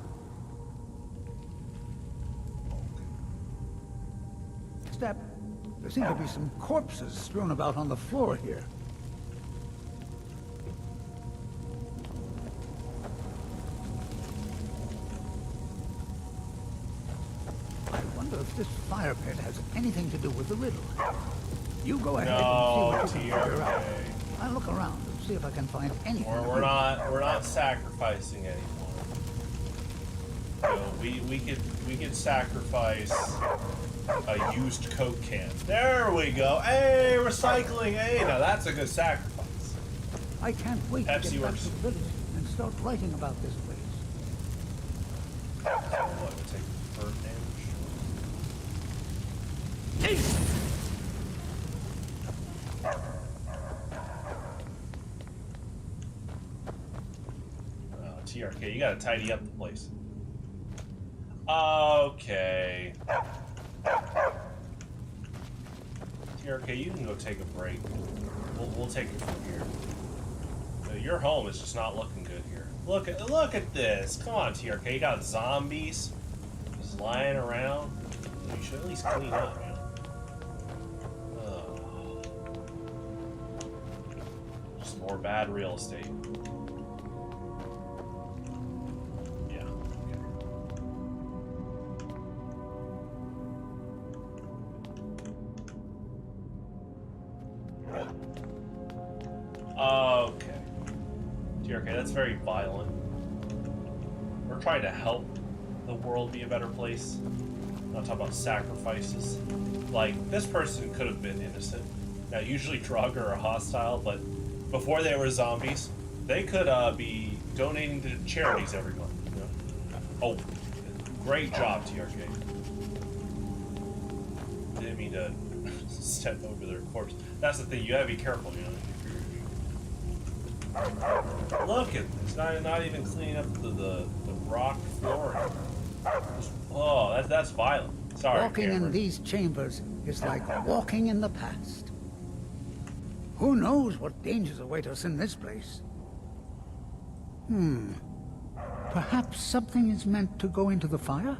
Speaker 9: Step. There seem to be some corpses strewn about on the floor here. If this fire pit has anything to do with the riddle. You go ahead and see what you can figure out. I'll look around and see if I can find anything.
Speaker 1: We're not sacrificing anyone. So we could sacrifice a used Coke can. There we go. Hey, recycling. Hey, now that's a good sacrifice.
Speaker 9: I can't wait to get back to the village and start writing about this place.
Speaker 1: So what, we'll take bird damage? TRK, you gotta tidy up the place. Okay. TRK, you can go take a break. We'll take it from here. Your home is just not looking good here. Look at this. Come on, TRK. You got zombies just lying around. You should at least clean up, man. Just more bad real estate. Yeah. Okay. TRK, that's very violent. We're trying to help the world be a better place. I'm not talking about sacrifices. Like, this person could have been innocent. Now, usually Draugr are hostile, but before they were zombies, they could be donating to charities every month. You know? Oh, great job, TRK. Didn't mean to step over their corpse. That's the thing, you gotta be careful, you know. Look at this, not even cleaning up the rock flooring. Oh, that's violent. Sorry,
Speaker 9: walking
Speaker 1: Cameron.
Speaker 9: in these chambers is like walking in the past. Who knows what dangers await us in this place? Perhaps something is meant to go into the fire?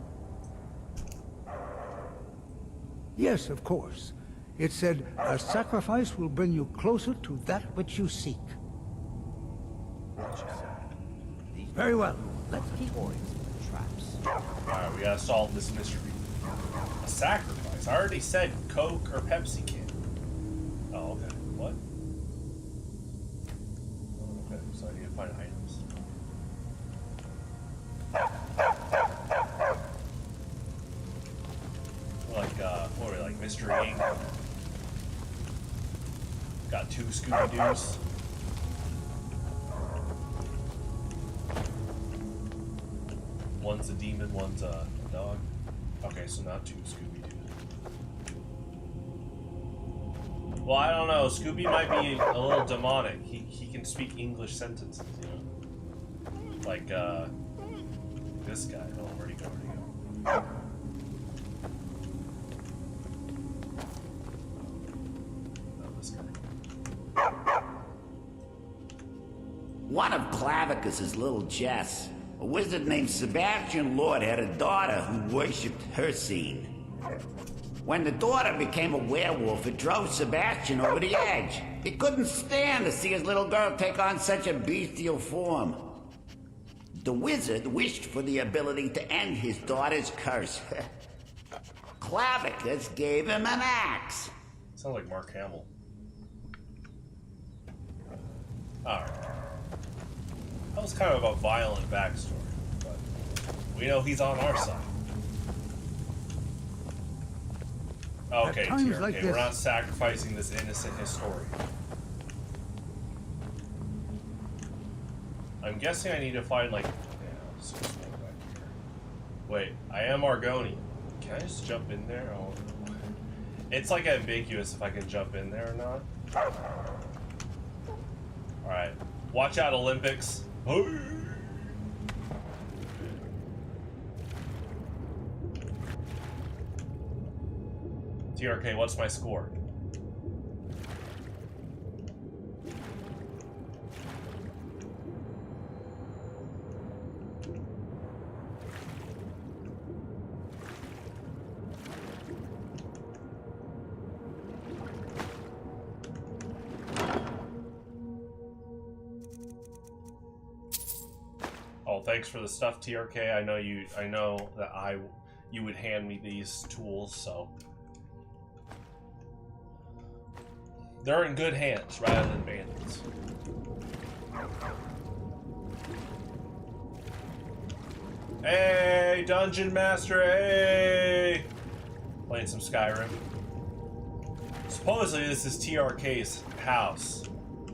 Speaker 9: Yes, of course. It said, a sacrifice will bring you closer to that which you seek. Very well. Let's keep traps.
Speaker 1: Alright, we gotta solve this mystery. A sacrifice? I already said Coke or Pepsi can. Oh, okay. What? Okay, so I need to find items. Like, what are we, like Mystery Inc? Got 2 Scooby-Doos. One's a demon, one's a dog. Okay, so not 2 Scooby-Doos. Well, I don't know. Scooby might be a little demonic. He can speak English sentences, you know? Like, this guy. Oh, where'd he go? Oh, this guy.
Speaker 13: One of Clavicus's little Jess, a wizard named Sebastian Lord, had a daughter who worshipped her scene. When the daughter became a werewolf, it drove Sebastian over the edge. He couldn't stand to see his little girl take on such a bestial form. The wizard wished for the ability to end his daughter's curse. Clavicus gave him an axe.
Speaker 1: Sounds like Mark Hamill. Alright. That was kind of a violent backstory, but we know he's on our side. Okay, TRK,
Speaker 9: like
Speaker 1: we're not sacrificing this innocent historian. I'm guessing I need to find, like... Yeah, let's just go back here. Wait, I am Argonian. Can I just jump in there? Oh, it's, like, ambiguous if I can jump in there or not. Alright. Watch out, Olympics. TRK, what's my score? Oh, thanks for the stuff, TRK. I know that you would hand me these tools, so they're in good hands rather than bandits. Hey, Dungeon Master, hey! Playing some Skyrim. Supposedly this is TRK's house.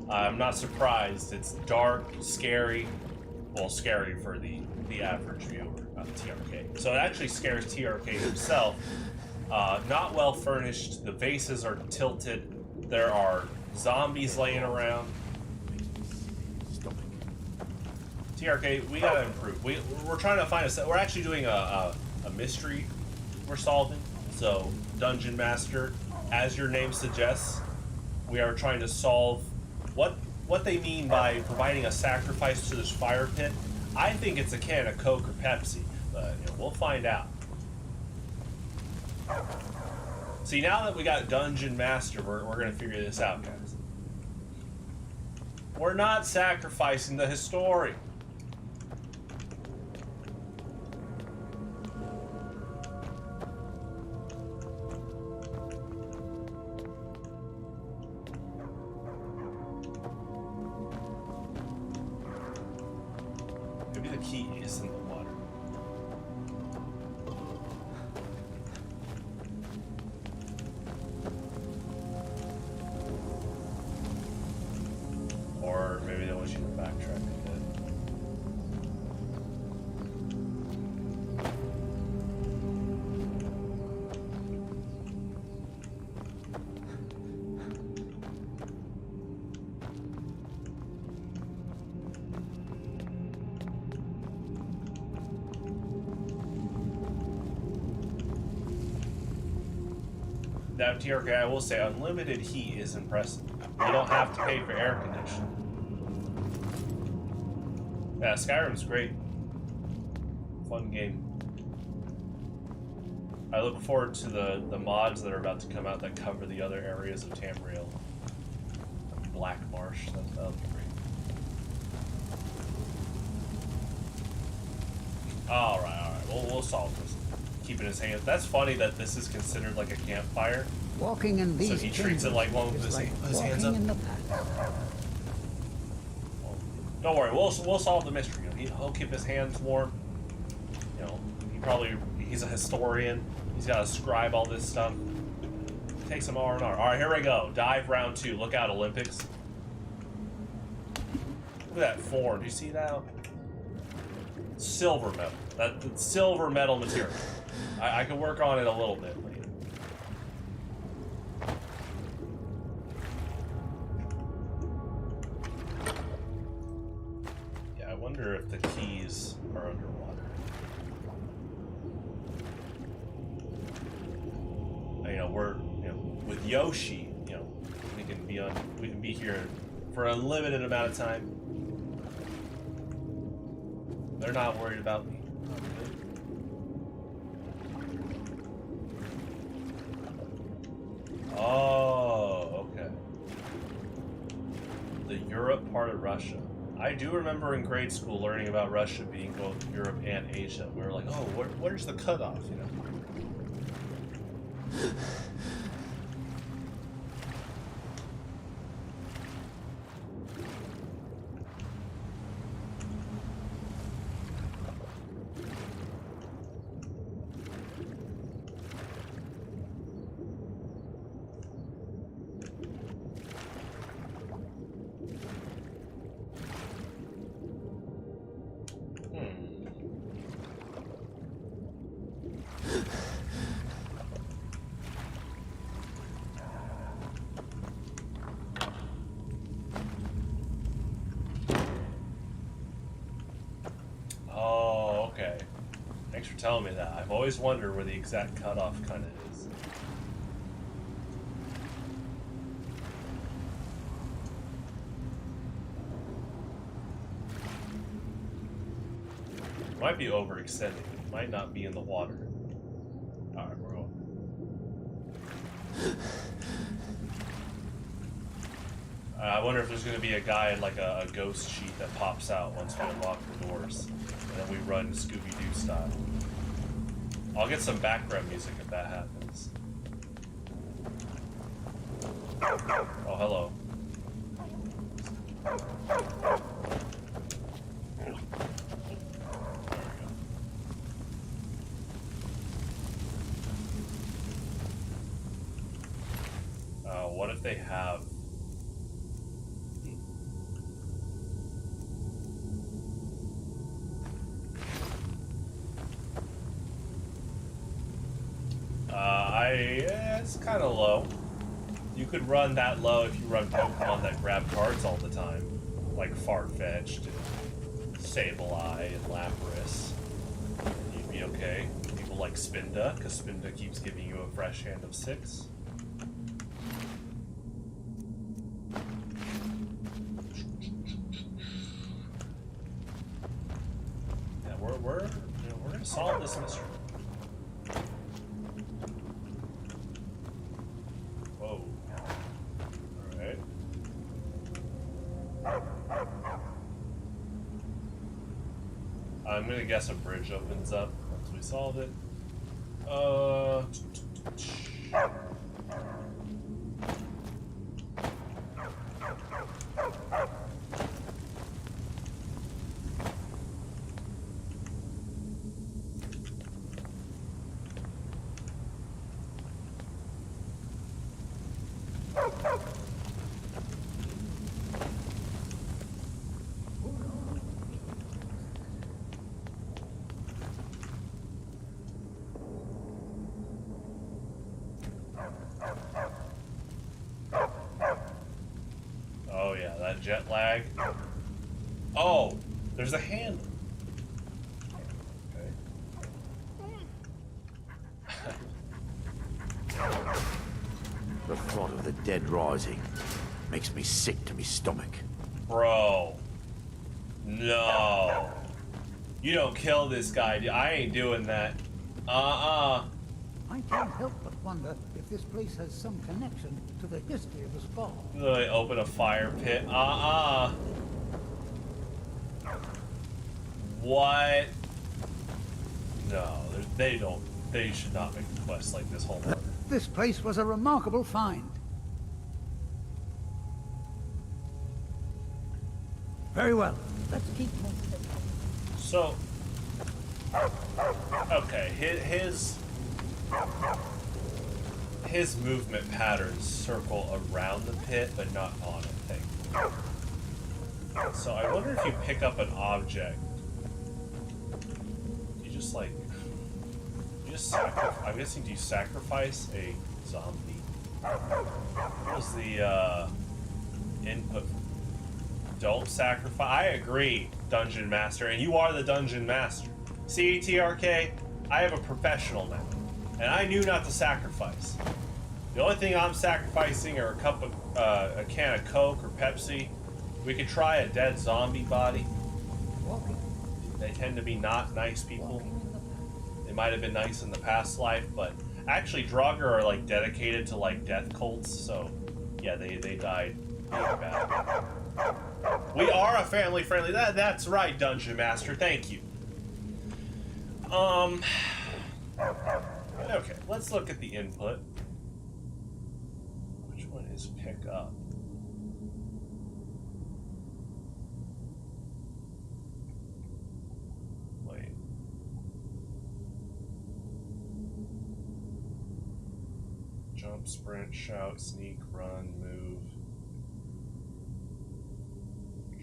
Speaker 1: I'm not surprised. It's dark, scary. Well, scary for the average viewer of TRK. So it actually scares TRK himself. Not well furnished. The vases are tilted. There are zombies laying around. TRK, we gotta improve. We're trying to find we're actually doing a mystery we're solving. So, Dungeon Master, as your name suggests, we are trying to solve what they mean by providing a sacrifice to this fire pit. I think it's a can of Coke or Pepsi, but we'll find out. See, now that we got Dungeon Master, we're going to figure this out, guys. We're not sacrificing the historian. Maybe the key is in the water. Or maybe they want you to backtrack a bit. Now, TRK, I will say, unlimited heat is impressive. You don't have to pay for air conditioning. Yeah, Skyrim's great. Fun game. I look forward to the mods that are about to come out that cover the other areas of Tamriel. Black Marsh, that'll be great. Alright, we'll solve this. Keeping his hands. That's funny that this is considered like a campfire.
Speaker 9: Walking in these
Speaker 1: so he treats it like one with his hands up. Don't worry, we'll solve the mystery. He'll keep his hands warm. He's a historian. He's got to scribe all this stuff. Take some R&R. All right, here we go. Dive round 2. Look out, Olympics. Look at that form. Do you see that? Silver metal. That's silver metal material. I can work on it a little bit later. Yeah, I wonder if the keys are underwater. With Yoshi, we can be here for a limited amount of time. They're not worried about me. Oh, okay. The Europe part of Russia. I do remember in grade school learning about Russia being both Europe and Asia. We were like, oh, where's the cutoff, you know? Thanks for telling me that. I've always wondered where the exact cutoff kind of is. Might be overextending. Might not be in the water. Alright, we're going. I wonder if there's going to be a guy in like a ghost sheet that pops out once we unlock the doors. And then we run Scooby-Doo style. I'll get some background music if that happens. Oh, hello. What if they have... it's kind of low. You could run that low if you run Pokemon that grab cards all the time. Like Farfetch'd, and Sableye, and Lapras. You'd be okay. People like Spinda, because Spinda keeps giving you a fresh hand of 6. Yeah, we're gonna solve this mystery. I'm gonna guess a bridge opens up once we solve it. Jet lag. Oh, there's a handle. Okay.
Speaker 7: The thought of the dead rising makes me sick to my stomach.
Speaker 1: Bro. No. You don't kill this guy. I ain't doing that.
Speaker 9: I can't help but wonder if this place has some connection to the history of the Skull.
Speaker 1: They open a fire pit. What? No, they don't. They should not make the quest like this whole order.
Speaker 9: This place was a remarkable find. Very well. Let's keep moving.
Speaker 1: So, okay, his movement patterns circle around the pit, but not on it. So I wonder if you pick up an object, you just like, I'm guessing, do you sacrifice a zombie? What was the input? Don't sacrifice. I agree, Dungeon Master, and you are the Dungeon Master. See, TRK, I have a professional now, and I knew not to sacrifice. The only thing I'm sacrificing are a can of Coke or Pepsi. We could try a dead zombie body. They tend to be not nice people. They might have been nice in the past life, but actually Draugr are like dedicated to like death cults, so yeah, they died really bad. We are a family-friendly... That's right, Dungeon Master. Thank you. Okay, let's look at the input. Which one is pick up? Wait. Jump, sprint, shout, sneak, run, move.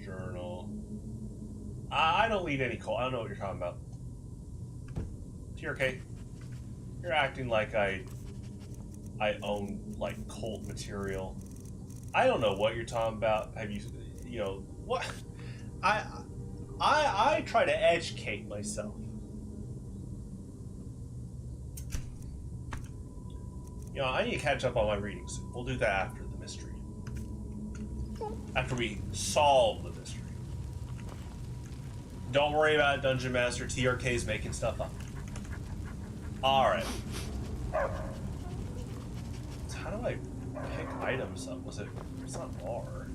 Speaker 1: Journal. I don't lead any cult. I don't know what you're talking about. TRK, you're acting like I own like cult material. I don't know what you're talking about. Have you know what? I try to educate myself. You know, I need to catch up on my readings. We'll do that after the mystery. After we solve the mystery. Don't worry about it, Dungeon Master. TRK's making stuff up. Alright. So how do I pick items up? Was it... It's not R.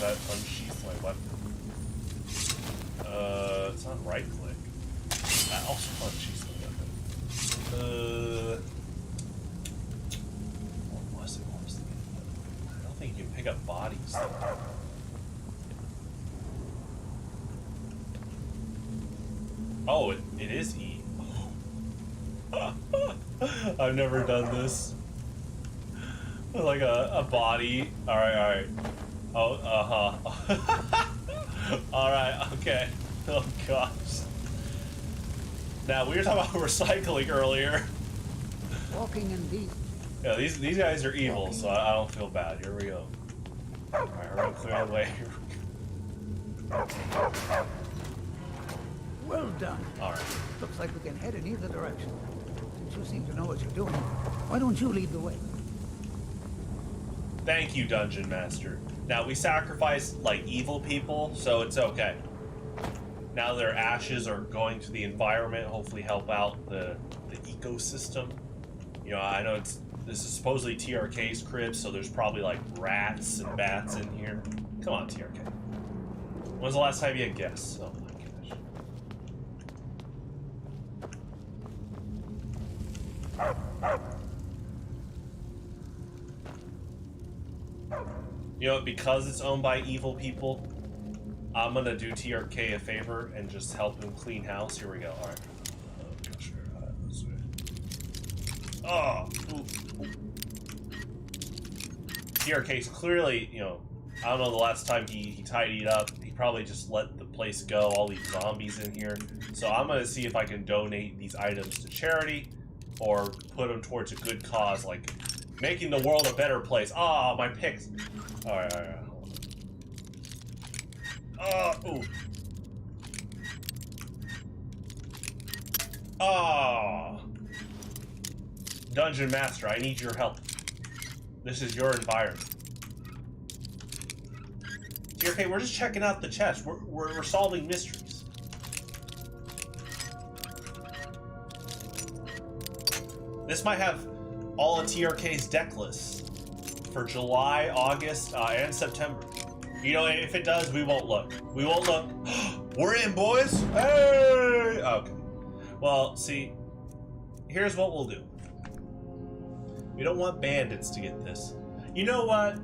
Speaker 1: That unsheath my weapon. It's not right click. That also unsheaths my weapon. What was it? What was the input? I don't think you can pick up bodies. Oh, it is E. I've never done this. Like a body. Alright. Oh, Alright, okay. Oh gosh. Now, we were talking about recycling earlier.
Speaker 9: Walking in these.
Speaker 1: Yeah, these guys are evil, so I don't feel bad. Here we go. Alright, we're gonna clear the way.
Speaker 9: Well done.
Speaker 1: Alright.
Speaker 9: Looks like we can head in either direction. Since you seem to know what you're doing, why don't you lead the way?
Speaker 1: Thank you, Dungeon Master. Now, we sacrificed, like, evil people, so it's okay. Now their ashes are going to the environment, hopefully help out the ecosystem. You know, I know this is supposedly TRK's crib, so there's probably, like, rats and bats in here. Come on, TRK. When's the last time you had guests? Oh, my gosh. You know, because it's owned by evil people, I'm gonna do TRK a favor and just help him clean house. Here we go. Alright. Oh! Ooh. TRK's clearly, you know, I don't know the last time he tidied up. He probably just let the place go, all these zombies in here. So I'm gonna see if I can donate these items to charity or put them towards a good cause, like making the world a better place. Ah, oh, my picks. Alright. Ooh. Oh. Dungeon Master, I need your help. This is your environment. TRK, we're just checking out the chest. We're solving mysteries. This might have all of TRK's deck lists for July, August, and September. You know, if it does, we won't look. We won't look. We're in, boys! Hey! Okay. Well, see, here's what we'll do. We don't want bandits to get this. You know what?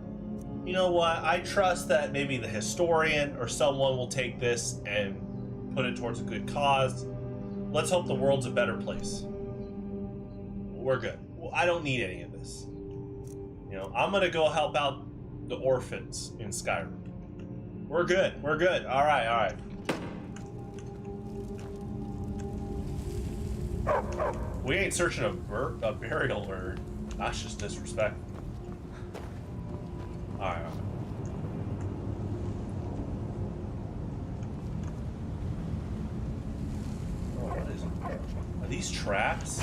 Speaker 1: I trust that maybe the historian or someone will take this and put it towards a good cause. Let's hope the world's a better place. We're good. Well, I don't need any of this. You know, I'm gonna go help out the orphans in Skyrim. We're good. We're good. All right. We ain't searching a burial urn. That's just disrespectful. All right. Oh, what is it? Are these traps?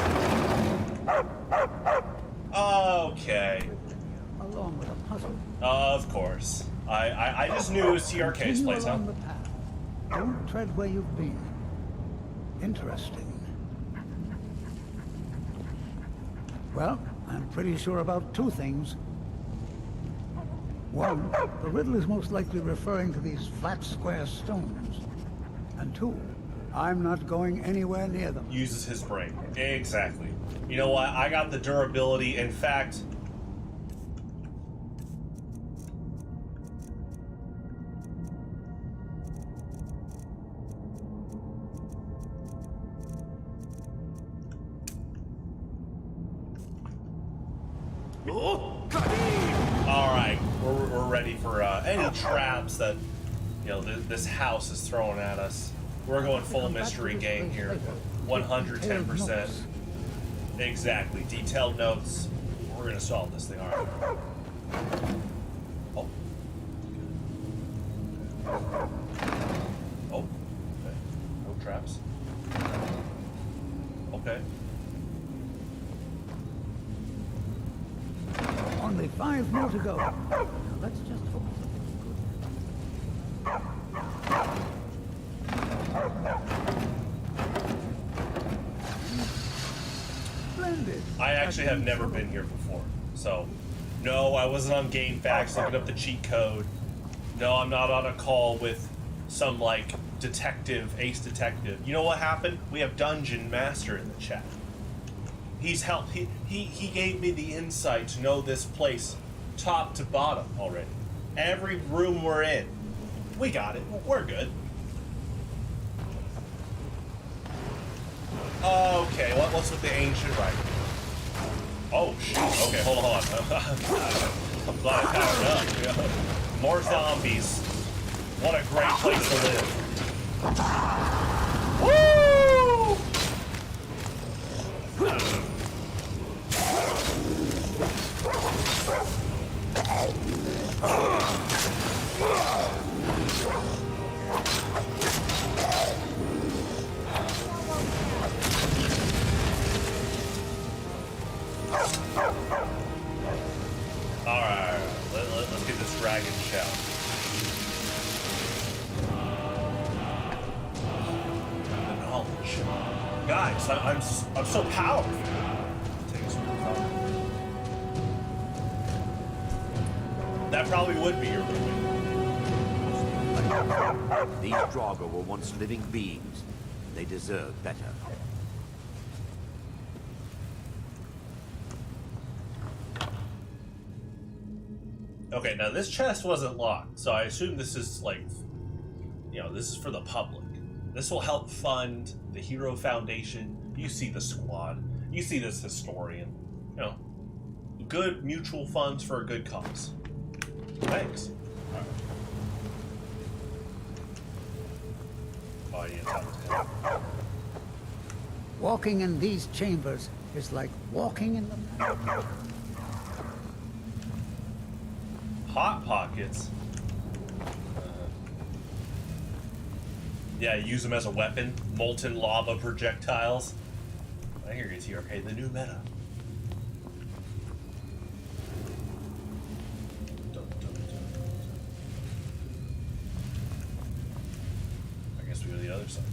Speaker 1: Okay.
Speaker 9: Along with a puzzle.
Speaker 1: Of course. I just knew it was TRK's place, huh?
Speaker 9: Along the path. Don't tread where you've been. Interesting. Well, I'm pretty sure about two things. One, the riddle is most likely referring to these flat square stones. And two, I'm not going anywhere near them.
Speaker 1: Uses his brain. Exactly. You know what? I got the durability. In fact... Alright, we're ready for any traps that, you know, this house is throwing at us. We're going full mystery game here. 110%. Exactly. Detailed notes. We're gonna solve this thing. Alright. Oh. Oh. Okay. No traps. Okay.
Speaker 9: Only 5 more to go. Now let's just hope Splendid.
Speaker 1: I actually have never been here before, so no, I wasn't on GameFAQs looking up the cheat code. No, I'm not on a call with some like detective, ace detective. You know what happened? We have Dungeon Master in the chat. He's helped. He gave me the insight to know this place top to bottom already. Every room we're in, we got it. We're good. Okay, what's with the ancient writing? Oh shit. Okay, hold on. I'm glad I powered up. Yeah. More zombies. What a great place to live. Woo! Alright, let's get this dragon shout. The knowledge. Guys, I'm so powerful. That probably would be your roommate.
Speaker 7: These Draugr were once living beings. They deserve better.
Speaker 1: Okay, now this chest wasn't locked, so I assume this is like, you know, this is for the public. This will help fund the Hero Foundation. You see the squad. You see this historian. You know, good mutual funds for a good cause. Thanks. All right. Oh,
Speaker 9: walking in these chambers is like walking in the...
Speaker 1: Hot Pockets. Yeah, use them as a weapon. Molten lava projectiles. I hear it's here. Okay, the new meta. I guess we go to the other side.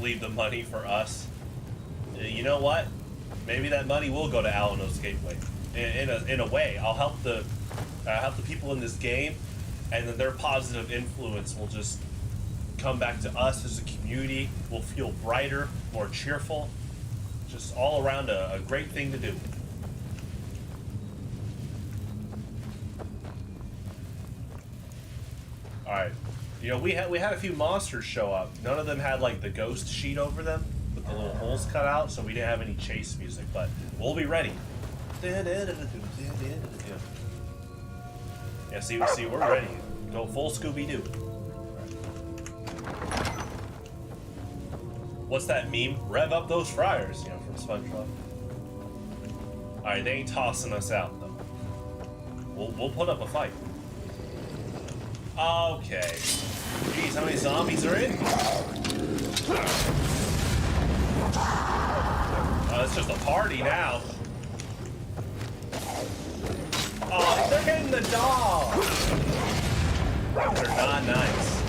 Speaker 1: Leave the money for us. You know what? Maybe that money will go to Alanos Gateway. In a way, I'll help the people in this game, and then their positive influence will just come back to us as a community. We'll feel brighter, more cheerful. Just all around a great thing to do. All right, you know we had a few monsters show up. None of them had like the ghost sheet over them with the little holes cut out, so we didn't have any chase music. But we'll be ready. Yeah, see, we're ready. Go full Scooby-Doo. What's that meme? Rev up those fryers, you know, from SpongeBob. Alright, they ain't tossing us out, though. We'll put up a fight. Okay. Jeez, how many zombies are in? It's just a party now. Oh, they're getting the dog! They're not nice.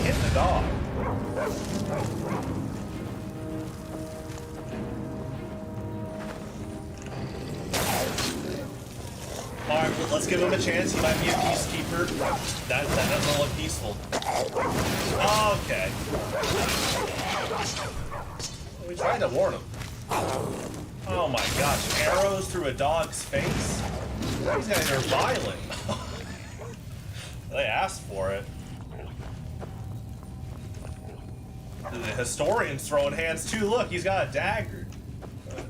Speaker 1: hit the dog. Alright, well, let's give him a chance. He might be a peacekeeper. That doesn't look peaceful. Okay. We tried to warn him. Oh my gosh, arrows through a dog's face? These guys are violent. They asked for it. The historian's throwing hands too. Look, he's got a dagger.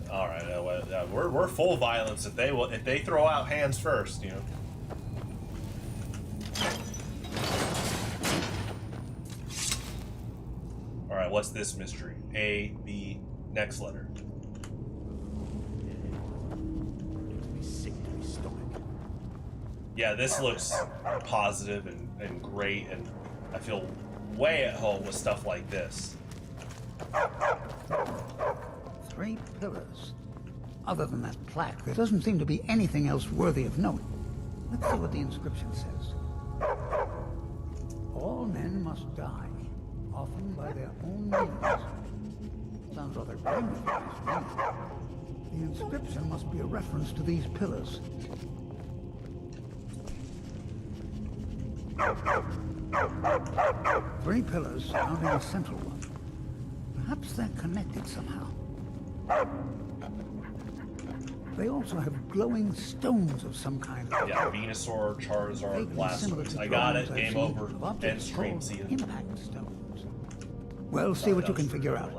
Speaker 1: All right, we're full violence if they throw out hands first, you know. All right, what's this mystery? A, B, next letter. Yeah, this looks positive and great, and I feel way at home with stuff like this.
Speaker 9: 3 pillars. Other than that plaque, there doesn't seem to be anything else worthy of note. Let's see what the inscription says. All men must die, often by their own means. Sounds rather grim. The inscription must be a reference to these pillars. Three pillars surrounding a central one. Perhaps they're connected somehow. They also have glowing stones of some kind.
Speaker 1: Yeah, Venusaur, Charizard, Blastoise. I got it. Game over. End stream. See you.
Speaker 9: Impact stones. Well, see what you can figure out.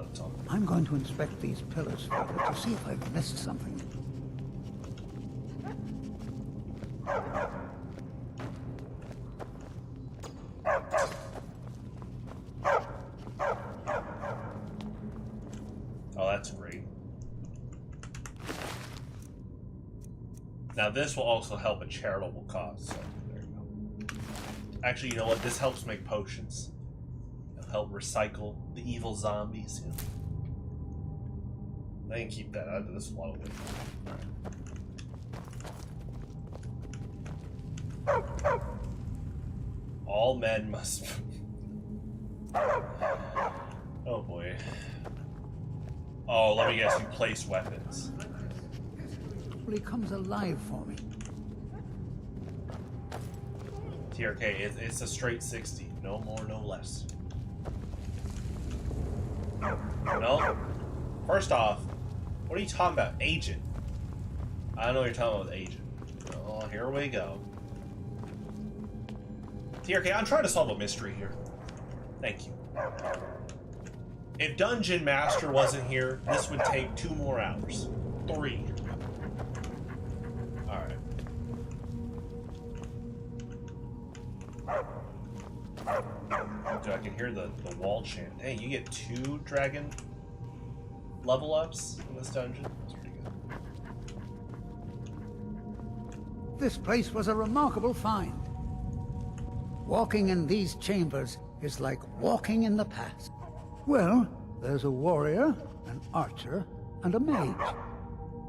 Speaker 9: I'm going to inspect these pillars further to see if I've missed something.
Speaker 1: Oh, that's great. Now this will also help a charitable cause, so there you go. Actually, you know what? This helps make potions. It'll help recycle the evil zombies. You know? I can keep that out of this flow. Right. All men must... Oh boy. Oh, let me guess, you place weapons.
Speaker 9: Well, he comes alive for me.
Speaker 1: TRK, it's a straight 60. No more, no less. No. First off, what are you talking about? Agent. I don't know what you're talking about with agent. Oh, here we go. TRK, I'm trying to solve a mystery here. Thank you. If Dungeon Master wasn't here, this would take 2 more hours. 3. Alright. Dude, I can hear the wall chant. Hey, you get 2 dragon level ups in this dungeon? That's pretty good.
Speaker 9: This place was a remarkable find. Walking in these chambers is like walking in the past. Well, there's a warrior, an archer, and a mage.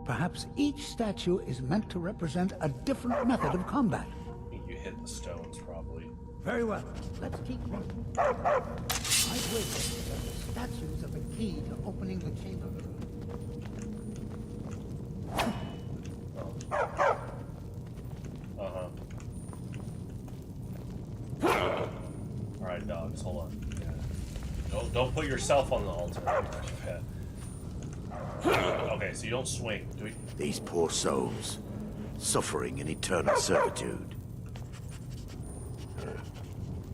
Speaker 9: Perhaps each statue is meant to represent a different method of combat.
Speaker 1: You hit the stones, probably.
Speaker 9: Very well. Let's keep moving. I've waited that the statues are the key to opening the chamber.
Speaker 1: Alright, dogs, hold on. Don't put yourself on the altar. Okay, so you don't swing. Do we?
Speaker 7: These poor souls, suffering in eternal servitude.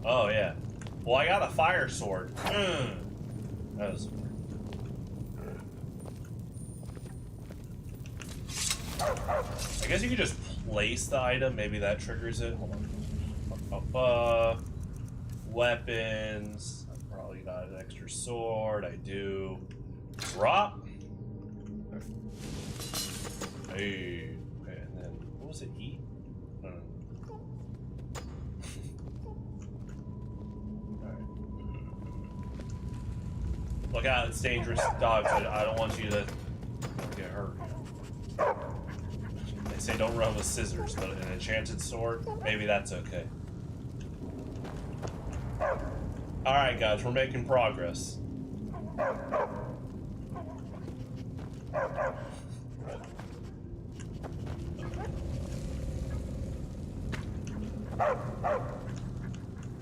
Speaker 1: Oh, yeah. Well, I got a fire sword. That was... I guess you could just place the item. Maybe that triggers it. Hold on. Weapons. I probably got an extra sword. I do. Drop. Hey. Okay, and then what was it? Eat? Alright. Look out, it's dangerous. Dogs, I don't want you to get hurt. They say don't run with scissors, but an enchanted sword, maybe that's okay. Alright, guys, we're making progress.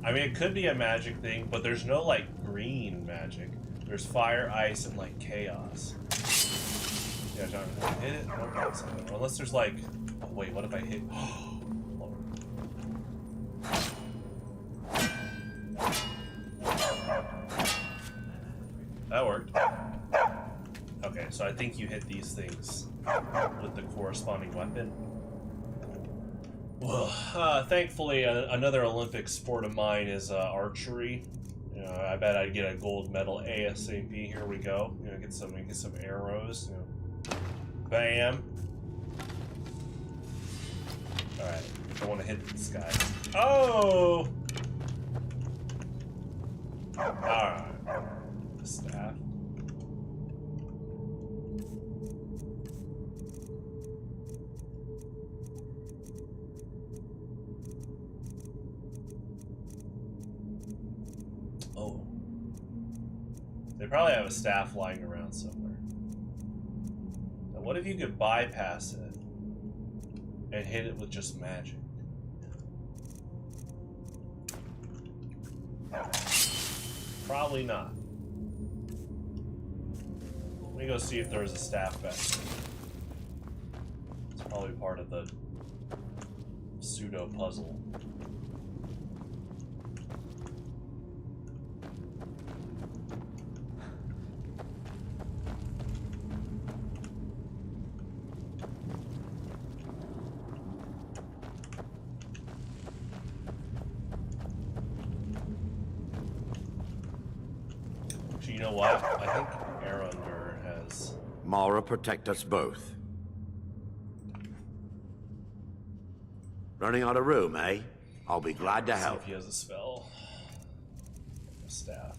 Speaker 1: I mean, it could be a magic thing, but there's no, like, green magic. There's fire, ice, and, like, chaos. Yeah, John, hit it? Okay, so, unless there's, like... Oh, wait, what if I hit... That worked. Okay, so I think you hit these things with the corresponding weapon. Well, thankfully, another Olympic sport of mine is archery. You know, I bet I'd get a gold medal ASAP. Here we go. You know, get some arrows. You know, bam. All right, I want to hit this guy. Oh. All right. The staff. Oh. They probably have a staff lying around somewhere. Now, what if you could bypass it and hit it with just magic? Probably not. Let me go see if there's a staff back there. It's probably part of the pseudo puzzle. You know what? I think Aronder has...
Speaker 7: Mara, protect us both. Running out of room, eh? I'll be glad to help.
Speaker 1: See if he has a spell. A staff.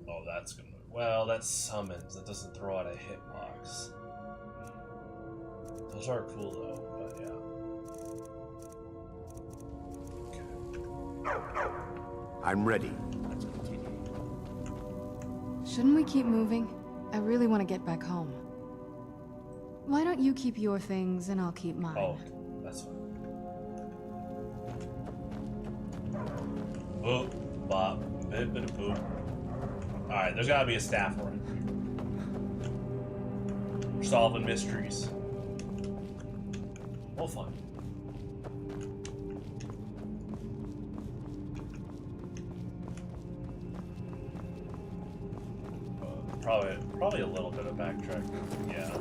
Speaker 1: Oh, that's gonna... Well, that's summons. That doesn't throw out a hitbox. Those are cool, though, but yeah.
Speaker 7: I'm ready. Let's continue.
Speaker 11: Shouldn't we keep moving? I really want to get back home. Why don't you keep your things and I'll keep mine?
Speaker 1: Oh, that's fine. Boop, bop, bip, bip, boop. Alright, there's gotta be a staff around here. We're solving mysteries. We'll find it. Probably a little bit of backtrack. Yeah.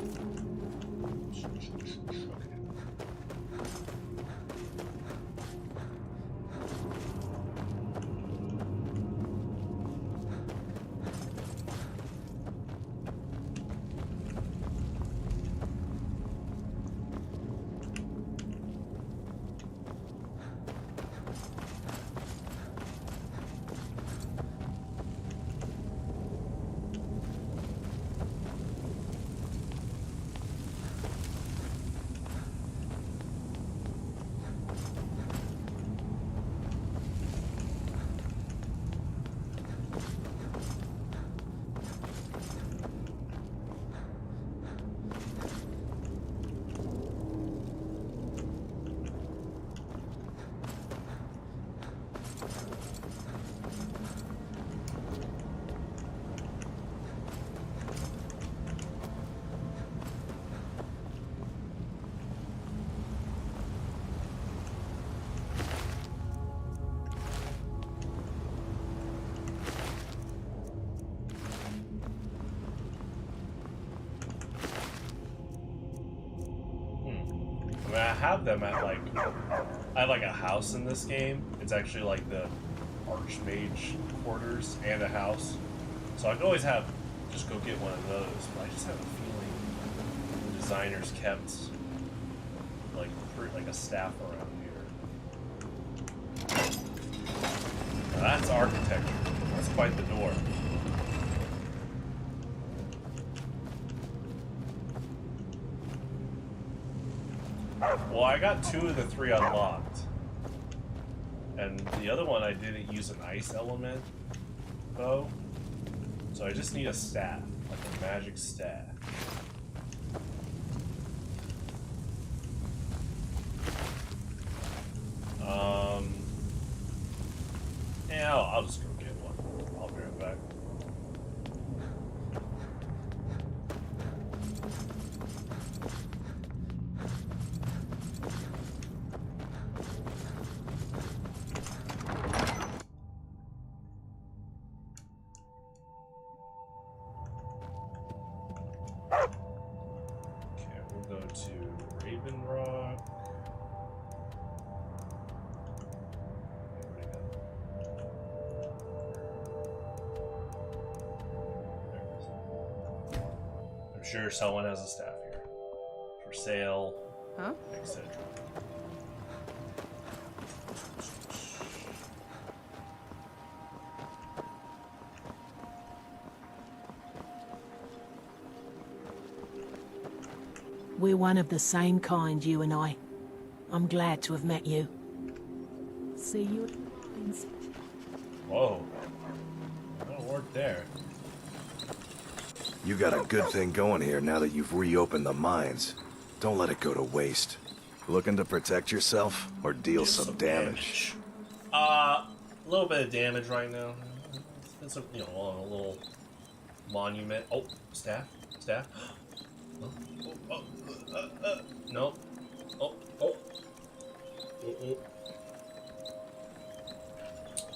Speaker 1: I have them at like, I have like a house in this game. It's actually like the Archmage quarters and a house. So I could always just go get one of those, but I just have a feeling the designers kept like a staff around here. Now that's architecture. That's quite the door. Well, I got 2 of the 3 unlocked. And the other one I didn't use an ice element bow. So I just need a staff, like a magic staff. Yeah, I'll just go get one. I'll be right back. Okay, we'll go to Raven Rock. I'm sure someone has a staff here. For sale.
Speaker 10: Huh?
Speaker 1: Etc.
Speaker 14: We're one of the same kind, you and I. I'm glad to have met you. See you at the mines.
Speaker 1: Whoa. That'll work there.
Speaker 15: You got a good thing going here now that you've reopened the mines. Don't let it go to waste. Looking to protect yourself or deal some damage?
Speaker 1: A little bit of damage right now. It's a, you know, a little monument. Oh, staff. Oh, no. Oh.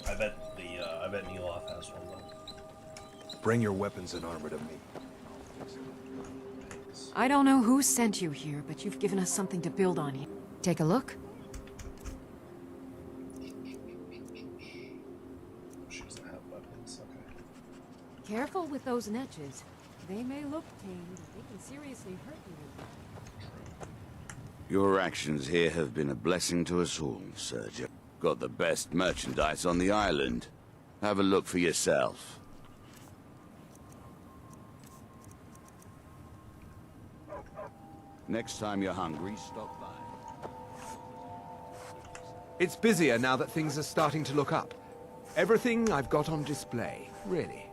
Speaker 1: I bet Neeloth has one though.
Speaker 15: Bring your weapons and armor to me.
Speaker 11: I don't know who sent you here, but you've given us something to build on here. Take a look.
Speaker 1: She doesn't have weapons, okay.
Speaker 11: Careful with those niches. They may look tame, but they can seriously hurt you.
Speaker 13: Your actions here have been a blessing to us all, Sergeant. Got the best merchandise on the island. Have a look for yourself. Next time you're hungry, stop by.
Speaker 16: It's busier now that things are starting to look up. Everything I've got on display, really.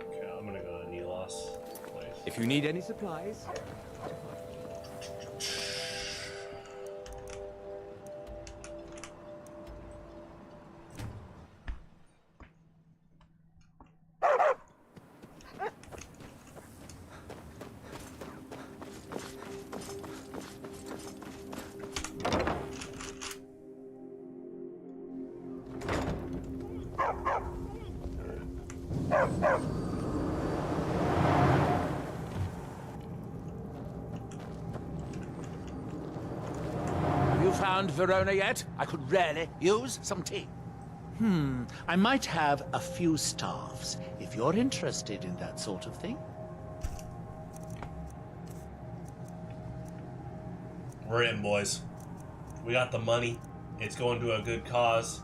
Speaker 1: Okay, I'm gonna go to Neeloth's place.
Speaker 16: If you need any supplies...
Speaker 3: Have you found Verona yet? I could really use some tea. I might have a few staffs, if you're interested in that sort of thing.
Speaker 1: We're in, boys. We got the money. It's going to a good cause.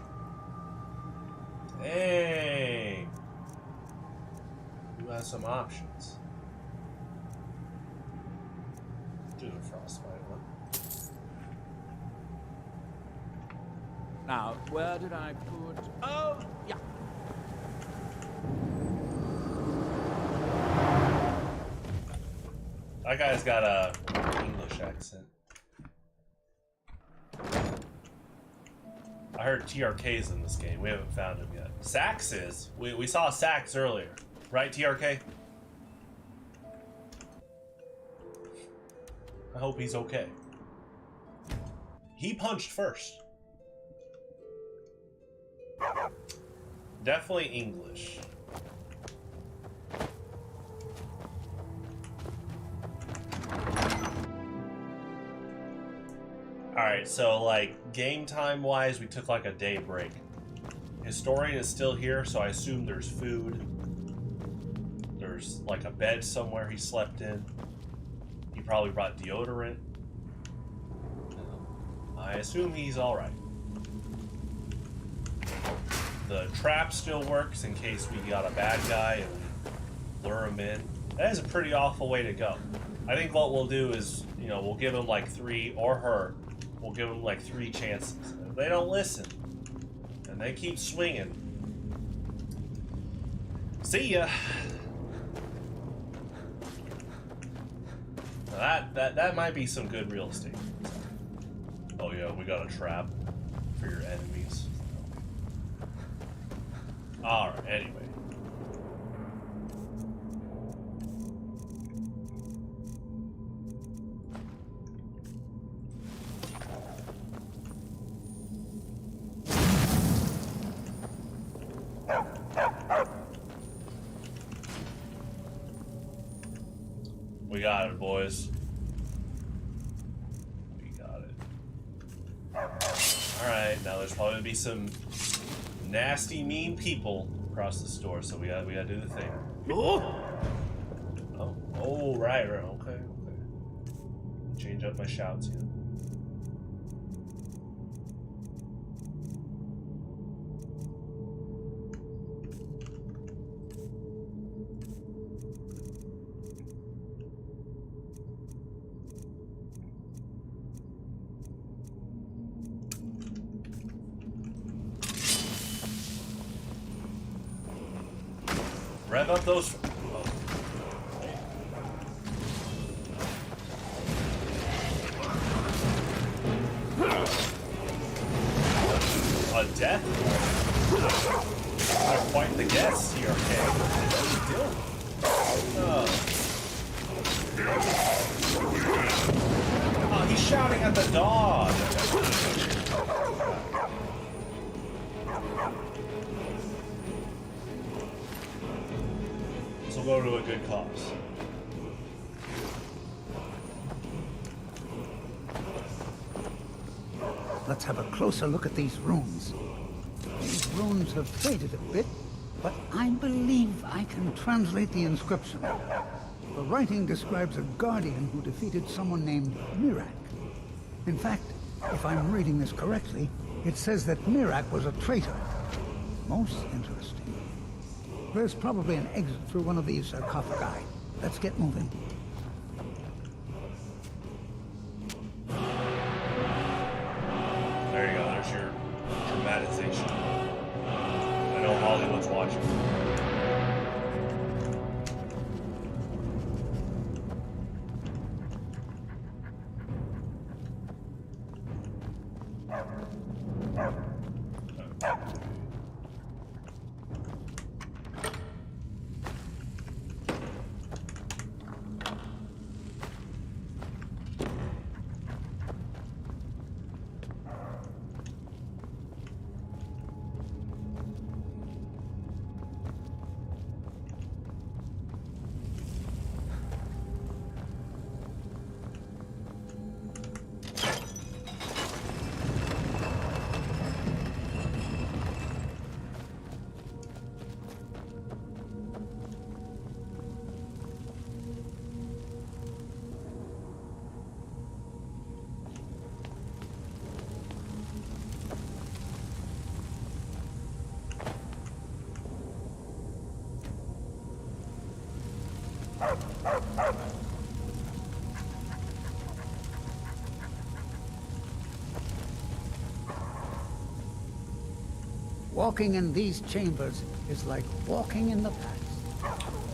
Speaker 1: Dang. You have some options. Do the frostbite one.
Speaker 5: Now, where did I put... Oh, yeah.
Speaker 1: That guy's got a English accent. I heard TRK's in this game. We haven't found him yet. Sax is. We saw Sax earlier. Right, TRK? I hope he's okay. He punched first. Definitely English. Alright, so like game time wise, we took like a day break. Historian is still here, so I assume there's food. There's like a bed somewhere he slept in. He probably brought deodorant. I assume he's alright. The trap still works in case we got a bad guy and lure him in. That is a pretty awful way to go. I think what we'll do is, you know, we'll give them like 3, or her, we'll give them like 3 chances. If they don't listen, and they keep swinging, see ya. Now that might be some good real estate. Oh yeah, we got a trap for your enemies. Alright, anyway. We got it, boys. We got it. Alright, now there's probably gonna be some nasty, mean people across the store, so we gotta do the thing. Oh, right, okay. Change up my shouts here. Rev up those. A death? I'm quite the guest here, okay? What are you doing? Oh, he's shouting at the dog. Go to a good cause.
Speaker 9: Let's have a closer look at these runes. These runes have faded a bit, but I believe I can translate the inscription. The writing describes a guardian who defeated someone named Mirak. In fact, if I'm reading this correctly, it says that Mirak was a traitor. Most interesting. There's probably an exit through one of these sarcophagi. Let's get moving.
Speaker 1: There you go, there's your dramatization. I know Hollywood's watching.
Speaker 9: Walking in these chambers is like walking in the past.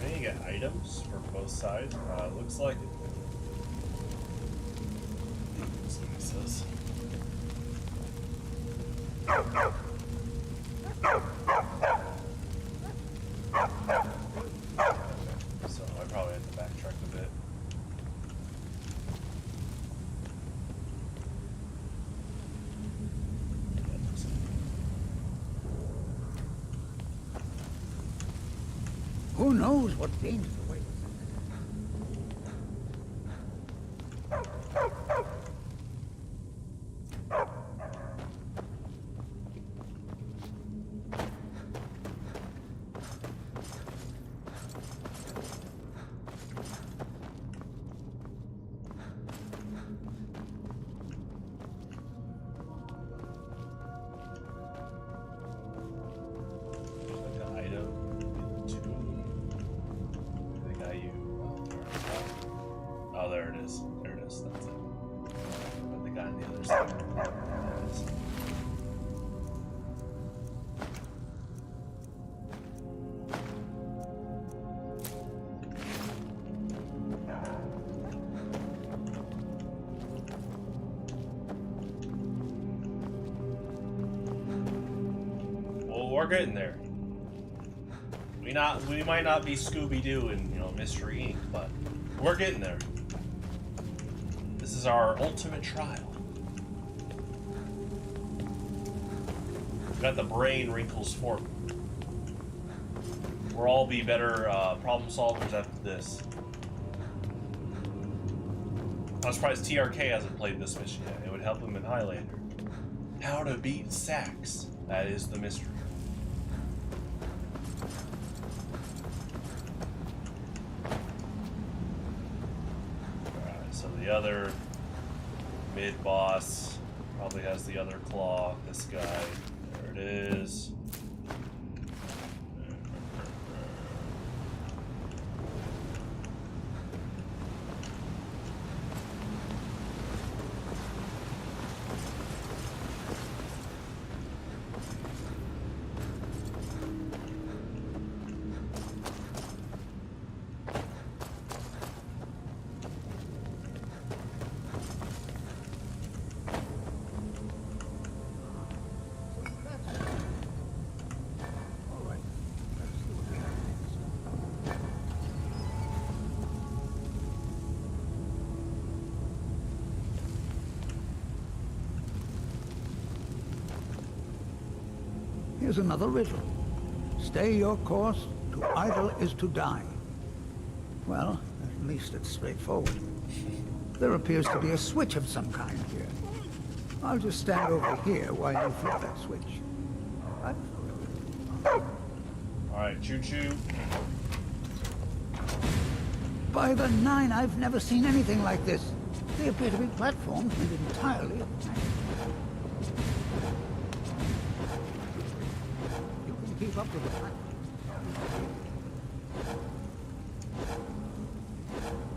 Speaker 1: And you get items for both sides. Looks like it. Let's see what it says. So I probably have to backtrack a bit.
Speaker 9: Who knows what dangers await?
Speaker 1: there it is. There it is. That's it. The guy on the other side. There it is. Well, we're getting there. We might not be Scooby-Doo and, you know, Mystery Inc., but we're getting there. This is our ultimate trial. We got the brain wrinkles for me. We'll all be better problem solvers after this. I'm surprised TRK hasn't played this mission yet. It would help him in Highlander. How to beat Sax. That is the mystery. Alright, so the other mid-boss probably has the other claw. This guy. There it is.
Speaker 9: Here's another riddle. Stay your course, to idle is to die. Well, at least it's straightforward. There appears to be a switch of some kind here. I'll just stand over here while you flip that switch.
Speaker 1: Alright, choo-choo.
Speaker 9: By the nine, I've never seen anything like this. They appear to be platforms made entirely of metal. You can keep up with the platform.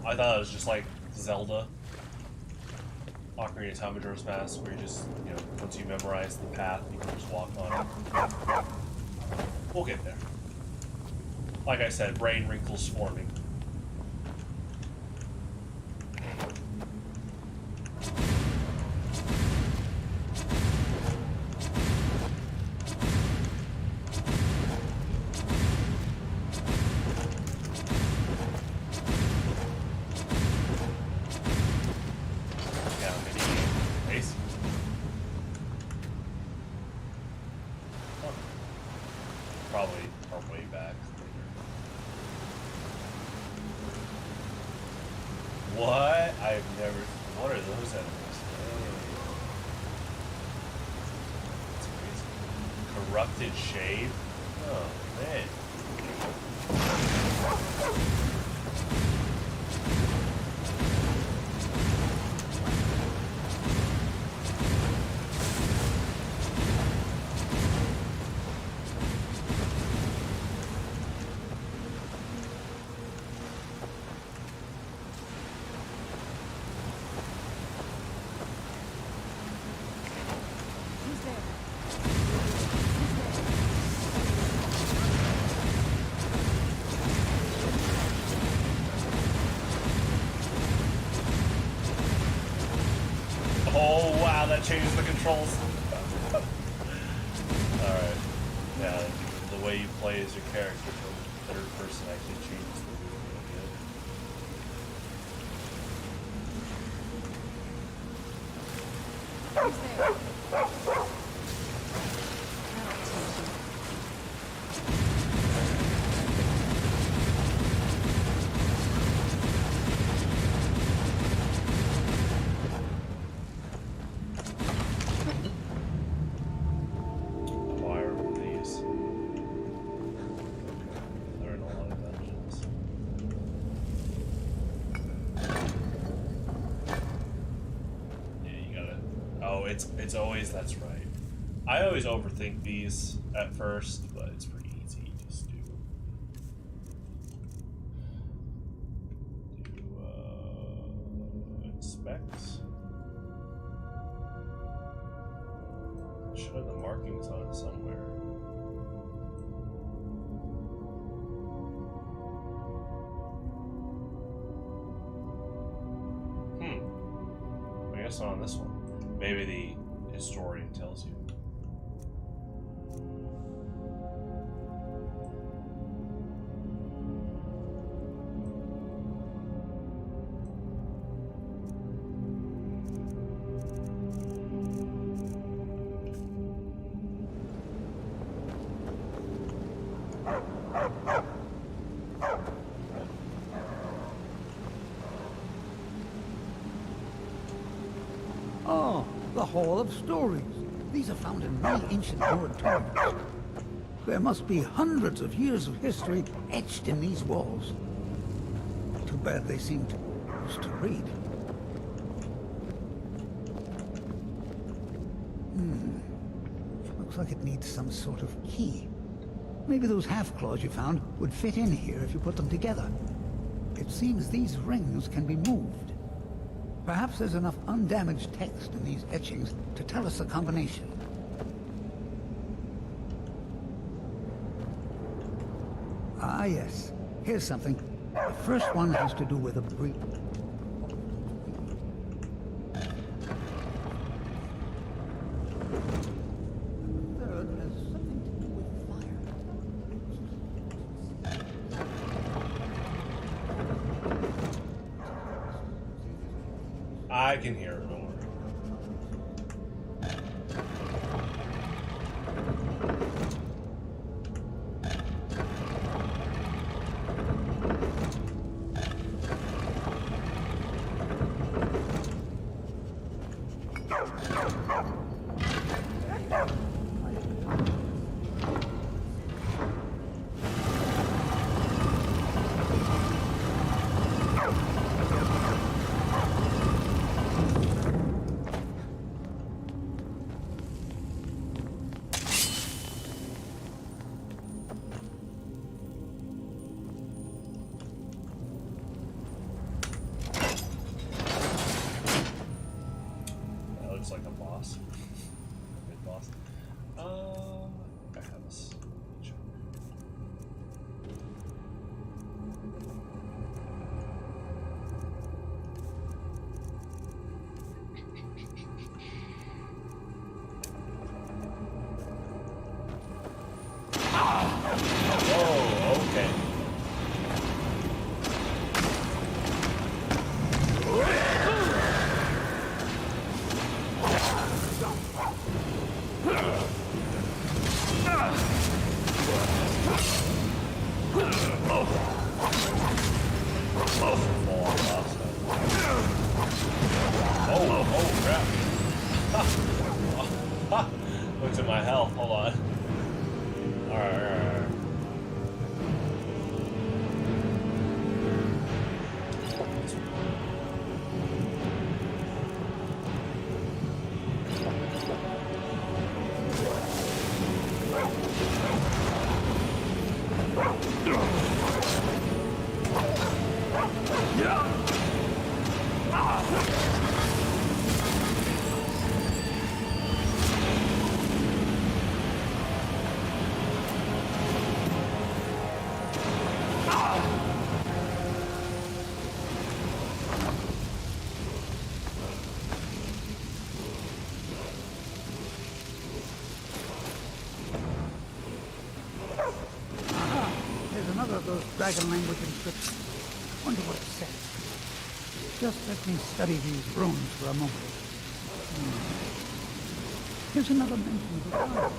Speaker 1: I thought it was just like Zelda. Ocarina of Time Majora's Mask, where you just, you know, once you memorize the path, you can just walk on it. We'll get there. Like I said, brain wrinkles forming. Probably our way back later. What? I've never... What are those enemies? That's crazy. Corrupted shade? Oh, man. Oh wow, that changed the controls. Alright. Yeah, the way you play as your character from third person actually changes the movie a bit. It's always, that's right. I always overthink these at first, but it's pretty easy. Just markings on it somewhere. I guess not on this one. Maybe the historian tells you.
Speaker 9: Oh, the Hall of Stories. These are found in many ancient Norse tombs. There must be hundreds of years of history etched in these walls. Too bad they seemed used to read. Looks like it needs some sort of key. Maybe those half-claws you found would fit in here if you put them together. It seems these rings can be moved. Perhaps there's enough undamaged text in these etchings to tell us the combination. Ah, yes. Here's something. The first one has to do with a brief...
Speaker 1: I can hear it, don't worry. Like a boss. A good boss. I have this. Whoa, okay. Looked at my health. Hold on. Alright.
Speaker 9: Those dragon language inscriptions. Wonder what it says. Just let me study these runes for a moment. Here's another mention of the guardian.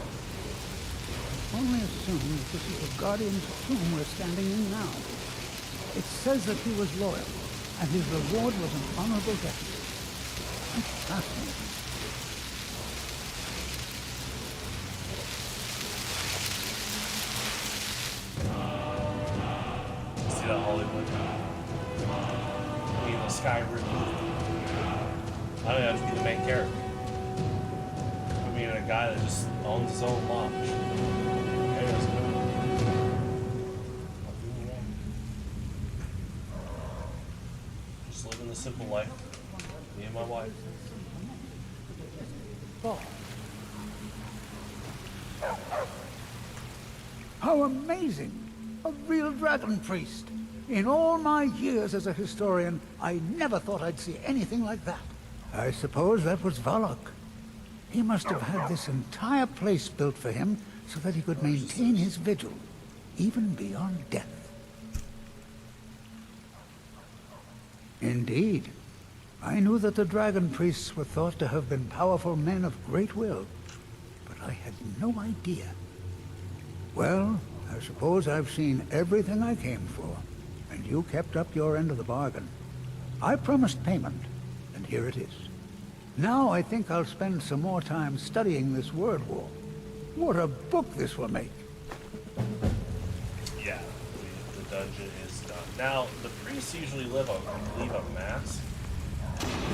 Speaker 9: Only assume that this is the guardian's tomb we're standing in now. It says that he was loyal, and his reward was an honorable death. That's fascinating.
Speaker 1: That Hollywood. Being a Skyrim movie. I don't have to be the main character. I mean, a guy that just owns his own lodge. Okay, that's good. Not doing wrong. Just living the simple life. Me and my wife.
Speaker 9: Oh. How amazing! A real dragon priest. In all my years as a historian, I never thought I'd see anything like that. I suppose that was Valak. He must have had this entire place built for him so that he could maintain his vigil, even beyond death. Indeed. I knew that the dragon priests were thought to have been powerful men of great will, but I had no idea. Well, I suppose I've seen everything I came for, and you kept up your end of the bargain. I promised payment, and here it is. Now I think I'll spend some more time studying this word wall. What a book this will make.
Speaker 1: Yeah, the dungeon is done. Now, the priests usually leave a mask.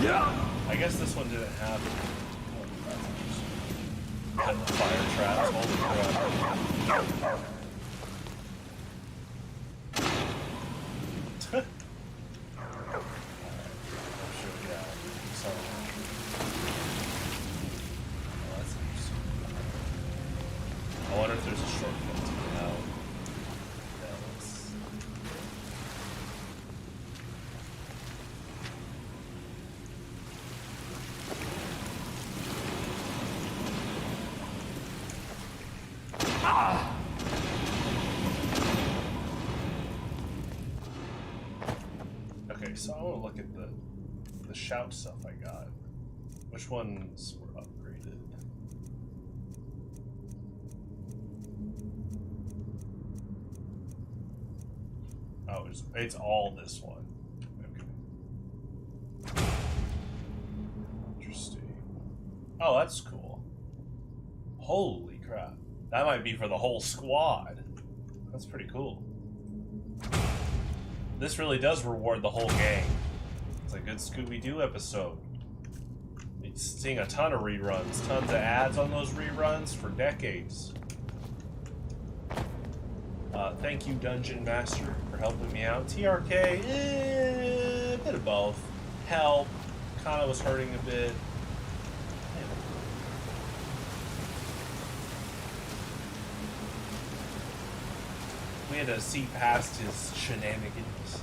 Speaker 9: Yeah.
Speaker 1: I guess this one didn't have the fire traps. Holy crap. I wonder if there's a shortcut to get out. Okay, so I want to look at the shout stuff I got. Which ones were upgraded? Oh, it's all this one. Okay. Interesting. Oh, that's cool. Holy crap. That might be for the whole squad. That's pretty cool. This really does reward the whole gang. It's a good Scooby-Doo episode. We've seen a ton of reruns, tons of ads on those reruns for decades. Thank you, Dungeon Master, for helping me out. TRK, a bit of both. Help, kind of was hurting a bit. We had to see past his shenanigans.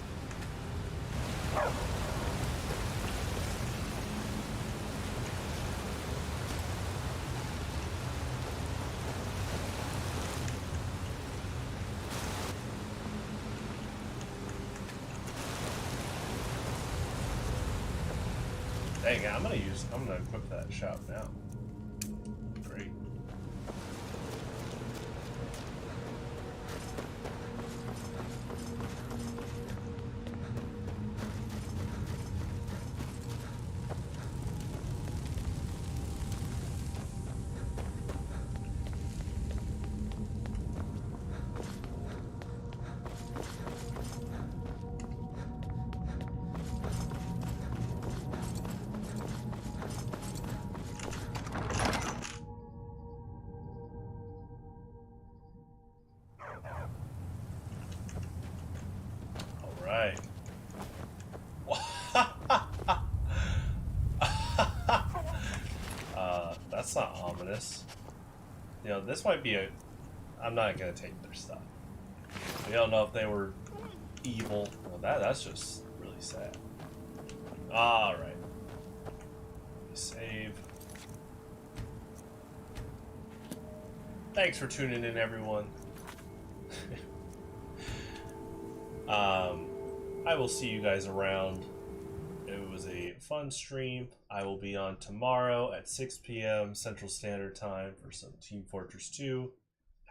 Speaker 1: Dang, I'm gonna equip that shout now. Great. Right. That's not ominous. You know, this might be a... I'm not gonna take their stuff. We don't know if they were evil. Well, that's just really sad. Alright. Save. Thanks for tuning in, everyone. I will see you guys around. It was a fun stream. I will be on tomorrow at 6 p.m. Central Standard Time for some Team Fortress 2.